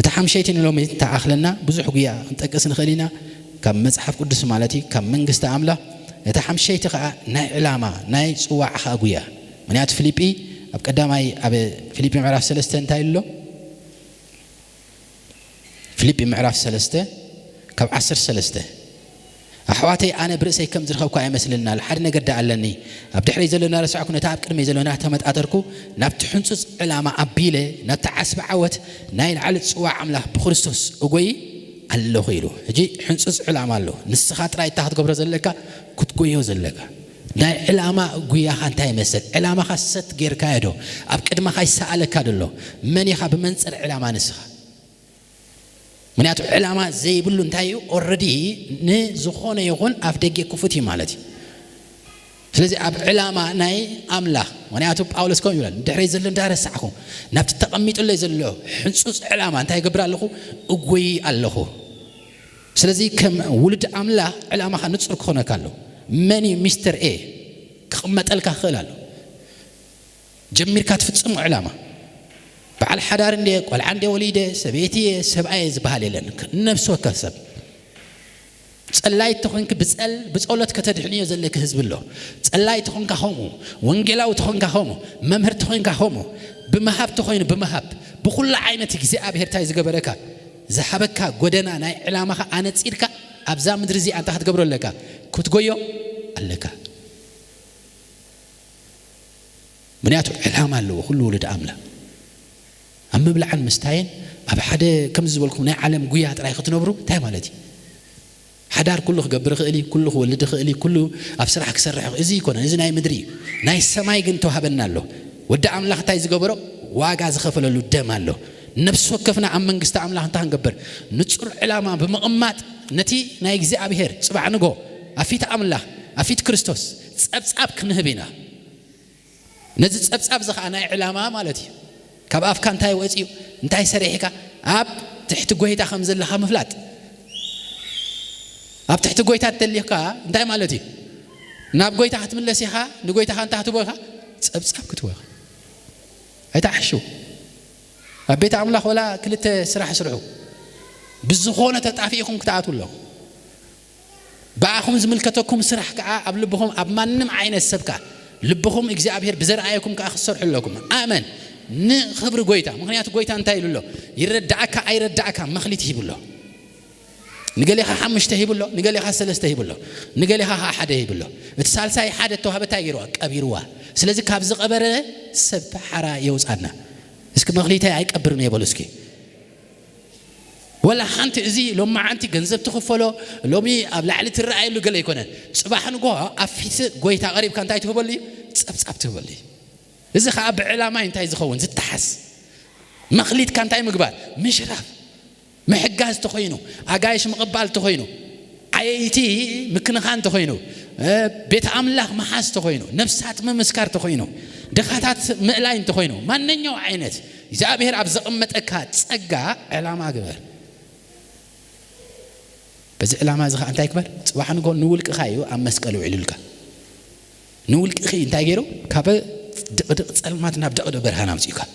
እቲ ሓምሸይቲ ሎሚ ተኣኽለና ብዙሕ ጉያ እንጠቅስ ንኽእል ኢና ካብ መጽሓፍ ቅዱስ ማለት እዩ ካብ መንግስቲ ኣምላኽ እቲ ሓምሸይቲ ከዓ ናይ ዕላማ ናይ ጽዋዕኻ ጉያ ምክንያቱ ፊልጵ ኣብ ቀዳማይ ኣብ ፊልጵ ምዕራፍ 3 እንታይ ኣሎ ፊልጵ ምዕራፍ 3 ካብ 13 ኣሕዋተይ ኣነ ብርእሰይ ከም ዝረኸብኩ ኣይመስለና ሓደ ነገር ዳኣለኒ ኣብ ድሕሪ ዘለና ረስዕኩ ነታ ኣብ ቅድመይ ዘለና ተመጣጠርኩ ናብቲ ሕንጹፅ ዕላማ ኣቢለ ናብቲ ዓስቢ ዓወት ናይ ላዕሊ ጽዋዕ ኣምላኽ ብክርስቶስ እጎይ ኣለኹ ኢሉ ሕጂ ሕንጹፅ ዕላማ ኣሎ ንስኻ ጥራይ እታ ክትገብሮ ዘለካ ክትጎዮ ዘለካ ናይ ዕላማ ጉያኻ እንታይ ይመስል ዕላማኻ ሰት ጌርካ ዶ ኣብ ቅድመኻ ይሰኣለካ ደሎ መን ኢኻ ብመንፅር ዕላማ ንስኻ ምክንያቱ ዕላማ ዘይብሉ እንታይ እዩ ኦልሬዲ ንዝኾነ ይኹን ኣፍ ደገ ክፉት እዩ ማለት እዩ ስለዚ ኣብ ዕላማ ናይ ኣምላኽ ምክንያቱ ጳውሎስ ከም ይብላል ድሕሪ ዘሎ እንዳረሳዕኹ ናብቲ ተቐሚጡለይ ዘሎ ሕንጹፅ ዕላማ እንታይ ይገብር ኣለኹ እጎይ ኣለኹ ስለዚ ከም ውልድ ኣምላኽ ዕላማኻ ንጹር ክኾነካ ኣሎ መን እዩ ሚስተር ኤ ክቕመጠልካ ክኽእል ኣሎ ጀሚርካ ትፍጽሙ ዕላማ በዓል ሓዳር እንደ ቆልዓ እንደ ወሊደ ሰበይቲ ሰብኣይ ዝበሃል የለን ነፍሲ ወከፍ ሰብ ጸላይ ተኾንክ ብጸሎት ከተድሕንዮ ዘለክ ህዝብ ኣሎ ጸላይ ተኾንካ ኸምኡ ወንጌላዊ ተኾንካ ኸምኡ መምህር ተኾንካ ኸምኡ ብመሃብ ተኾይኑ ብመሃብ ብኩሉ ዓይነት እግዚኣብሔር እንታይ ዝገበረካ ዝሃበካ ጎደና ናይ ዕላማኻ ኣነፂርካ ኣብዛ ምድሪ እዚኣ እንታይ ክትገብሮ ኣለካ ክትጎዮ ኣለካ ምክንያቱ ዕላማ ኣለዎ ኩሉ ውሉድ ኣምላኽ ኣብ ምብላዕን ምስታይን ኣብ ሓደ ከም ዝበልኩም ናይ ዓለም ጉያ ጥራይ ክትነብሩ እንታይ ማለት እዩ ሓዳር ኩሉ ክገብር ክእል እዩ ኩሉ ክወልድ ክእል እዩ ኩሉ ኣብ ስራሕ ክሰርሕ እዚ ይኮነን እዚ ናይ ምድሪ እዩ ናይ ሰማይ ግን ተዋሃበና ኣሎ ወዲ ኣምላኽ እንታይ ዝገበሮ ዋጋ ዝኸፈለሉ ደም ኣሎ ነፍሲ ወከፍና ኣብ መንግስቲ ኣምላኽ እንታይ ክንገብር ንጹር ዕላማ ብምቕማጥ ነቲ ናይ እግዚኣብሔር ጽባዕ ንጎ ኣፊት ኣምላኽ ኣፊት ክርስቶስ ጸብጻብ ክንህብ ኢና ነዚ ጸብጻብ እዚ ከዓ ናይ ዕላማ ማለት እዩ ካብ ኣፍካ እንታይ ወፂኡ እንታይ ሰሪሕካ ኣብ ትሕቲ ጎይታ ከም ዘለኻ ምፍላጥ ኣብ ትሕቲ ጎይታ ተልይካ እንታይ ማለት እዩ ናብ ጎይታ ክትምለስ ኢኻ ንጎይታኻ እንታይ ክትበኻ ጸብጻብ ክትበኻ ኣይተዓሹ ኣብ ቤት ኣምላኽ ወላ ክልተ ስራሕ ስርሑ ብዝኾነ ተጣፊኢኹም ክትኣትዉ ኣለኹ ብኣኹም ዝምልከተኩም ስራሕ ከዓ ኣብ ልብኹም ኣብ ማንም ዓይነት ሰብ ከዓ ልብኹም እግዚኣብሔር ብዘርኣየኩም ከዓ ክሰርሑ ኣለኩም ኣመን ንኽብሪ ጎይታ ምክንያቱ ጎይታ እንታይ ኢሉ ኣሎ ይረዳእካ ኣይረዳእካ መኽሊት ሂቡ ኣሎ ንገሌኻ 5 ሂቡ ኣሎ ንገሌኻ 3 ሂቡ ኣሎ ንገሌኻ 1 ሂቡ ኣሎ እቲ ሳልሳይ ሓደ ተዋህበታ ገይሩዋ ቀቢርዋ ስለዚ ካብ ዝቐበረ ሰብ ሓራ የውፃና እስኪ መኽሊታይ ኣይቀብርን የበሉ እስኪ ወላ ሓንቲ እዚ ሎማ ዓንቲ ገንዘብ ትኽፈሎ ሎሚ ኣብ ላዕሊ ትረኣየሉ ገለ ይኮነን ጽባሕ ንጎ ኣብ ፊት ጎይታ ቀሪብካ እንታይ ትህበሉ እዩ ጸብጻብ ትህበሉ እዩ እዚ ከዓ ብዕላማ እንታይ ዝኸውን ዝተሓስ مخليت كان تاي مقبال مشرف محجاز تخوينو أجايش مقبال تخوينو عيتي مكن خان تخوينو بيت أملاك محاس تخوينو نفسات ممسكار تخوينو دخاتات مقلاين تخوينو ما ننيو عينت إذا أبيهر عبز أمت أكاد سأجا علامة قبل بس علامة زخ أنت أكبر واحد نقول نولك خايو أم مسكلو علولك نولك خي أنت أجيرو كابل علامات نبدأ برهنا مسيكا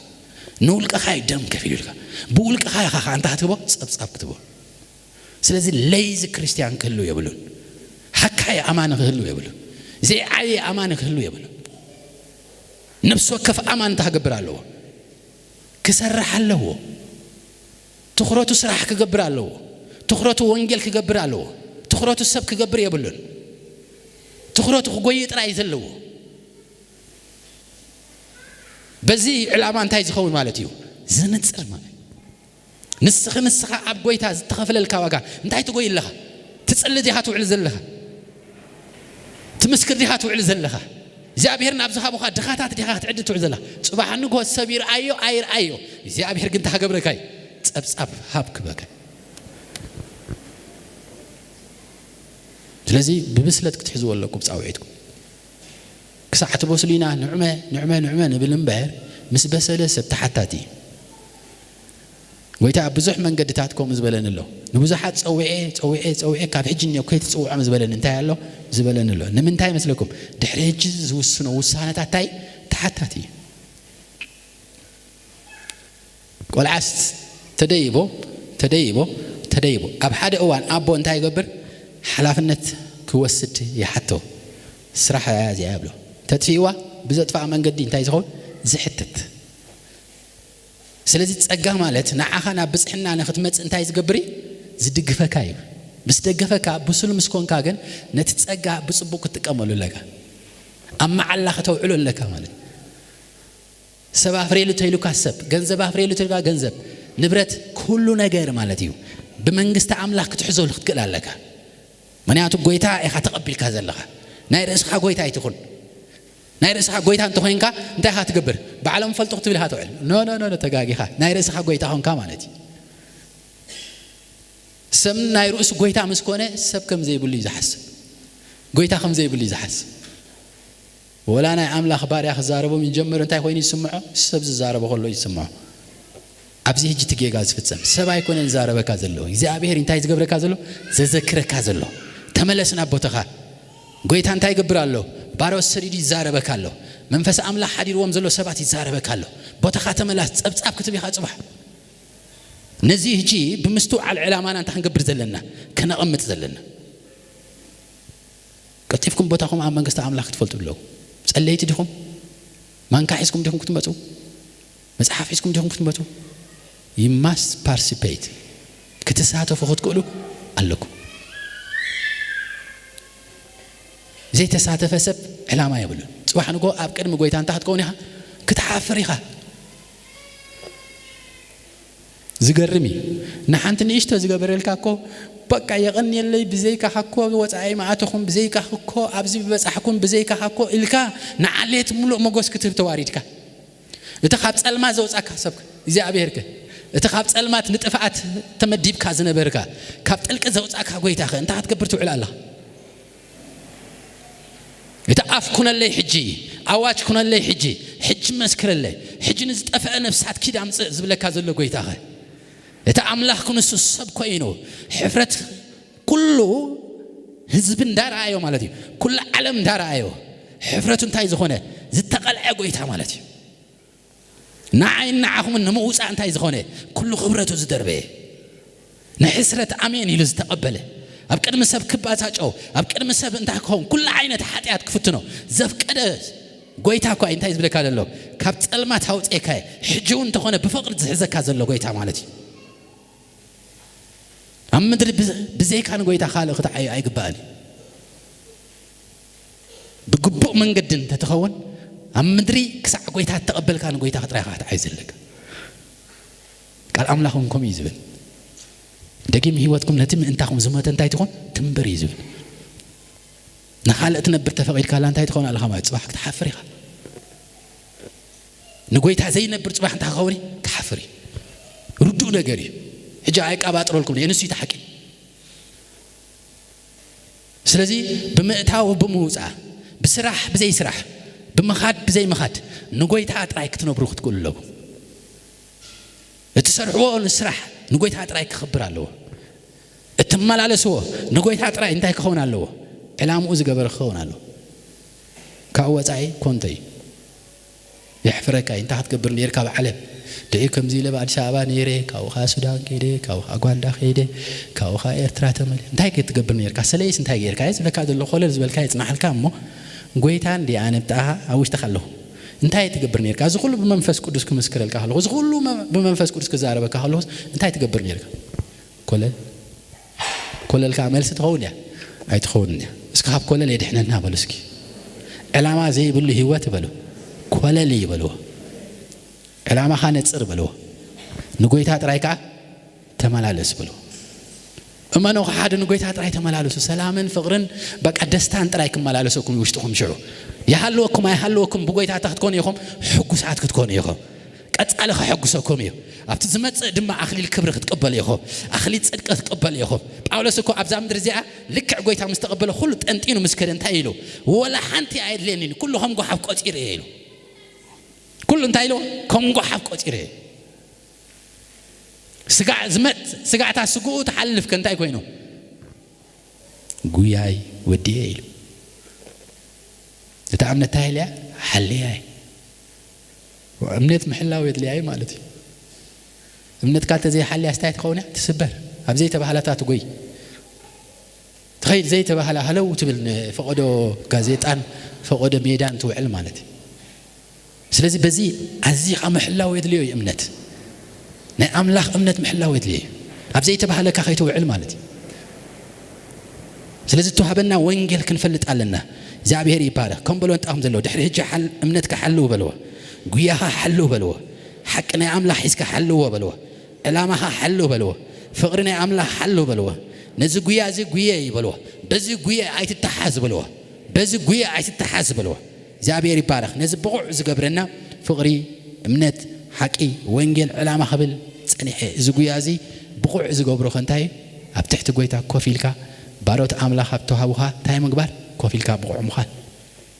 نولك خاي دم كفيلك بولك خاي خا أنت هتبغى صب كتبه سلزي ليز كريستيان كله يبلون حكاية أمانة كله يبلون زي عي أمانة كله يبلون نفسه كف أمان تهجبر له كسرح له تخرط سرح كجبر له تخرط وانجيل كجبر له تخرط السب كجبر يبلون تخرط قوية رايز له بزي الأمان تايز خون مالتيو زنت سر مال نسخ أب قويتها تخفل الكواجع انتهي تقول لها تسأل دي هاتو علز لها تمسكر دي هاتو علز لها زابيرنا أبزها بخا دخاتات دي هات عدة علز لها صباح نقول سبير أيو زابير قنت هجبرك أي أب هابك بك تلزي ببسلتك تحزوا لكم بساوعيتكم كساعة بوسلينا نعمة نبلنبهر مس بسلة سبتحتاتي ويتا بزح من قدتاتكم زبلن له نبزحات صوعي كاب حجني وكيت تصوع زبلن انتهى له زبلن له نمنتهي مثلكم دحريج وسنو وسانه تاي تحتاتي قول عست تديبو اب حد اوان ابو انتهي يقبر حلافنت كوسد يحتو سرح يا يابلو تدفيوا بزطفع من قد انتهي زخون زحتت سلازي تصقا مالت نعخنا بصحنا نختمت انتي زغبري زدغفكاي بس دغفكا بسل مسكونكا كن نتصقا بصبوك تقملو لك اما الله توعلو لك مالت سبا فريلو تيلو كاسب ገንዘብ فريلو تيلو ገንዘብ ንብረት كل ነገር ማለት እዩ بمنግስት አምላክ ትሕዞ ልክትቀል ኣለካ ምንያቱ ጎይታ ኢኻ ተቀቢልካ ዘለኻ ናይ ርእስኻ ጎይታ ኣይትኹን ናይ ርእስኻ ጎይታ እንተኾንካ እንታይ ኻ ትገብር بعلم فلتق تبي لها تعل نو تجاجيها نايرس حق قويتها هون كمالتي سم نايرس قويتها مسكونة سب كم زي بولي زحس قويتها خم زي بولي زحس ولا أنا عامل أخبار يا خزاربو من جمر أنت خويني يسمعه سب زاربو خلوا يسمعه أبزي هجي تجي جاز في السم سبا يكون زاربو كازلو إذا أبيهر أنت يزقبر كازلو زذكر كازلو تملسنا بوتخا قويتها أنت يقبر الله بارو السريدي زاربو كالو منفس أملا حدير ومزلو سبعتي زاربه كالو بوتخاتم لا تصب كتبي خا صباح نزيه جي بمستوع على العلامه انت حنقبر زلنا كنا قمت زلنا كتفكم بوتاكم عم منغست املاك تفلطوا له صليت ديكم مان كاحسكم ديكم كتمطوا مصحف حسكم ديكم كتمطوا you must participate كتساتفوا خدقلو علكم زي تساتف سب علامه يبلون صباح نقول أب قدم قويتان تحت كونها كتحافريها زقرمي نحنت نيشت زقبرل كاكو بقى يغني اللي بزيك حكو وصاي معاتكم بزيك حكو ابزي بصحكم بزيك حكو الكا نعليت ملو مغوس كتب تواريدك اتخاب صلما زوصاك حسبك اذا ابيرك اتخاب صلمات نطفعت تمديبك زنبرك كاب طلق زوصاك غويتاخ انت هتكبر تعل الله يتعف كون اللي حجي عواج كون اللي حج مسكر اللي حج نزطفأ نفسات كده عم زبلك هذا قويتها يتعاملها كون السب كوينو حفرت كله حزب دار ايو مالتي كل عالم دار ايو حفرت انتي زخونه زتقلع قويتها مالتي نعين نعهم نموص انتي زخونه كل خبرته زدربه نحسرت امين يلز تقبله أب قدم سب كباتاچو أب قدم سب انت كون كل عينه حطيات كفتنو زفقده غويتا كو انت يزبلك الله كاب صلمات هاوصيكاي حجون تخونه بفقر زحزكا زلو غويتا مالتي امدر بزي كان غويتا خالق تعي ايغبالي بغبو منقدن تتخون امدري كسع غويتا تقبل كان غويتا خطرايخا تعيزلك قال املاكم يزبل دقيم هيوتكم نتم انتاكم زمت انتي تكون تنبر يزبل نخالق تنبر تفقيد كالا انتي تكون على خمات صباحك تحفريها نقويتها زي نبر صباح انت خوري تحفري ንጹህ ነገር ሕጂ ኣይቃባጥረልኩም የንሱ ይተሐቂ ስለዚህ ብምእታው ብምውፃእ ብስራሕ ብዘይ ስራሕ ብምኻድ ብዘይ ምኻድ ንጎይታ ጥራይ ክትነብሩ ክትክእሉ ኣለኩም እትሰርሕዎ ንስራሕ ንጎይታ ጥራይ ክኽብር ኣለዎ እትመላለስዎ ንጎይታ ጥራይ እንታይ ክኸውን ኣለዎ ዕላምኡ ዝገበረ ክኸውን ኣለዎ ካብ ወፃኢ ኮንተይ يحفرك أنت هتكبر نير كاب علم ده كم زي لبعد شعبان نيره كاوخا سودان كده كاوخا غواندا كده كاوخا إيرترا تمل أنت هيك تكبر نير كاسليس أنت هيك كايز بلا كاد اللي خالد زبل كايز نحل كامو قويتان دي أنا بتاعها أوش تخلوه أنت هيك تكبر نير كاز كله بمنفس كودس كمسكر الكهلوس كله بمنفس كودس كزارة كهلوس أنت هيك تكبر نير كل الكامل ستخونيا أي تخونيا اسكاب كل اللي إحنا نابلسكي علامة زي بقول هو تبلو كل اللي يبلوه علامة خانة صر بلوه نقولتها ترايكا تملالس بلوه أما نو حد نقولتها تراي تملالس سلامن فقرن بق دستان ترايك ملالسكم وشتهم شعو يحلوكم يحلوكم بقولتها تختكون يخم حق ساعات كتكون يخم قصالخ حق سكم يخ أبت زمت دم أخلي الكبر تقبل يخم أخلي صدق تقبل يخم باولسكو أبزام درزيا لك قويتها مستقبل خلط أنتينو مسكرن تايلو ولا حنتي عيد لين كلهم جو حق قصير كل انتايلو كم جو حق قصير سقع زمت سقع تاع سقوط تحلف كنتاي كوينو قوياي وديايلو تتعامل تايليا حلياي وأمنيت محلاوي دلياي مالتي أمنيت كانت زي حلي استايت خونة تسبر أبزي تبهلاتات قوي تخيل زي تبهلا هلو تبل فقدو غازيطان فقدو ميدان توعل مالتي سلازي بزي عزي محلاوي دلياي أمنيت نا أملاخ أمنيت محلاوي دلياي أبزي تبهلا كخيتو وعل مالتي سلازي توهبنا وينجل كنفلت قالنا زابير يبارك كم بلو انت أمزلو دحر هجي حل أمنيتك حلو بلوه قوياها حلو بلوه حقنا أملاح حسك حلو بلوه علامها حلو بلوه فقرنا أملاح حلو بلوه نزي قويا زي قويا بلوه بزي قويا عايت التحاز بلوه بزي قويا عايت التحاز بلوه زابير يبارك نزي بقع زي قبرنا فقري أمنيت حقي وينجل علامة خبل صنيحه زي قويا زي بقع زي قبرو خنتاي أبتحت قويتا كوفيلكا باروت أملاح بتوهاوها تاي مقبار كوفيلكا بقع مخال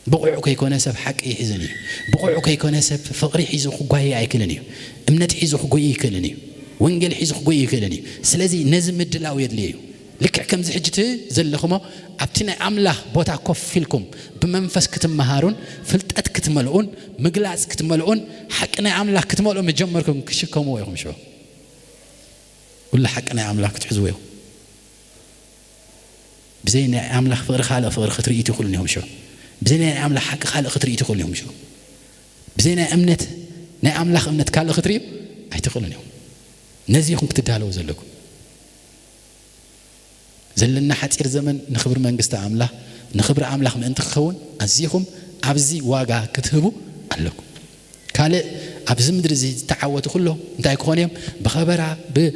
بقعو كيكون سب حق يحزني بقعو كيكون سب فقري حيزو خغاي ايكلني امنت حيزو خغاي يكلني وانجل حيزو خغاي يكلني سلازي نزم دلاو يدليو لك كم زحجت زلخمو ابتنا املاح بوتا كوفيلكم بمنفس كتمهارون فلطت كتملؤون مغلاص كتملؤون حقنا املاح كتملؤون مجمركم كشكمو يخم شو كل حقنا املاح كتحزويو بزينا املاح فقر خالق فقر خطريتي كلنيهم شو بزينا أملاح حق خالق خطري تقول لهم شو بزينا أمنت نا أملاح أمنت خالق خطري أي تقول لهم نزيهم كتدالو زلكم زلنا حتير زمن نخبر من قست أملاح نخبر أملاح من أنت خون أزيهم أبزي واقع كتبوا لكم كله أبزي مدرزي تعودوا كلهم أنت يكونهم بخبرة ب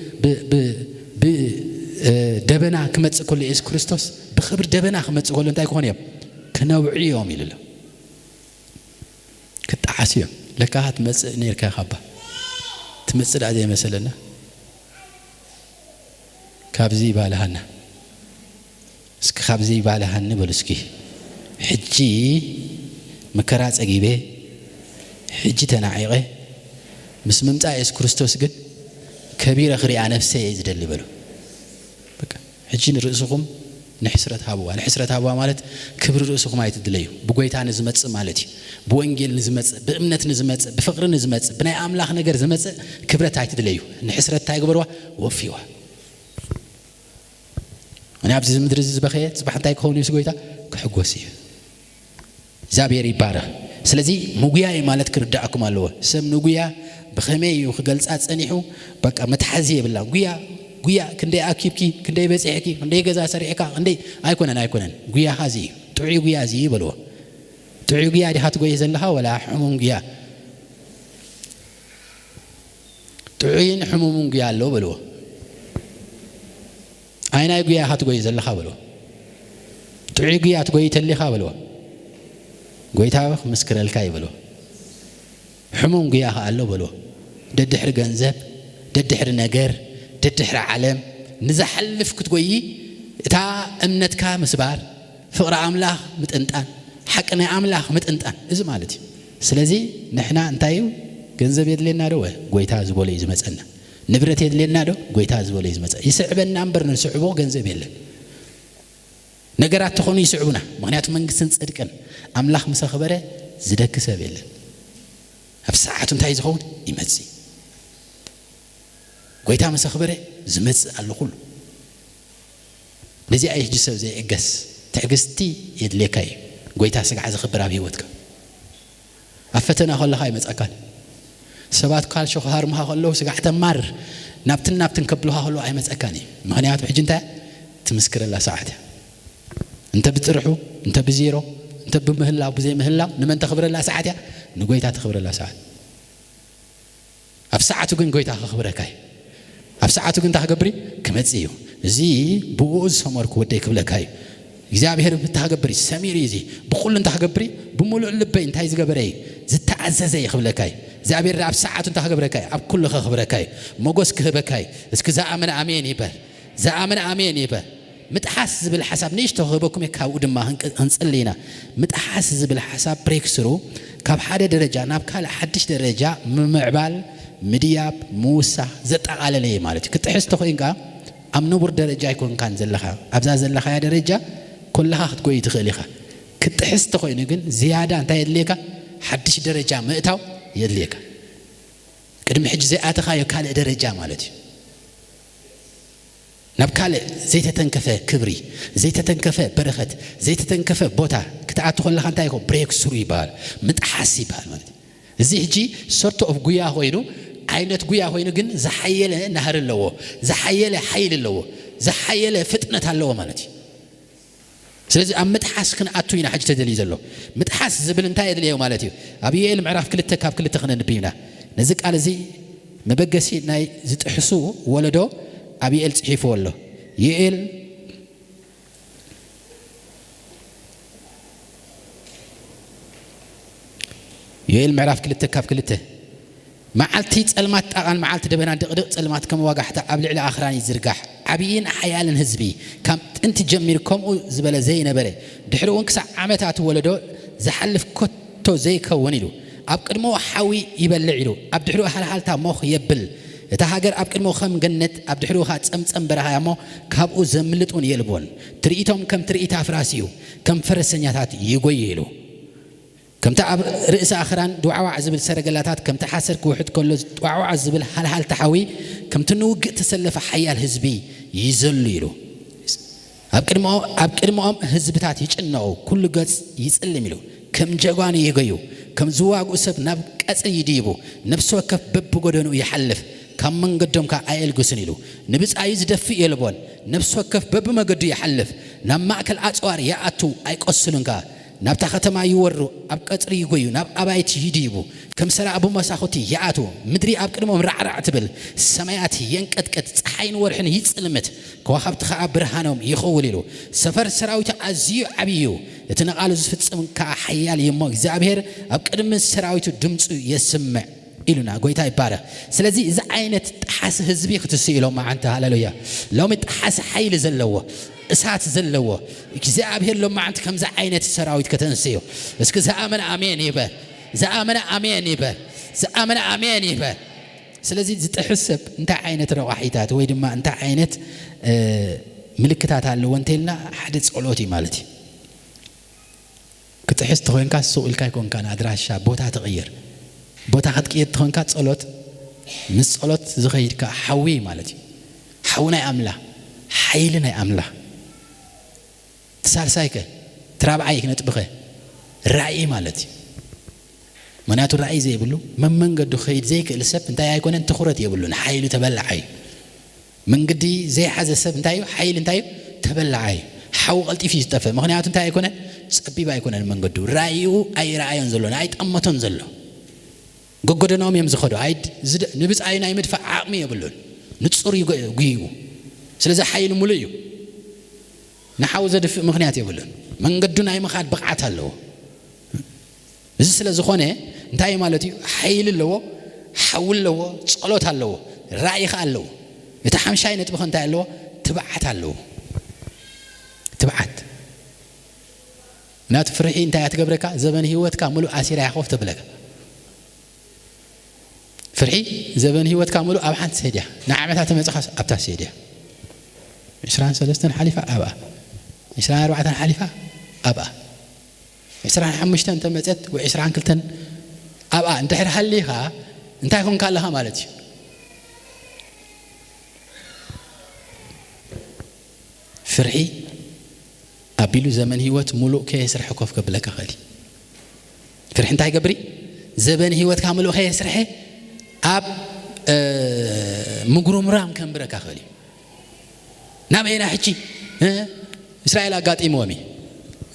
دبنا كم تقول لإيش كريستوس بخبر دبنا كم تقول أنت يكونهم كنوعي يوم يلله كتعاسية لك هات مسء نير كخبا تمسد عادي مثلنا كابزي بالهنا اسك خابزي بالهنا بلسكي حجي مكراس أجيبه حجي تناعيه مسممت عيس كريستوس قد كبير أخري على نفسه يزدل بلو حجي نرأسكم نحسرت هابوا نحسرت هابوا مالت كبر رؤسكم ما يتدليو بقويتها نزمت مالتي بوانجيل نزمت بأمنة نزمت بفقر نزمت بناء أملاخ نجر زمت كبرت هيتدليو نحسرت تاي قبروا وفيوها أنا عبد الزمد رزز بخيت صباح تاي كوني سقويتها كحقوسية زابير يبارك سلزي مقيا مالت كرداكم الله سم نقيا بخمي وخجلت أتسنيحو بقى متحزية بالله قويا كندي أكيبكي كندي بسيحكي كندي جزا سريعك كندي أيكونن قويا هذه تعي قويا زي بلوه تعي قويا دي هات قويا زلها ولا حموم قويا تعين حموم قويا لو بلوه أين قويا هات قويا زلها بلوه تعي قويا تقوي تليها بلوه قوي تابخ مسكر الكاي بلوه حموم قويا هالو بلوه دد حرق انزب ددحر نجار ددحر عالم نزحلف كتقولي تا أمنتك مسبار فقر أملاخ متأنتان حقنا أملاخ متأنتان إذا مالتي سلزي نحنا أنتايو جنزب يدلنا روه قويتها زبولي إذا مسألنا نبرت يدلنا رو قويتها زبولي إذا مسألنا يسعبنا أمبر نسعبه جنزب يله نجارات تخوني يسعبنا مغنيات من قسن صدقن أملاخ مسخبره زدك سبيل أبساعتهم تايز خون يمزي قويتها مسخبره زمز على كله لذي أي جسم زي إجس تعجستي يدلكاي قويتها سجع عز خبرها بيوتك أفتنا خلا هاي متأكل سبات قال شو هارمها خلوه سجع تمر نابتن قبلها خلوه هاي متأكلني مغنيات بحجنتها تمسكر الله ساعتها أنت بترحو أنت بزيرو أنت بمهلا وبزي مهلا نمن تخبر الله ساعتها نقويتها تخبر الله ساعت أبساعته كن قويتها خبرك هاي أبساعته كن تحقبري كمتزيو زي بوز سمرك وديك بلك هاي إجابة بتحقبري سميري زي بقول أنت تحقبري بمولو اللبين أنت هايز قبري زت عززي خبرك هاي زابير أبساعته أنت تحقبرك هاي أب كل خبرك هاي موجس كهبك هاي إسك زعمن أمين يبر زعمن أمين يبر متحسس بالحساب نيش تغيبكم يكاود ما هنسألينا متحسس بالحساب بريكسرو كاب حدا درجة ناب كلا حدش درجة معبال مدياب موسى زت على ليه مالتي كنت أحس تخينك أم نبر درجة يكون كان زلخا أبزا زلخا يا درجة كلها تقوي تخليها كنت أحس تخينك زيادة أنت يدليك حدش درجة مئتاو يدليك كدم حجز أتخايو كلا درجة مالتي نبكال زيت تنكفى كبري زيت تنكفى برخت زيت تنكفى بوتا كتعاتو خلها أنت يكون بريك سوري بال متحسي بال مالتي زي هجي sort of قويا هوينو عينت قويا هوينو جن زحيله نهر اللو زحيله حيل اللو زحيله فتنة اللو مالتي سلزي أم متحس كن أتوينا حاجة تدلي زلو متحس زبل انتهى يدليه مالتي أبي المعرف كل التكاب كل التخنن نبينا نزك على زي مبقسي ناي زت حسو ولدو أبي تعيفه والله يئل معرف كل التكاب كل الته معلتي تسلمات أغان معلت دبنا دق تسلمات كم واقع حتى قبل على آخراني زرقاح عبيين حيالا هزبي كم أنت جميركم وزبالة زي نبرة دحروا انكسع عمتات ولدو زحلف كتو زي كونيلو أبقى مو حاوي يبلعيلو أبدحروا حالتا موخ يبل تهاجر أبكر مخم جنة أبدحروا هات أم برها يمو كابو زملتون يلبون تريتهم كم تريت عفراسيو كم فرسنيات يقويلو كم تعب رئيس آخران دعوة عزب السرقلاتات كم تحسر كوحد كله دعوة عزب الحال تحوي كم تنوج تسلف حياة الحزبي يزليلو أبكر مو حزبتات يجنوا كل جالس يسلميلو كم جواني يجيو كم زواج أسب نبك أسيديبو نفسه كف ببجودنو يحلف كم من قدام كأيل قسنيلو نبص عايز دفي يلبون نفسه كف بب ما قد يحلف نما أكل أسوار يأتو أي قصلنكا نبت ختما يورو أبكتري يقوي نب أبايت يديبو كم سرع أبو مساخوتي يأتو مدري أبكر مم رع تبل السمايات ينكت حين ورحن يتسلمت كواخبت خا برهانهم يخوليلو سفر سراوي تعزيو عبيو يتنقالوا زفت من كحيال يمك زابير أبكر من سراوي تدمس يسمع إلنا قويتها يبارة سلزي إذا عينت تحس هزبي ختسيلو ما أنت هاللويا لو متحس حيل زلوه إسات زلوه إكزابير لو ما أنت كم زعينت السراوي كتنسيو بس كزامن أمين يبه زامن أمين يبه زامن أمين يبه سلزي تحسب أنت عينت رواحيتات ويد ما أنت عينت ملكتات هاللو أنتلنا حدث قلوتي مالتي كتحس تهون كاس سوق الكايكون كان أدراش بوتها تغير بوتا خد كيت تهون كات صلوت مس صلوت زغير كحوي مالتي حونا أملا حيلنا أملا تسال سايكه تراب عيك نتبخه رأي مالتي مناتو رأي زي بلو من قدو خيد زيك السب انت يكون انت خورت يبلون حيل تبلعي من قدي زي حز السب انت حيل انت تبلعي حو قلتي في استفه مخنياتو انت يكون صبي با يكون من قدو رأيو أي رأي ينزلون أي تأمتون زلو قدناهم يمزخدو عيد زد نبص عينا يمدفع عقمي يبلون نتصور يقيو سلازا حيل مليو نحاول زد مخنيات يبلون من قدنا يمخاد بقعت هلو زي سلازا خونه انتاي مالتي حيل اللو حول له صلوت له رأي خالو يتحمشاي نتبخ انت له تبعت له تبعت نات فرحي انت يتقبرك زمن هيوتك ملو اسير يخوف تبلك فرحي زمن هيوتك ملو اب حنت سيديا نعمتها تمصخ ابتا سيديا 23 حليفه ابا 24 حليفه ابا 25 تمصت و22 ابا انت حر حليها انت يكون كالها مالتي فرحي أبيلو زمن هيوت ملوك كيسرح كوف قبلك خالي فرح انت قبري زمن هيوت كاملو كيسرح أب مقروم رام كم بركة خالي نعم هنا حكي إسرائيل قات إموامي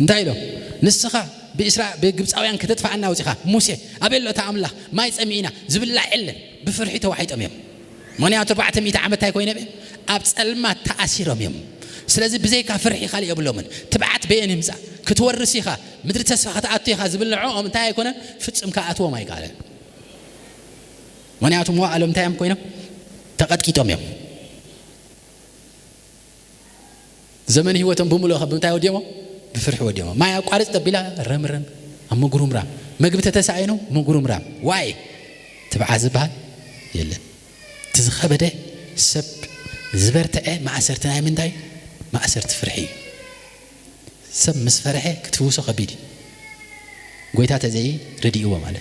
انتهيلو نسخة بإسرائيل بجبس أويان كتدفع عنا وزخا موسى أبيلو تعمله ما يسمينا زبل عله بفرحي توحيد أميم ماني أتربع تميت عمت هاي كوينه أبتسلمات تأثير أميم سلازي بزيك فرحي خالي قبل من تبعت بين همزة كتورسيخا مدري تسفخت عطيها زبل عوم انتهى يكون فتسم كأتوا ما يقال ماني أتوم وعلم تايم كوينه تقد كيتوم يوم زمن هو تنبوم له خبم تاي وديمه بفرح وديمه ما يقارص تبلا رمرم أم مغروم رام ما قبت تسعينه مغروم رام واي تبع زبها يلا تزخبده سب زبرت ما أسرتنا من داي ما أسرت فرحي سب مس فرحي كتفوسه خبيدي قويتها تزي رديئه ماله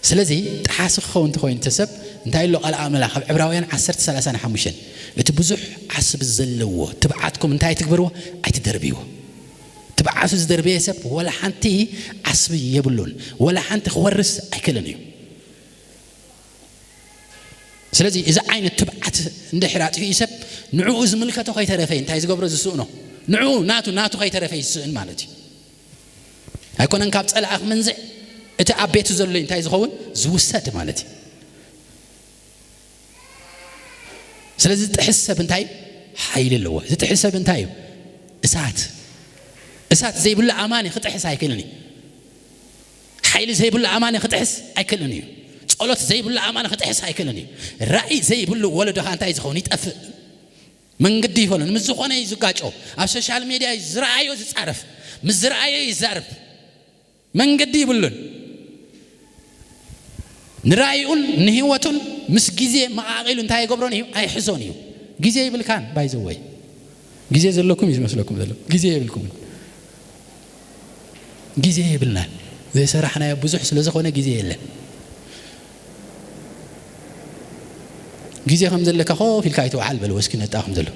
سلازي تحاسخ خون تخوين تسب انتهي له قال عامل خب عبراويان 10 35 اتبزح حسب الزلوه تبعاتكم انتهي تكبروا اي تدربيوه تبعاسو زدربيه سب ولا حنتي عصبي يبلون ولا حنت خورس اكلنيو سلازي إذا عين تبعت ندحرات في سب نعوز ملكته خي ترفين تايز قبر السؤنه نعو ناتو خي ترفين السؤن مالتي هيكون انكاب صلاح منزع اتعبيت زلين تايز خون زوسد مالتي سلازي تحسب انتاي حيل اللو تحسب انتاي اسات زي بلا اماني خطحس هيكلني حيل زي بلا اماني خطحس هيكلني صلوت زي بلا أمانة خطحس هيكلني رأي زي بلو ولده هانتا يزخوني تأف من قد يفعلون مزخونه يزقاجو على السوشيال ميديا يزرعيه يتعرف مزرعيه يزعرف من قد يبلون نرأيون نهيوتون مس جزء ما عقلون تاي قبروني أي حزوني جزء يبلكان بايزوي جزء زلكم يزمسلكم زلوا جزء يبلكم جزء يبلنا زي سرحنا يبوزح سلزخونه جزء يلا جزء خمس لك أخو في الكايت وعلب الوسكنة تأخذ له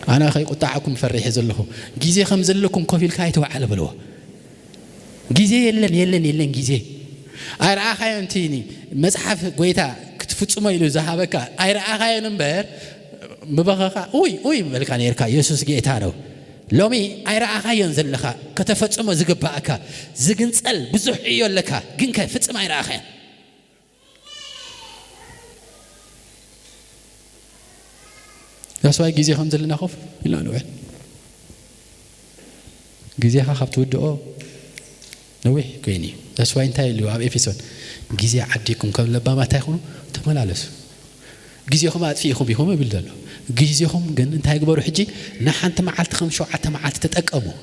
أنا خي قطعكم فرح زله جزء خمس لكم كوفي الكايت وعلب له جزء يلن جزء أيرا خي أنتيني مزحف قويتا كتفوت ما يلو زهابك أيرا خي نمبر مبغاك أوي ملكان يركا يسوع جيتارو لومي أيرا خي ينزل لك كتفوت ما زقباك زقن سأل بزح يقول لك جنك فوت ما أيرا خي يسوع جزء خمس لنا خوف إلا نوع جزء خاف تودعه نوع كيني يسوع انتهى اللي هو إفسون جزء عديكم قبل لبما تأخذوا تملالس جزء خم عاد فيكم بيهم بالدلو جزء خم جن انتهى قبرو حجي نحن تمعلت خم شو عت تتأكموا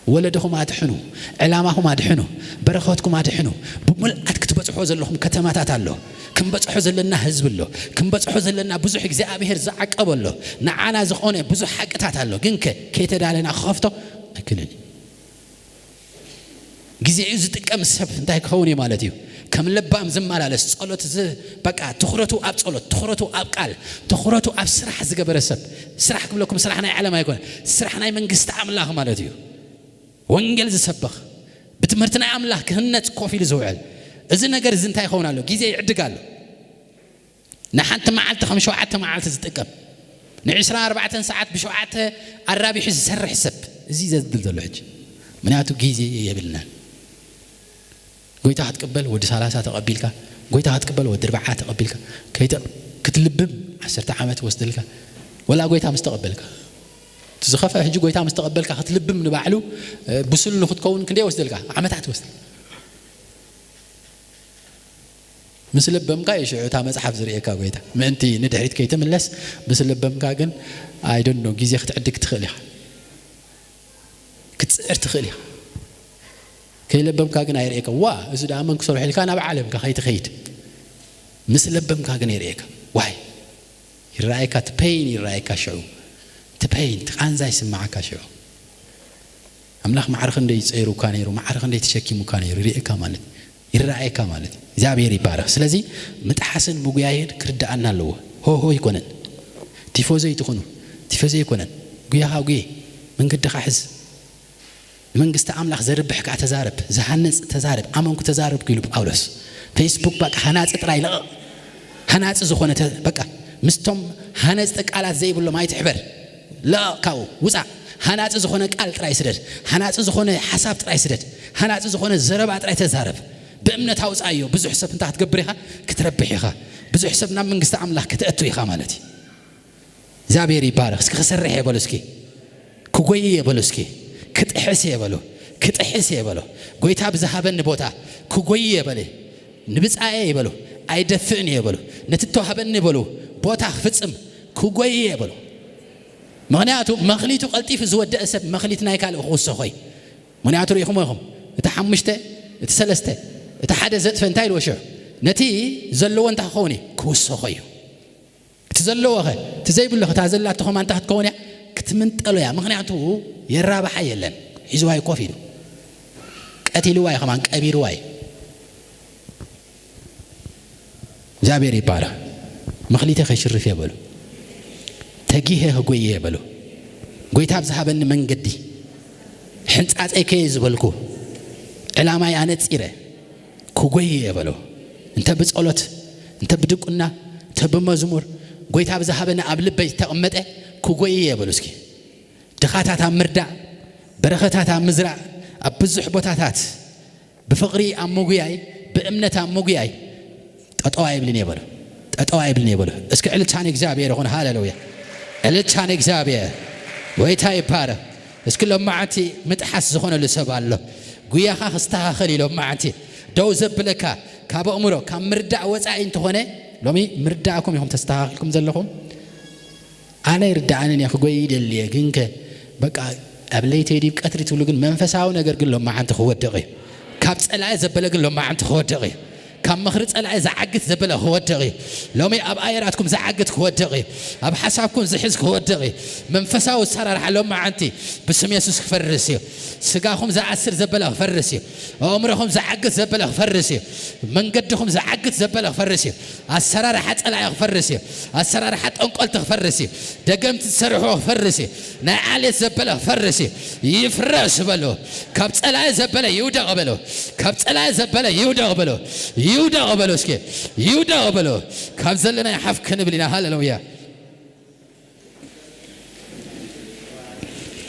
ولدهم عاد حنو علامهم عاد حنو بركاتكم عاد حنو بملأت كتبت حوز لهم كتمات عتالله كم بس حوز لنا حزب له كم بس حوز لنا بزح جزاء بهر زعق قبل له نعنا زخونه بزح حق عتالله جنك كيت دالنا خافته أكلني جزاء يزتكم السب انتهى كوني مالتيو كم لبام زم على الصلوت بقى تخرتوا أب صلوت تخرتوا أب قال تخرتوا أب سرح زجبر السب سرحكم لكم سرحنا على ما يكون سرحنا من قست عمله مالتيو وانجل زسبخ بتمرتنا عمله كهنة كوفي لزوعل إذا نجار زنتاي خونا له جزء يعد قال نحن تمعلت 5 ساعات تمعلت زتقب نعشرة 4 ساعات بشوعات الرابع حس سر حسب زي دلدل حج مناتو جزء يبلنا قويت هتقبل ودي 3 تقبلك قويت هتقبل ودي 4 تقبلك كيت كتلبب 10 عامات وصدلك ولا قويت مستقبلك تزخفه حج قويت مستقبلك هتلبب من بعلو بسل نخد كون كندي وصدلك عامات وصل مثل بمكا يشعو تا مصحف زريكا غويتا منتي ندحريت كيتملس مثل بمكا كن I don't know غيزي ختعدك تخليها كتصير تخليها كي لبمكا كن يريكا وا اذا دامنك صلح لك انا بعلمك خيت خيت مثل بمكا كن يريكا واي يرايكا تبين يرايكا شعو تبين تقانزاي سمعك شعو أملاخ معرخ ندي يصيرو كانيرو معرخ ندي تشكيمو كانيرو يريكا مالت يرايكا مالت እግዚአብሔር ይባረክ ስለዚህ ምጥሐስን ሙጉያየን ክርዳአና አለው ሆ ይኮነን ቲፎዘ ይትኹኑ ቲፎዘ ይኮነን ጉያሃ ጉይ መንገድኻ ሕዝ መንግስት አምላክ ዘርብሕካ ተዛረብ ዘሐነጽ ተዛረብ አመንኩ ተዛረብ ይሉ ጳውሎስ ፌስቡክ በቃ ሐናጽ ጥራይ ለቀ ሐናጽ ዝኾነ በቃ ምስቶም ሐናጽ ቃላት ዘይብሎ ማይት ሕበር ለካው ውፃ ሐናጽ ዝኾነ ቃል ጥራይ ስደድ ሐናጽ ዝኾነ ሐሳብ ጥራይ ስደድ ሐናጽ ዝኾነ ዘረባ ጥራይ ተዛረብ بأمنة أوصايو بزح حساب أنت هتجبريها كتربحيها بزح حساب نام من قست عمله كتأتويها مالتي زابيري بارك سك خسرحي بلوسكي كوجيه بلوسكي كتحسي بلو كتحسي بلو قويتها بذهبن بوتا كوجيه بله نبص أي بلو أيدفعني بلو نتتوهبن بلو بوتا فتسم كوجيه بلو مغنياتو مخليتو قلتي في زود أسب مخليتنا يكال أخوص خوي مغنياتو ريخهم تحمشته تسلسته تحدث فنتايل وشو نتي زلوا أنت خوني كوس خويو تزلوا خي تزيب الله تعزل تخم أنت هتكوني كتمنت قالوا يا مغنياتو يرابح يلن يزواي كوفين قتلوا واي كمان كبير واي زابيري بارا مخليته خيشر فيه بلو تجيه هجويه بلو قوي تاب زهبن من قدي حنت أكيز بلكو علامة يعني تصيره كوجيه بلو أنت بتصلت أنت بدقنا أنت بمزمور قويت هذا ذهبنا قبل بيت تأمته كوجيه بلوسكي دخاتات مردا برختات مزرع أبزح بوتاتات بفقري أموجياي بأمنة أموجياي أتواعي بلني بلو أتواعي بلني بلو اسك علت ثاني إجابير هون هاللويا علت ثاني إجابير ويتاي بارا اسك لما عتي متحس هون اللي سبع الله قوياها استاخلي لو معتي دو زبلكا كابا امرو كمردع وصاي انت هونه لومي مردعكم يوم تستاخلكم زلكم انا يردعني يا خوي يدلي غنك بقى ابليت يدي قطري تولو ግን መንፈሳው ነገር ግን ለማ አንተ ኸወደቀ ካብ ጸላይ ዘበለ ግን ለማ አንተ ኸወደቀ ካብ መኽሪ ጸላይ ዘዓግት ዘበለ ኸወደቀ ሎሚ ኣብ ኣየራትኩም ዘዓግት ኸወደቀ ኣብ ሓሳብኩም ዝሕዝ ኸወደቀ መንፈሳው ሰራር ለማ አንተ بسم يسوع فرس سجاهم زعسر زبلة فرس عمرهم زعقت زبلة فرس من قدهم زعقت زبلة فرس السرار حتى لا يغفرس السرار حتى أنقلت فرس دقمت تسرحه فرس نعالي زبلة فرس يفرس بلو كبت لا زبلة يودا قبله كبت لا زبلة يودا قبله يودا قبله سكي يودا قبله كبت لنا يحف كنبلنا هاللويا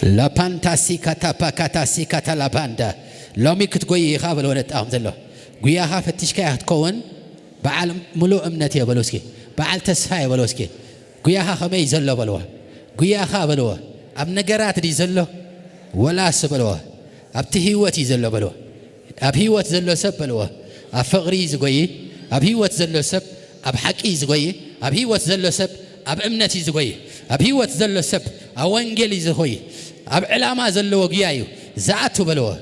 لا بانتاسي كاتا باكاتاسي كاتا لا باندا لومي كتقوي يخابل ولا تأخذ له قوياها فتشكاها تكون بعالم ملو أمنتي بلوسكي بعال تسفاي بلوسكي قوياها خمي زلو بلوه قوياها بلوه أب نقرات دي زلو ولا سبلوه أب تهيوتي زلو بلوه أب هيوت زلو سب بلوه أب فقري زقوي أب هيوت زلو سب أب حقي زقوي أب هيوت زلو سب أب أمنتي زقوي أب هيوت زلو سب أوانجلي زقوي أب علامة زلوا قيايو زعتوا بلوه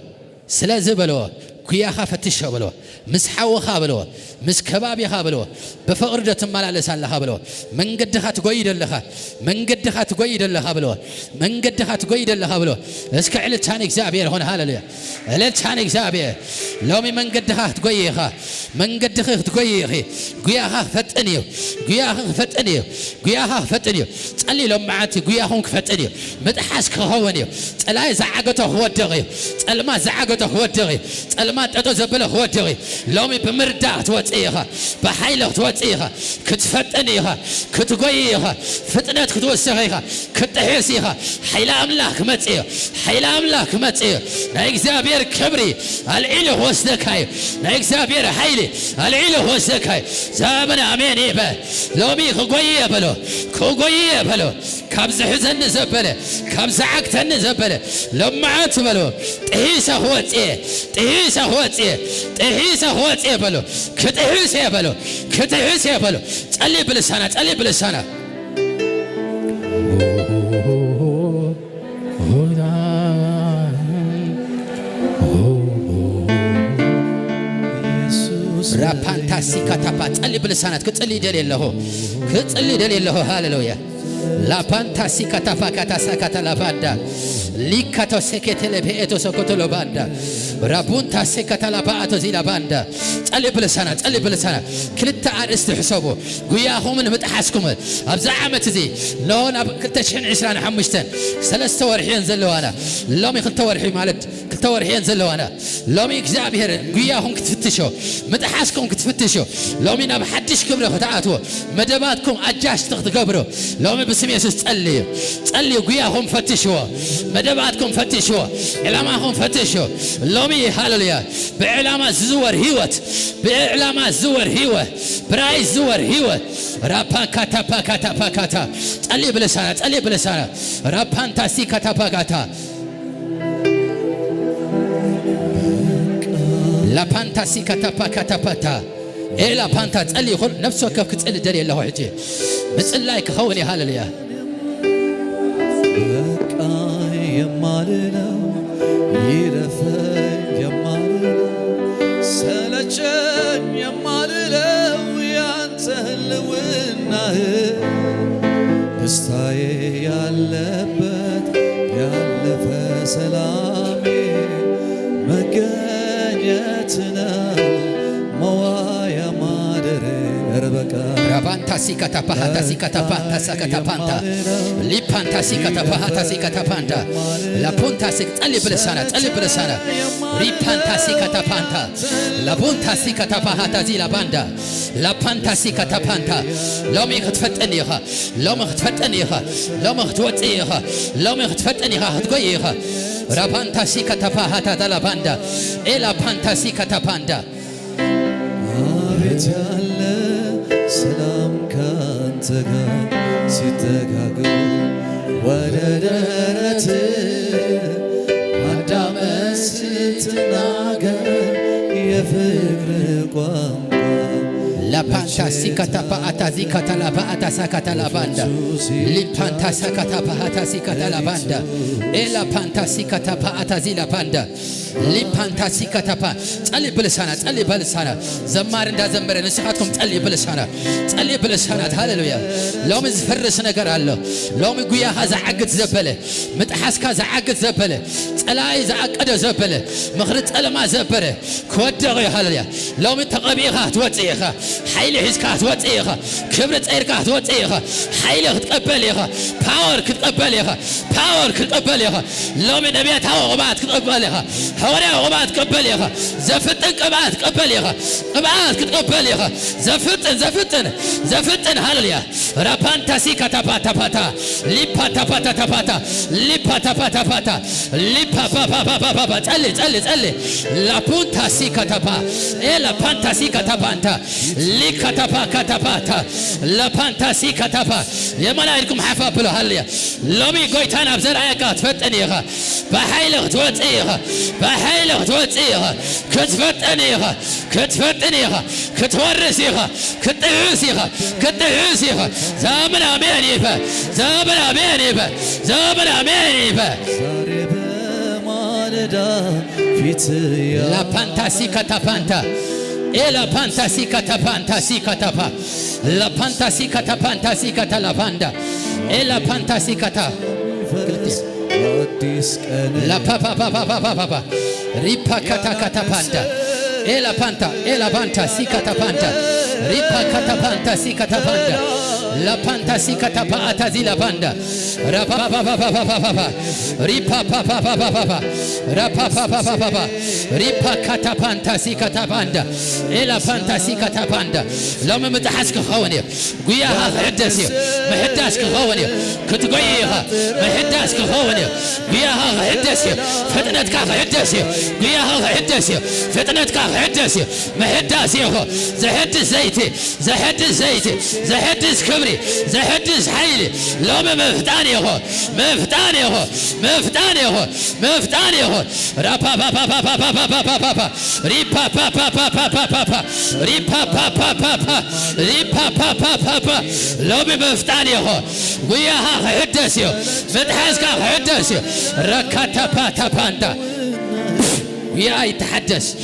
سلاز بلوه كيا خافتشوا بلوه مسحوا خابلوه مس كباب يخابلوه بفقردة مال لسان لخابلوه من قد خات قيد اللخا من قد خات قيد اللخابلوه من قد خات قيد اللخابلوه اسك علت ثاني زابير هون هالليا علت ثاني زابير لومي من قد خات قيخا من قد خات قيخي قيا خافتنيو قيا خافتنيو قيا خافتنيو تقلي لهم معاتي قيا خون خفتنيو متحس كهونيو تلاي زعقته هو الدغي تلما زعقته هو الدغي تلما تزبله هو الدغي لومي بمردع توصيها بحيله توصيها كتفتنيها كتقويها فتنات كتوسخيها كتحسيها حيل املاك متصيه حيل املاك متصيه اغزابير كبري العيله وسدكاي اغزابير حيلي العيله وسدكاي زابنا امين يبا لومي كقويه بلو كقويه بلو كبز حزن زبله كبز عقتن زبله لما عت بلو تهيسه وصيه ጥሂሰ ወፅየ ጥሂሰ ወፅየ በሎ ክትሕሰ በሎ ክትሕሰ በሎ ጸልይ ብልሳና ጸልይ ብልሳና ራፓንታሲ ካታፓ ጸልይ ብልሳናት ከጸልይ ደሌለሆ ከጸልይ ደሌለሆ ሃሌሉያ ላፓንታሲ ካታፓ ካታሳ ካታላባዳ ሊካቶ ሰከተለ በኤቶ ሰኮተሎ ባንዳ ራቡንታ ሰከተላ ባአቶ ዚላ ባንዳ ጸልይ ብልሳና ክልተ አርእስቲ ሕሰቡ ጉያኹምን ምጥሓስኩም ኣብዛ ዓመት እዚ ሎን ኣብ 2025 ሰለስተ ወርሒን ዘለዋና ሎሚ ክልተ ወርሒ ማለት ክልተ ወርሒን ዘለዋና ሎሚ እግዚአብሔር ጉያኹም ክትፍትሾ ምጥሓስኩም ክትፍትሾ ሎሚ ናብ ሓድሽ ክብረ ክትኣትዎ መደባትኩም ኣጃሽቲ ክትገብሩ ሎሚ ብስም ኢየሱስ ጸልዩ ጉያኹም ፈትሽዎ መደባትኩም ፈትሽዎ ዕላማኹም ፈትሽዎ ሎሚ ሃሌሉያ ብዕላማ ዝዝወር ህይወት ብዕላማ ዝዝወር ህይወት ብራይ ዝዝወር ህይወት ራፓካታ ጸልይ ብልሳና ራፓንታሲ ካታፓካታ ላፓንታሲ ካታፓካታፓታ ኤላ ፓንታ ጸልይ ይኹን ነፍስ ወከፍ ክጸልይ ደል የለሁ ሕጂ ብጽላይ ክኸውን ሃሌሉያ በቃ የማልለው ይረፈኝ የማልለው ሰለቸኝ የማልለው ያንተ ህልውናህ ደስታዬ ያለበት ያለፈ ሰላሜ መገኘት ነው መዋያ ማደሬ ረበቃ ራባንታሲ ካታፓሃታሲ ካታፓንታሳ ካታፓንታ ሊፓንታሲ ካታፓሃታሲ ካታፓንታ ላፖንታሲ ጸልይ ብልሳና ሪፓንታሲ ካታፓንታ ላፖንታሲ ካታፓሃታዚ ላባንዳ ላፓንታሲ ካታፓንታ ሎሚ ክትፈጠን ይኻ ሎሚ ክትወፅእ ይኻ ሎሚ ክትፈጠን ይኻ ክትጎይ ይኻ ራባንታሲ ካታፓሃታዛ ላባንዳ ኤላፓንታሲ ካታፓንዳ አቤት ያለ ሰላም ካንተ ጋር ሲተጋገሩ ወደ ደረት ማዳመጥ ስትናገር የፍቅር ቋንቋ ላፓንታሲ ካታፓአታዚ ካታላባአታሳ ካታላባንዳ ሊፓንታሳ ካታፓአታሲ ካታላባንዳ ኤላፓንታሲ ካታፓአታዚ ላባንዳ ሊፓንታሲ ካታፓ ጸልይ ብልሳና ዘማር እንዳዘመረ ንስኻትኩም ጸልይ ብልሳናት ሃሌሉያ ሎሚ ዝፈርስ ነገር አለ ሎሚ ጉያኻ ዝዓግት ዘበለ ምጥሓስካ ዝዓግት ዘበለ ጸላይ ዝዓቀደ ዘበለ ምኽሪ ጸለማ ዘበረ ክወደቕ ሃሌሉያ ሎሚ ተቐቢኻ ትወፅእ ኢኻ ሓይሊ ሒዝካ ትወፅእ ኢኻ ክብሪ ጸይርካ ትወፅእ ኢኻ ሓይሊ ክትቀበል ኢኻ ፓወር ክትቀበል ኢኻ ሎሚ ነቢያታዊ ቅብኣት ክትቀበል ኢኻ حوري قبات قبل يا زفتن قبات قبل يا قبات قبل يا زفتن هاليا رابانتا سيكا تابا تابا ليبا تابا تابا ليبا تابا تابا ليبا بابا بابا تالي لا بونتا سيكا تابا الا بانتا سيكا تابانتا ليكا تابا كاتاباتا لا بانتا سيكا تابا يا ملائكم حفا بلو هاليا لومي قويتان ابزر ايقات فتن يا بحيلك توتيها بحيلك توتيها كتفتنيها كتورسيها كتعوسيها زامن امينيفا زارب مالدا فيتيا لا بانتاسيكا تابانتا إلا بانتاسيكا تابانتا سيكا تابا لا بانتاسيكا تابانتا سيكا تلاباندا إلا بانتاسيكا تا La papa ripa kata panta ela panta sikata panta ripa kata panta sikata panta la panta sikata pata zila panda rapa ripa papa ripa kata panta sikata panda ela panta sikata panda لما متحسك خواني قياها حدثي محدثك خواني كنت قياها محدثك خواني قياها حدثي فتنتك حدثي قياها حدثي فتنتك حدثي محدثي زهد الزيت زهد كبري زحدث حيلي لو مفتاني هو مفتاني هو مفتاني هو مفتاني هو رابا با با با با با با با با ريبا با با با با با با ريبا با با با با ريبا با با با با لو مفتاني هو وياها حدثيو متحاسك حدثيو ركاتا باتا بانتا ويا يتحدث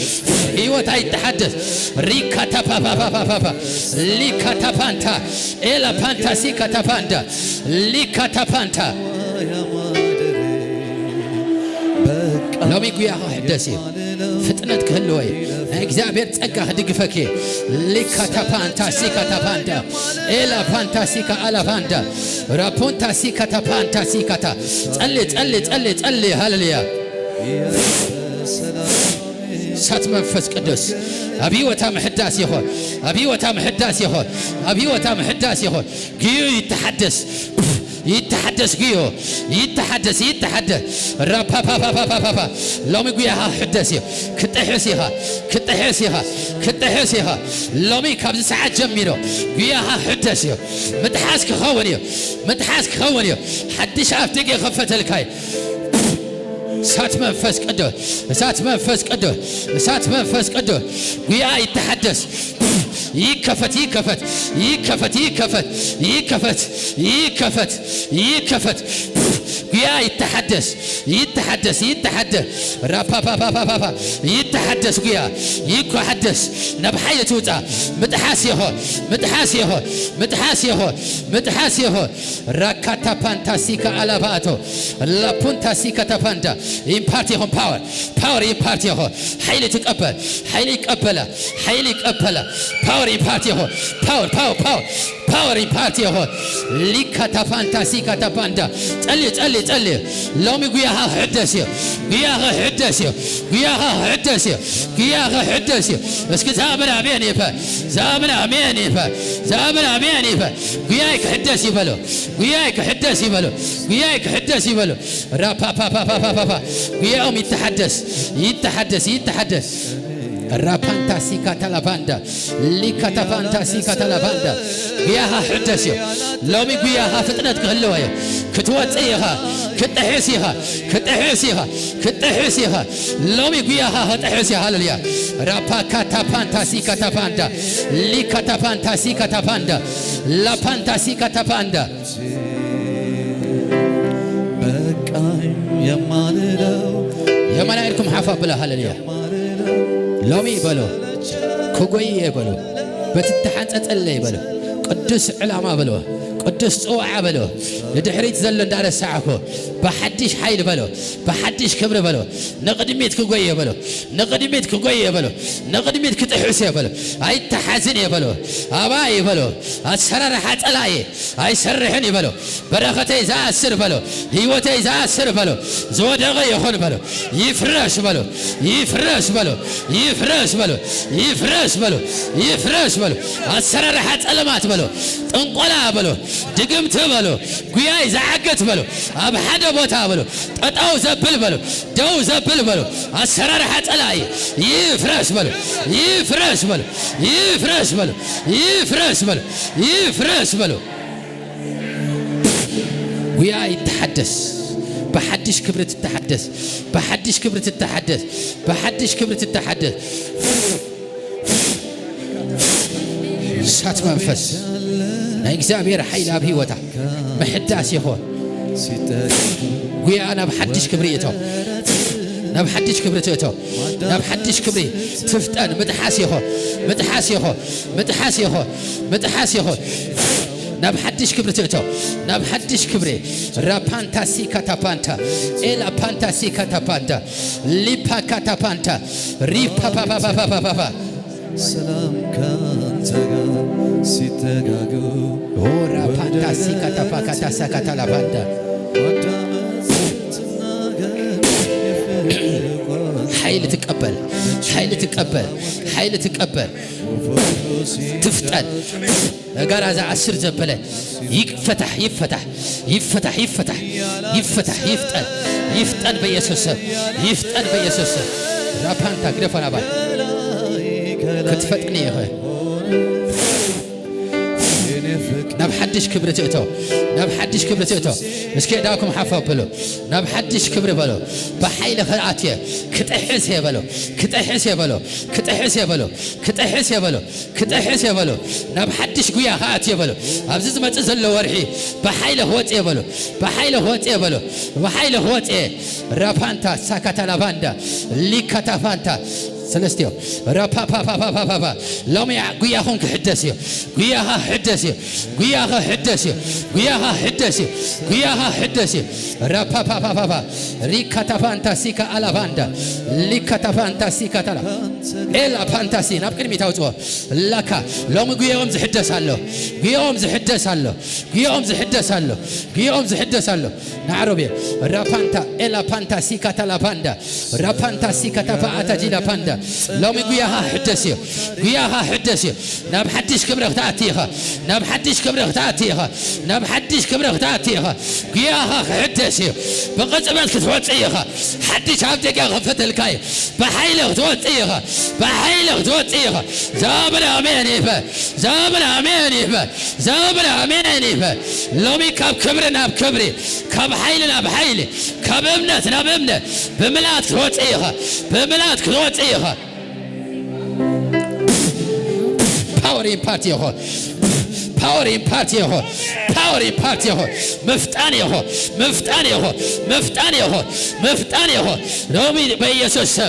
هيوتا يتحدث ريكاتا بابا بابا بابا ليكاتا بانتا إلا بانتا سيكاتا بانتا ليكاتا بانتا لو ميقو يا حدثي فتنتك هلوي እግዚአብሔር ጸጋ ድግፈኬ ሊካታ ፓንታ ሲካታ ፓንታ ኤላ ፓንታ ሲካ አላ ፓንታ ራፖንታ ሲካታ ፓንታ ሲካታ ጸልይ ጸልይ ጸልይ ጸልይ ሃሌሉያ ሳት መንፈስ ቅዱስ አብዮታ መሕዳስ ይሆን አብዮታ መሕዳስ ይሆን አብዮታ መሕዳስ ይሆን ግዩ ይተሐደስ يتحدث جيو يتحدث رابا بابا بابا بابا لو ميقويها حدثي كتحسيها لو مي كابز ساعات جميرو قويها حدثي متحاسك خونيو حدش عارف تلقي خفة الكاي سات منفس قدو ويا يتحدث يكفت ويا يتحدث رابا بابا بابا يتحدث ويا يحدث نبحية توتا متحاسيه راكاتا بانتاسيكا على باتو لا بونتاسيكا تباندا imparti hon power imparti hon حيل تقبل power imparti hon power imparti hon ليكاتا فانتاسيكا تباندا تلي لو ميغويها حدثي بس كزامنا امين وياك حدثي بلو رابا بابا وياهم يتحدث رابانتا سيكاتا لافاندا ليكاتا فانتا سيكاتا لافاندا وياها حدثي لو ميغويها فتنت قلوها كتوصيها كتحسيها لو ميغويها هتحسيها هالليا رابا كاتا فانتا سيكاتا فاندا ليكاتا فانتا سيكاتا فاندا لا فانتا سيكاتا فاندا يا ملائكم حفظ بلا هالليا لومي بلو كوغوي بلو بتتحنت اتلي بلو قدس علامه بلو قدس صوعه بلو لدحريت زل اندار الساعه بحدش حيل بلو بحدش كبر بلو نقدميت كوغوي بلو نقدميت كتحسي بلو اي تحزن بلو اباي بلو اسرر حطلاي اي سرحني بلو برختي زاسر بلو هيوتي زاسر بلو زودغ يخون بلو يفرش بلو اسرر حطلمات بلو طنقلا بلو دقمت بلو قياي زعقت بلو اب حدا بوتا بلو ططاو زبل بلو دو زبل بلو اسرار حطلاي يفرش بلو قياي يتحدث بحدش كبرت التحدث سات منفس እግዚአብሔር ኃይል አብ ህይወታ መሕዳስ ይሆን ويا أنا بحدش كبريته نبحدش كبريته نبحدش كبري تفتن متحاسيه نبحدش كبريته نبحدش كبري رابانتا سيكاتا بانتا إلا بانتا سيكاتا بانتا ليبا كاتا بانتا ريبا بابا بابا بابا سلام كان تغا سيتغاغو ورا بانتا سيكاتا باكاتا ساكاتا لا بانتا حيل تقبل تفتن غرازة عسر زبلة يفتح يفتن بيسوس رابانتا غرفنا با كتفتني هو ناب حدش كبر تأتو ناب حدش كبر تأتو مسكي داكم حفا بلو ناب حدش كبر بلو بحيل خلعاتيه كتحس يا بلو كتحس يا بلو كتحس يا بلو كتحس يا بلو كتحس يا بلو ناب حدش قويا خات يا بلو أبزز ما تزل ورحي بحيل هوت يا بلو بحيل هوت يا بلو بحيل هوت إيه رابانتا ساكتا لافاندا ليكتا فانتا سلستيو رابا با با با با با با لومي قوياهم كحدسيو قوياها حدسيو قوياها حدسيو قوياها حدسيو قوياها حدسيو رابا با با با با ريكتا فانتاسيكا على فاندا ليكتا فانتاسيكا تلا إلا فانتاسي نبكر ميتاوتو لكا لومي قوياهم زحدسالو قوياهم زحدسالو قوياهم زحدسالو قوياهم زحدسالو نعربي رابانتا إلا فانتاسيكا تلا فاندا رابانتاسيكا تفاعتا جيلا فاندا لومي قوياها حدسيو قوياها حدسيو ناب حدش كبرك تأتيها ناب حدش كبرك تأتيها ناب حدش كبرك تأتيها قوياها حدسيو بقصبت كتوتيها حدش عبدك غفت الكاي بحيلك توتيها بحيلك توتيها زابنا أمينيفا زابنا أمينيفا زابنا أمينيفا لومي كاب كبرنا بكبري كاب حيلنا بحيلي كاب ابنتنا بابنة بملات توتيها بملات توتيها power in party ho power in party ho power in party ho مفتاني ho مفتاني ho مفتاني ho مفتاني ho رومي بيسوس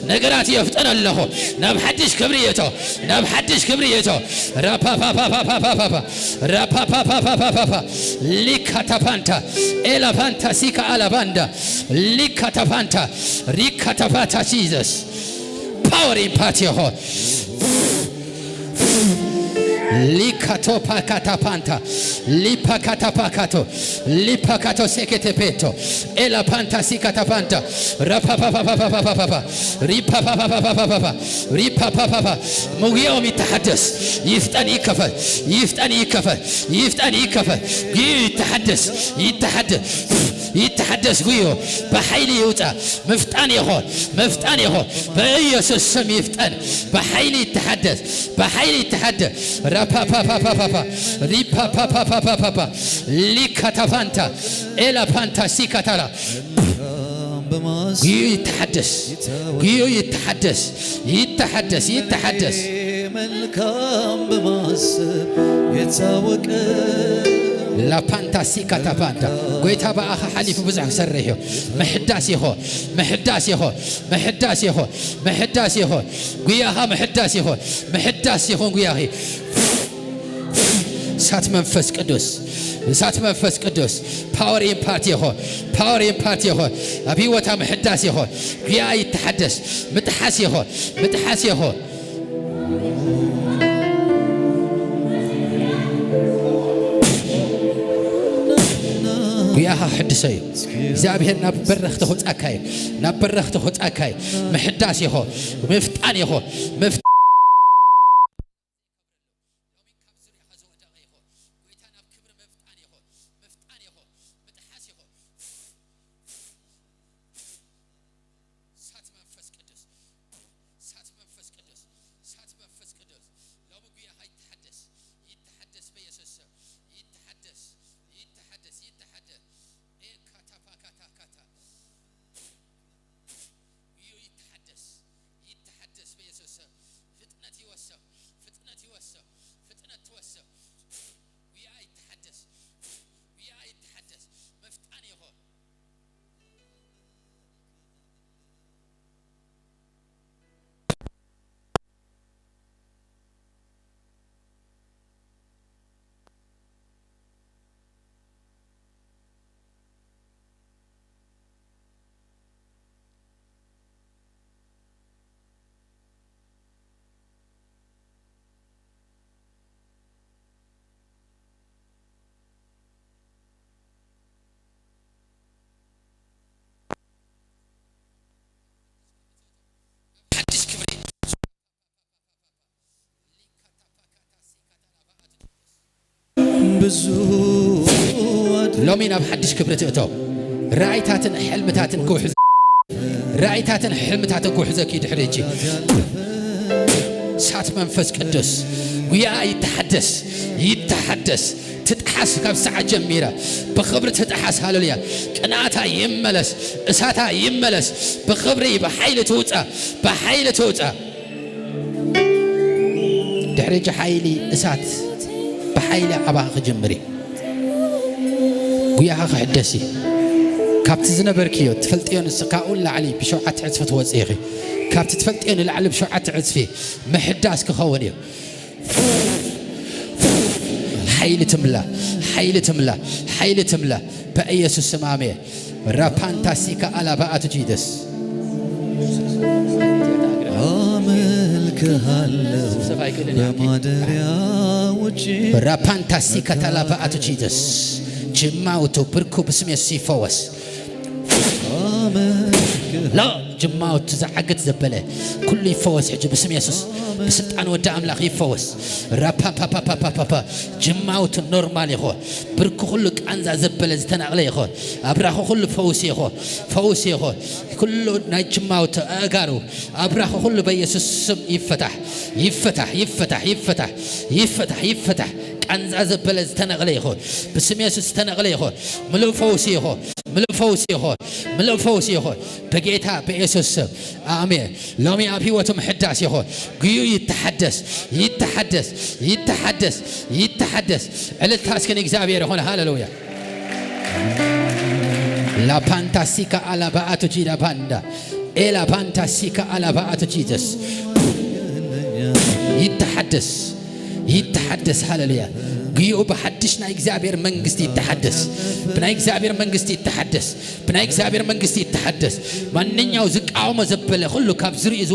نقرات يفتن الله نام حدش كبريته نام حدش كبريته رابا با با با با با با رابا با با با با با ليكاتا فانتا إلا فانتا سيكا على باندا ليكاتا فانتا ريكاتا فانتا جيسس power in party ho Likato pakata panta lipakata pakato lipakato sekete peto ela panta sikata panta rapa pa pa pa pa pa pa pa ripa pa pa pa pa pa pa ripa pa pa pa مغيوم يتحدث يفتن يكفل يفتن يكفل يفتن يكفل يتحدث يتحدث يتحدث قيو بحيل يوتا مفتان يهون مفتان يهون بأيس السم يفتن بحيل يتحدث بحيل يتحدث رابا با با با با با ريبا با با با با با با ليكاتا فانتا إلا فانتا سيكاتالا قيو يتحدث قيو يتحدث يتحدث يتحدث ملكام بماسب يتساوق لا فانتا سيكاتا فانتا قويتا بأخ حليف بزعك سريه محداسي هو محداسي هو محداسي هو محداسي هو قوياها محداسي هو محداسي هو قوياهي سات منفس قدوس سات منفس قدوس باور ان بارتي هو باور ان بارتي هو ابي وتا محداسي هو قويا يتحدث متحاسي هو متحاسي هو وياها حدسي زابهر نبرخ تخوت أكاي نبرخ تخوت أكاي محداسي هو مفتاني هو مفت لومين بحدش كبرت أتو رأيتاتن حلمتاتن كوحز رأيتاتن حلمتاتن كوحز أكيد حريجي سات منفس قدس ويا يتحدث تتحس كاب ساعة جميرة بخبرة تتحس هالليا كناتا يملس اساتا يملس بخبري بحيل توتا دحرج حيلي اسات بحيل عباق جمري ويا حدسي كابت زنبركيو تفلطيون سكاول لعلي بشوعة عزفة وصيغي كابت تفلطيون لعلي بشوعة عزفي محداس كخونيو حيل تملا بأيسو السمامي رابانتاسيكا على بقى تجيدس رابانتاسيكا على بقى تجيدس جماوتو بركو بسم يسي فوس لا جماوت تزعقت زبله كل يفوس حجب بسم يسوس بسلطان ودا املاك يفوس رابا با با با با جماوت نورمال يخو بركو كل قانزا زبله زتناقله يخو ابراخو كل فوس يخو كل ناي جماوت اغارو ابراخو كل بيسوس سم يفتح قانزا زبله زتناقله يخو بسم يسوس تناقله يخو ملو فوس يخو بقيتا بيسوس آمين لومي أبي وتم حداس يخو قيو يتحدث على التاسكن إكزابير هون هاللويا لا بانتاسيكا على باتو جيدا باندا إلا بانتاسيكا على باتو جيدس يتحدث هاللويا قيو بحدشنا إكزابير منغستي يتحدث بنا إكزابير منغستي يتحدث من نياو زق أو مزبله كله كابزري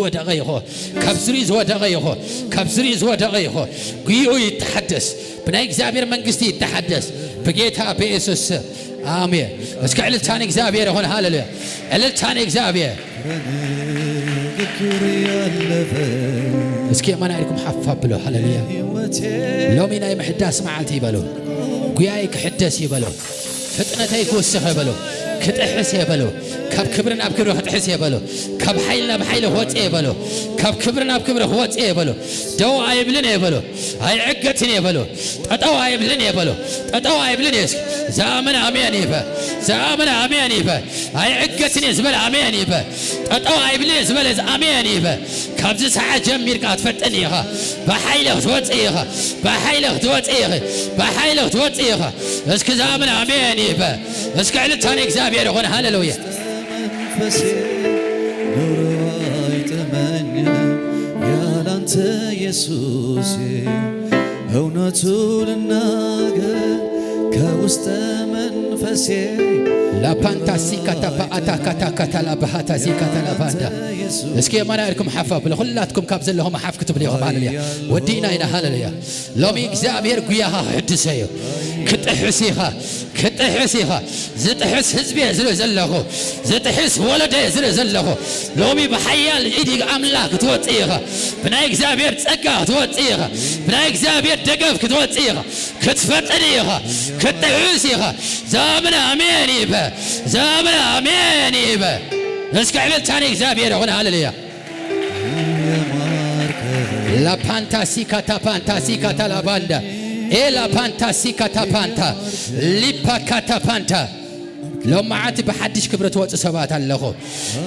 زود غيره قيو يتحدث بنا إكزابير منغستي يتحدث بقيتها بيسوس آمين بس كعلل تاني إكزابير هون هاللويا علل تاني إكزابير بس كي ما نعرفكم حفاب بلو هاللويا لو مين أي محداس معلتي بلو قيايك حداس يبلو فتنة يكوسخ يبلو كتحس يبلو كاب كبرنا بكبره كتحس يبلو كاب حيلنا بحيله هوت يبلو كاب كبرنا بكبره هوت يبلو دو عيبلن يبلو هاي عقتني يبلو تطو عيبلن يبلو تطو عيبلن يسك زامن عميان يبا هاي عقتني زبل عميان يبا تطو عيبلن زبل عميان يبا كاب زي ساعة جمير قاعد فتنيها بحيله توتيها اسك زامن عميان يبا اسك على تاني إكزابير هون هاللويا ያላንተ ኢየሱስ እውነቱን እናገር ከውስጥ መንፈሴ ላፓንታሲካ ታፓአታካታካታ ላባሃታሲካ ታላባንዳ እስኪ ማናልኩም حفاب ለሁላትኩም ካብ ዘለኹም حف كتب ليهم ሃሌሉያ ወዲና ኢና ሃሌሉያ ሎሚ እግዚአብሔር ጉያሃ ሕድሰዮ ክትሕሲኻ ዝጥሕስ ህዝቢ ዘለኹ ዝጥሕስ ወለደ ዘለኹ ሎሚ በሓያል ኢድ አምላክ ትወጽኢኻ ብናይ እግዚአብሔር ጸጋ ትወጽኢኻ ብናይ እግዚአብሔር ደገፍ ክትወጽኢኻ ክትፈጥኒኻ ክትሕሲኻ ዘመን አሜን ይበ እስከ ዕለት ታኒ እግዚአብሔር ሆነ ሃሌሉያ لا pantasika la banda e la pantasika panta lipa kata panta لو معات بحدش كبرت وقت سبات اللهو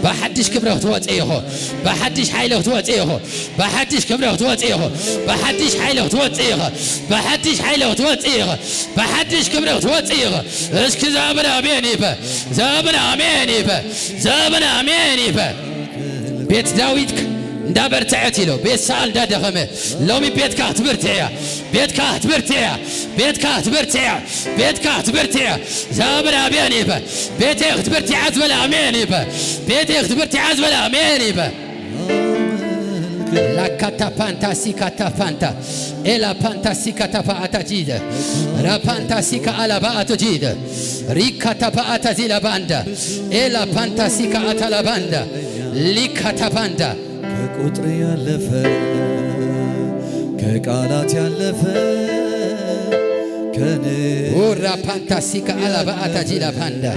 بحدش كبرت وقت إيهو بحدش حيله وقت إيهو بحدش كبرت وقت إيهو بحدش حيله وقت إيهو بحدش حيله وقت إيهو بحدش كبرت وقت إيهو اسك زابنا أميني با بيت داويدك دابر تعتيلو بيت سال دادخمه لومي بيت كات برتيا زابنا أميني با بيت يخت برتي عزبل أميني با بيت يخت برتي عزبل أميني با لا كاتا بانتا سيكا تابانتا إلا بانتا سيكا تاباتا جيدا را بانتا سيكا على باتا جيدا ريكا تاباتا زيلا باندا إلا بانتا سيكا أتلا باندا ليكا تاباندا كقطر يالف كقالات يالف كان ورا بانتا سيكا على باتا جيلا باندا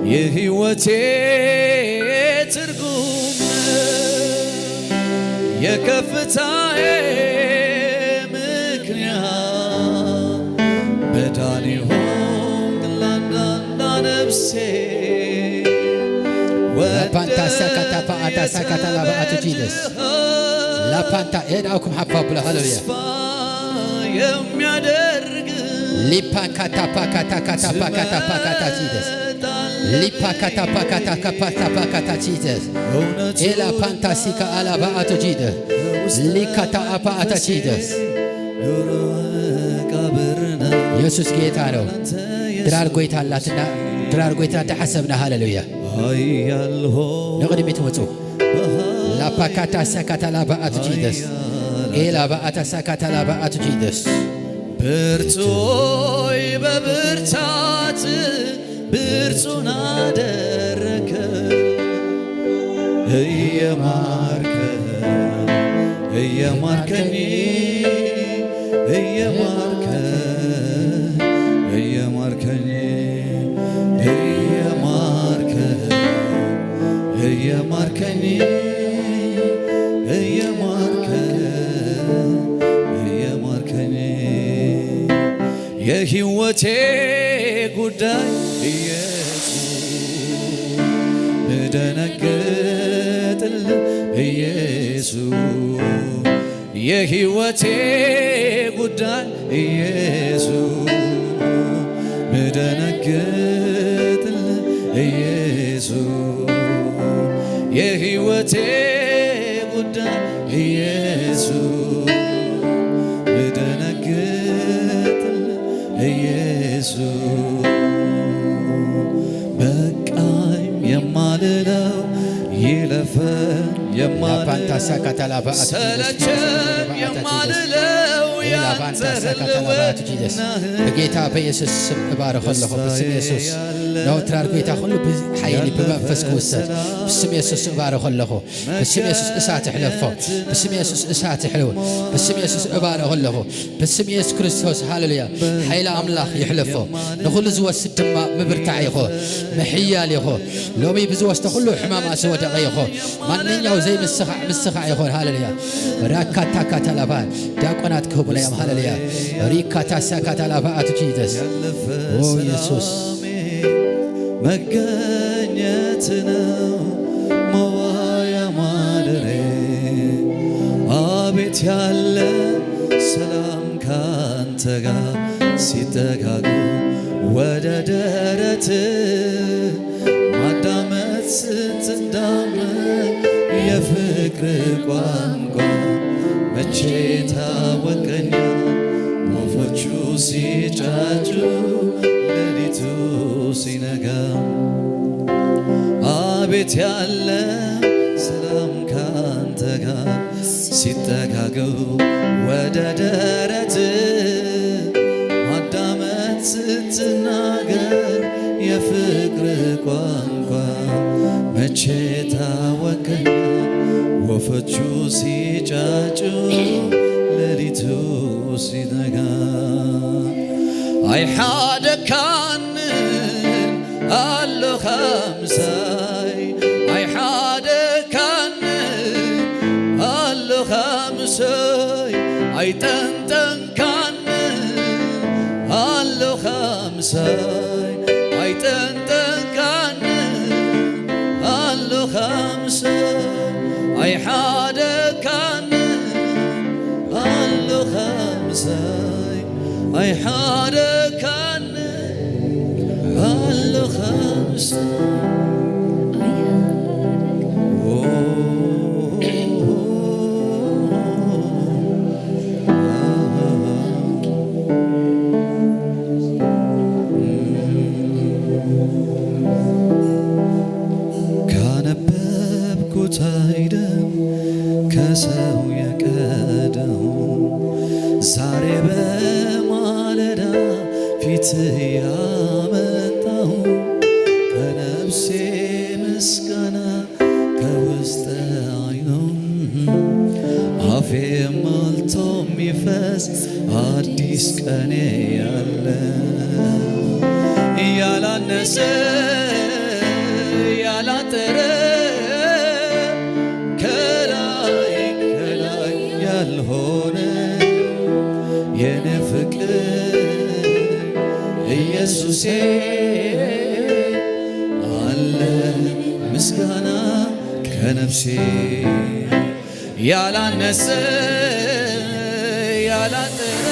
يهوتي ترقوم የከፍታዬ ምክንያት መዳን ሆንክ ለአንዳንድ ነፍሴ ላፓንታ ሰከታ ፓአታ ሰከታ ላባአቱ ጂደስ ላፓንታ ኤዳውኩም ሐፋ ብለ ሃሌሉያ የሚያደርግ ሊፓካታ ፓካታ ካታ ፓካታ ፓካታ ጂደስ ሊፓካታ ፓካታ ካፓታ ፓካታ ጂደስ ኤላ ፓንታ ሲካ አላባአቱ ጂደስ ሊካታ አፓአታ ጂደስ ኢየሱስ ጌታ ነው። ድራር ጎይታላትና ድራር ጎይታ ተሐሰብና ሃሌሉያ ንቅድሚት ወፁ ላፓካታ ሰካታ ላባአቱ ጂደስ ኤላ ባአታ ሰካታ ላባአቱ ጂደስ ብርቱይ በብርታት ብርቱን አደረከ እየማርከኝ የሕይወቴ ጉዳይ ኢየሱስ ብደነግጥልህ ኢየሱስ የሕይወቴ ጉዳይ ኢየሱስ ብደነግጥልህ ኢየሱስ የሕይወቴ ጉዳይ ኢየሱስ ብደነግጥልህ ኢየሱስ በቃኝ የማልለው ይለፈን ላፓንታ ሰካታ ላባአቱ ሰለቸን የማልለው ያንተ ህልውና በጌታ በኢየሱስ ስም እባርኸለሁ። በስም ኢየሱስ ነው ትራር ጌታ ሁሉ በኃይል በመንፈስ ክውሰድ በስም ኢየሱስ እባርኸለሁ። በስም ኢየሱስ እሳት ይሕለፎ በስም ኢየሱስ እሳት ይሕልው በስም ኢየሱስ እባርኸለሁ። በስም ኢየሱስ ክርስቶስ ሃሌሉያ ኃይለ አምላኽ ይሕለፎ ንኹሉ ዝወስድ ድማ ምብርታዕ ይኹ ምሕያል ይኹ ሎሚ ብዝወስደ ሁሉ ሕማማ ዝወደቐ ይኹ ማንኛው ዘይ ምስኻዕ ይኹን ሃሌሉያ ራካታ ካታላባ ዲያቆናት ክህቡና ያም ሃሌሉያ ሪካታ ሰካታ ላባአቱ ጂደስ ኦ ኢየሱስ መገኘት ነው መዋያ ማደሬ አቤት ያለ ሰላም ካንተ ጋር ሲጠጋጉ ወደ ደረት ማዳመጥ ስትዳመጥ የፍቅር ቋንቋ መቼ ታወቀኛ ወፎቹ ሲጫጩ ሌሊቱ ሲነጋ አቤት ያለ ሰላም ካንተ ጋር ሲጠጋገው ወደ ደረት ማዳመጥ ስትናገር የፍቅር ቋንቋ መቼ ታወቀኛ ወፎቹ ሲጫጩ ሌሊቱ ሲነጋ አይ ሓደ ካንን ኣሎ ኸምሳይ አይ ሓደ ካንን ኣሎ ኸምሳይ ኣይጠንጠንካንን ኣሎ ኸምሳይ ኣይጠንጠንካንን ኣሎ ኸምሳይ አይ ሓደ ካንን ኣሎ ኸምሳይ አይ ሓደ ካንን ኣሎ ኸምሳይ ካነበብኩት አይደል ከሰው የቀደው ዛሬ በማለዳ ፊት ያመጣው ከነፍሴ ምስጋና ከውስጥ አይነው አፌ ሞልቶ የሚፈስ አዲስ ቀኔ ያለ ያላነሰ ያላጠረ ከላይ ኢየሱሴ አለ ምስጋና ከነፍሴ ያላነሰ ያላጠረ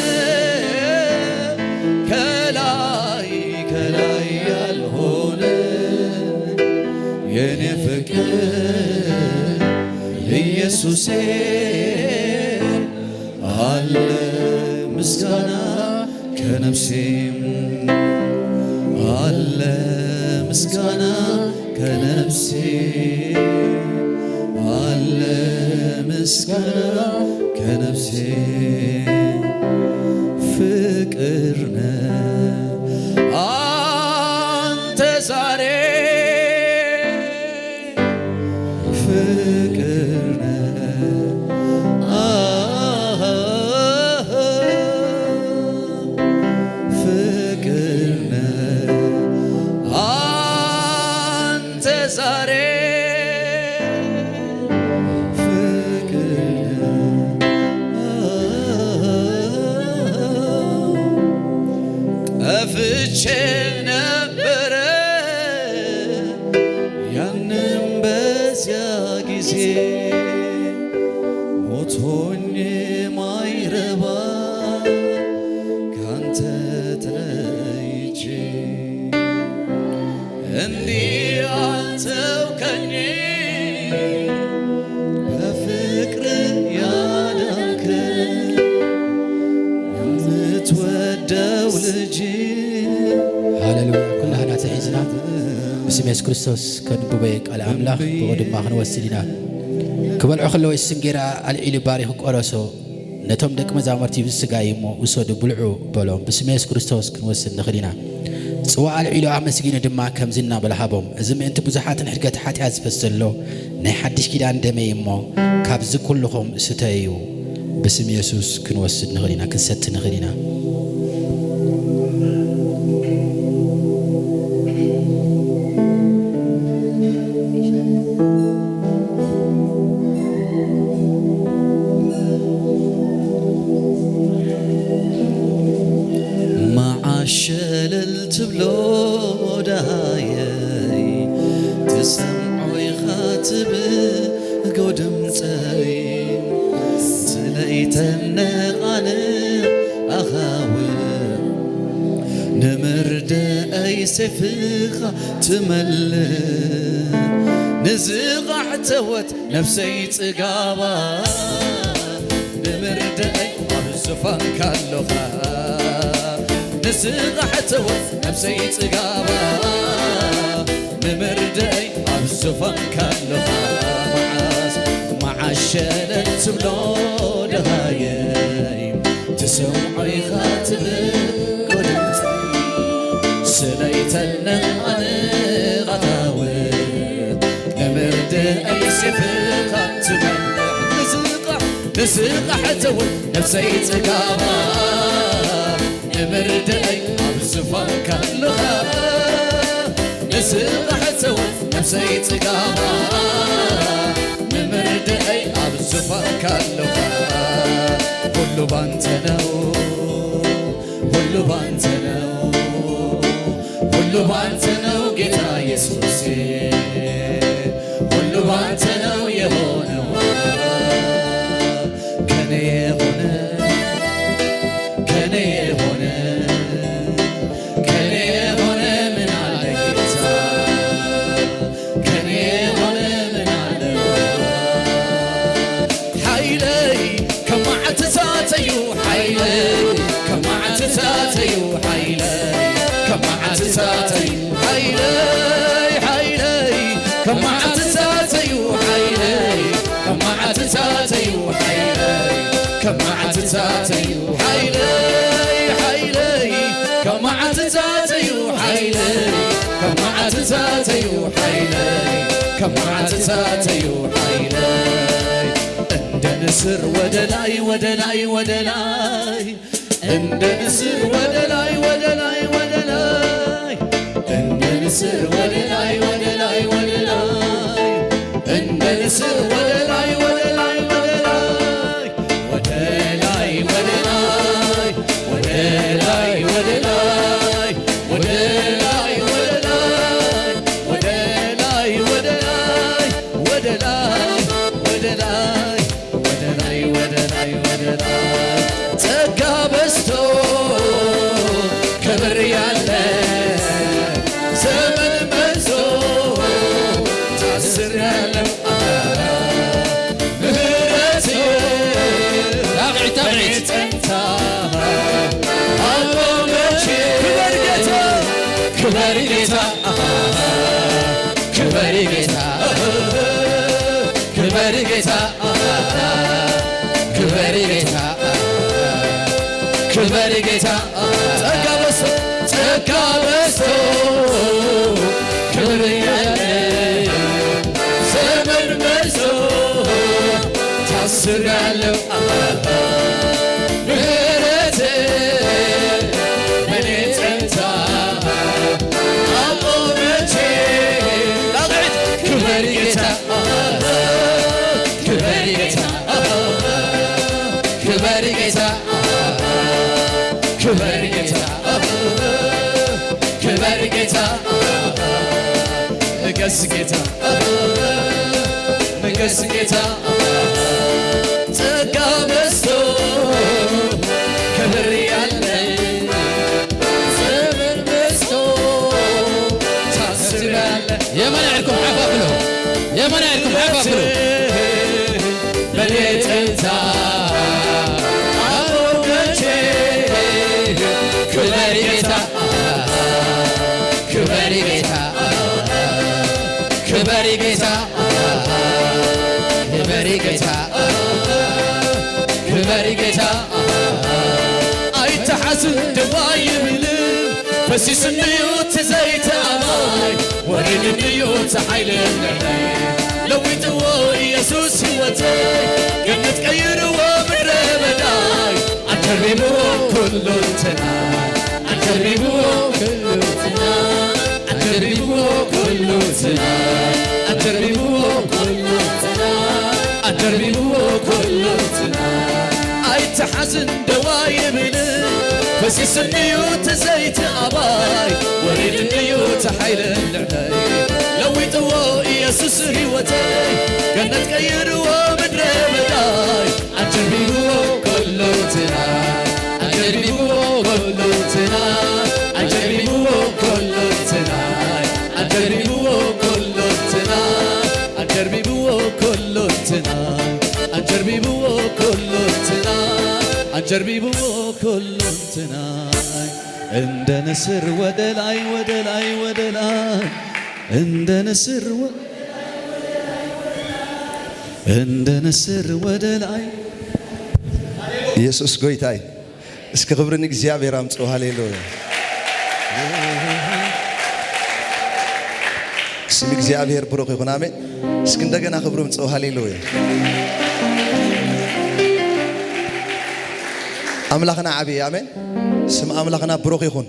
ከላይ ከላይ ያልሆነ የኔ ፍቅር ኢየሱሴ አለ ምስጋና ከነፍሴም አለ ምስጋና ከነፍሴ አለ ምስጋና ከነፍሴ ፍቅር ነህ አንተ ዛሬ ፍቅር ነህ ፍቅር ነህ አንተ ዛሬ ጠፍቼ ነበረ ያንም በዚያ ጊዜ ሞቶኝ ማይረባ ካንተ ተለይቼ እንዲህ አልተውከኝ በፍቅር ያዳንከኝ የምትወደው ልጅ ሃሌሉያ ኩላህና ተሒዝና ብስም ኢየሱስ ክርስቶስ ከንብበይ ቃል ኣምላኽ ብኡ ድማ ክንወስድ ኢና ክበልዖ ከለወ ስንጌራ ኣልዒሉ ባሪኹ ቆረሶ ነቶም ደቂ መዛሙርቲ ብስጋይ እሞ ውሰዱ ብልዑ በሎም ብስም ኢየሱስ ክርስቶስ ክንወስድ ንኽእል ኢና ጽዋ ኣልዒሉ ኣመስጊኑ ድማ ከምዚ እናበልሃቦም እዚ ምእንቲ ብዙሓትን ሕድገት ሓጢኣት ዝፈሰሎ ናይ ሓድሽ ኪዳን ደመይ እሞ ካብዚ ኩልኹም ስተዩ ብስም ኢየሱስ ክንወስድ ንኽእል ኢና ክንሰቲ ንኽእል ኢና ማዓሸለል ትብሎ ዳሃየይ ትሰምዖ ኢኻ ትብጎ ድምፀይ ስለይተነቓነ ኣኻው ንምርድአይ ሰይፍኻ ትመልእ ንዝቓዕተወት ነፍሰይ ጽጋባ ንምርድአይ ኣብ ዙፋንካ ኣለኻ ንዝቓዕተወት ነፍሰይ ጽጋባ ንምርድአይ ኣብ ዙፋንካ ኣለኻ መዓሸለል ትብሎ ደሃየይ ትሰምዖ ኢኻ ትብጎ ድምፀይ ስለይተነቓነ ቓታውት ንምርድአይ ሰይፍኻ ትመልእ ንዝቓዕተወት ነፍሰይ ጽጋባ ንምርድአይ ኣብ ዙፋንካ ኣለኻ ንዝቓዕተወት ነፍሰይ ጽጋባ ንምርድአይ ኣብ ዙፋንካ ኣለኻ ሁሉ ባንተ ነው ሁሉ ባንተ ነው ሁሉ ባንተ ነው ጌታ ኢየሱሴ ሁሉ ባንተ ነው የሆነው ከኔ የሆነ ከኔ የሆነ ከኔ የሆነ ምን አለ ጌታ ከኔ የሆነ ምን አለ ሓይለይ ከማዕትታተዩ ሓይለይ ከማዕትታተዩ ሓይለይ ከማዕትታተዩ ሓይለይ ሓይለይ ከማዕትታተዩ ሓይለይ ከማዕትታተዩ ሓይለይ ከማዕትታተዩ ሓይለይ ሓይለይ ከማዕትታተዩ ሓይለይ ከማዕትታተዩ ሓይለይ ከማዕትታተዩ ሓይለይ እንደ ንስር ወደ ላይ ወደ ላይ ወደ ላይ እንደ ንስር ወደ ላይ ወደ ላይ ወደ ላይ እንደ ንስር ወደ ላይ ወደ ላይ ወደ ላይ እንደ ንስር ወደ ላይ ወደ ላይ ወደ ላይ ወደ ላይ ወደ ላይ ወደ ላይ ወደ ላይ ወደ ክበር ጌታ ክበር ጌታ ክበር ጌታ ክበር ጌታ ክበር ጌታ ጸጋ በዝቶ ጸጋ በዝቶ ክብር ያለ ዘመን መርሶ ታስሬያለሁ ምህረት በኔ ጸንታ አቆመች ክበር ጌታ ክበር ጌታ ክበር ጌታ ክበር ጌታ ክበር ጌታ ንገስ ጌታ ንገስ ጌታ ጸጋ በዝቶ ክብር ያለ ዘመን በዝቶ ታስሬያለሁ የመናዕርኩም አባብሎ የመናዕርኩም አባብሎ በኔ ጸንታ አቆመች ክበር ጌታ ክበር ጌታ ክበር ጌታ ክበር ጌታ ክበር ጌታ አይተሐስን ደዋይ ብልም ፈሲስንዩ ተዘይተ አማይ ወሪድንዩ ተሓይልን ለዊጥዎ ኢየሱስ ሕይወተይ ገነት ቀይርዎ ምድረ በዳይ አንተርቢብዎ ኩሉ እንተናይ አንተርቢብዎ ኩሉ እንተናይ አንተርቢብዎ ኩሉ እንተናይ አንተርቢብዎ ኩሉ እንተናይ አንተርቢብዎ ኩሉ እንተናይ አይተሐዝን ደዋይ ብልም ፈሲስንዩ ተዘይተ አባይ ወሪድንዩ ተሓይልን ልዕለይ ለዊጥዎ ኢየሱስ ሕይወተይ ገነት ቀይርዎ ምድረ በዳይ አንተርቢብዎ ኩሉ እንተናይ አንተርቢብዎ ኩሉ እንተናይ አንተርቢብዎ ኩሉ እንተናይ አንተርቢብዎ ኩሉ እንተናይ አንተርቢብዎ ኩሉ እንተናይ አንተርቢብዎ ኩሉ እንተናይ አንተርቢብዎ ኩሉ እንተናይ እንደ ንስር ወደ ላይ ወደ ላይ ወደ ላይ እንደ ንስር እንደ ንስር ወደ ላይ ኢየሱስ ጌታዬ እስከ ክብርን እግዚአብሔር አምጽ ሃሌሉያ ስም እግዚአብሔር ብሩክ ይሁን አሜን እስኪ እንደገና ክብሩ አምጽ ሃሌሉያ አምላክና ዓቢ አሜን ስም አምላክና ብሩክ ይሁን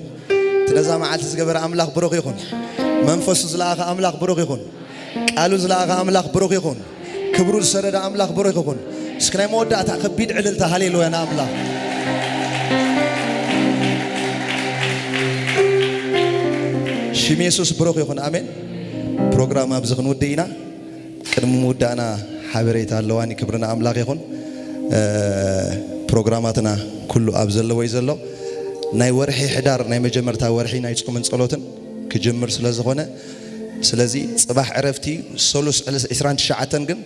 ትነዛ መዓልቲ ዝገበረ አምላክ ብሩክ ይሁን መንፈሱ ዝለኣኸ አምላክ ብሩክ ይሁን ቃሉ ዝለኣኸ አምላክ ብሩክ ይሁን ክብሩ ዝሰረደ አምላክ ብሩክ ይሁን እስኪ ናይ መወዳእታ ከቢድ ዕልልታ ሃሌሉያ ንኣምላኽ ሽም ኢየሱስ ብሩክ ይሁን አሜን ፕሮግራም ኣብዚ ክንውድእ ኢና ቅድሚ ምውዳእና ሓበሬታ ኣለዋኒ ክብርና ኣምላኽ ይኹን ፕሮግራማትና ኩሉ ኣብ ዘለዎ እዩ ዘሎ ናይ ወርሒ ሕዳር ናይ መጀመርታ ወርሒ ናይ ጾምን ጸሎትን ክጅምር ስለ ዝኾነ ስለዚ ጽባሕ ዕረፍቲ ሶሉስ 29 ግን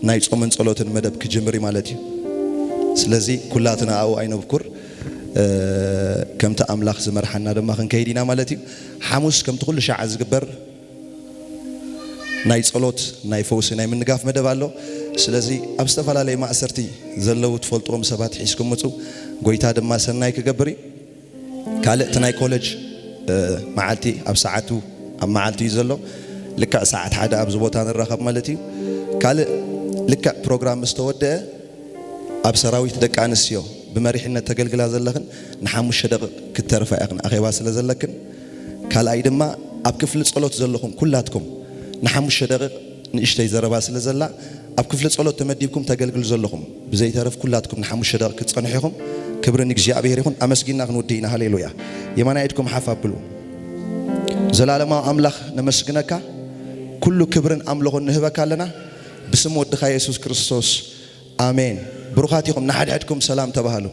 ናይ ጾምን ጸሎትን መደብ ክጅምር ማለት እዩ ስለዚ ኩላትና ኣው ኣይነብኩር ከምቲ ኣምላኽ ዝመርሓና ድማ ክንከይድ ኢና ማለት እዩ ሓሙስ ከምቲ ኩሉ ሻዕ ዝግበር ናይ ጸሎት ናይ ፈውሲ ናይ ምንጋፍ መደብ ኣሎ ስለዚ ኣብ ዝተፈላለዩ ማእሰርቲ ዘለው ትፈልጥዎም ሰባት ሒዝኩም ምፁ ጎይታ ድማ ሰናይ ክገብር ካልእቲ ናይ ኮሌጅ መዓልቲ ኣብ ሰዓቱ ኣብ መዓልቲ እዩ ዘሎ ልክዕ ሰዓት ሓደ ኣብዚ ቦታ ንራኸብ ማለት እዩ ካልእ ልክዕ ፕሮግራም ዝተወድአ ኣብ ሰራዊት ደቂ ኣንስትዮ ብመሪሕነት ተገልግላ ዘለኽን ንሓሙሽተ ደቂቕ ክተርፋ ኢኽን ኣኼባ ስለ ዘለክን ካልኣይ ድማ ኣብ ክፍሊ ጸሎት ዘለኹም ኩላትኩም ንሓሙሽተ ደቂቕ ንእሽተይ ዘረባ ስለ ዘላ ኣብ ክፍሊ ጸሎት ተመዲብኩም ተገልግሉ ዘለኹም ብዘይተረፍ ኩላትኩም ንሓሙሽተ ደቂቕ ክትጸንሑ ኢኹም ክብርን እግዚኣብሔር ይኹን ኣመስጊና ክንውድእ ኢና ሃሌሉያ የማና ኢድኩም ሓፍ ኣብሉ ዘላለማዊ ኣምላኽ ነመስግነካ ኩሉ ክብርን ኣምልኾን ንህበካ ኣለና ብስም ወድኻ ኢየሱስ ክርስቶስ ኣሜን ብሩኻት ኢኹም ንሓድሕድኩም ሰላም ተባሃሉ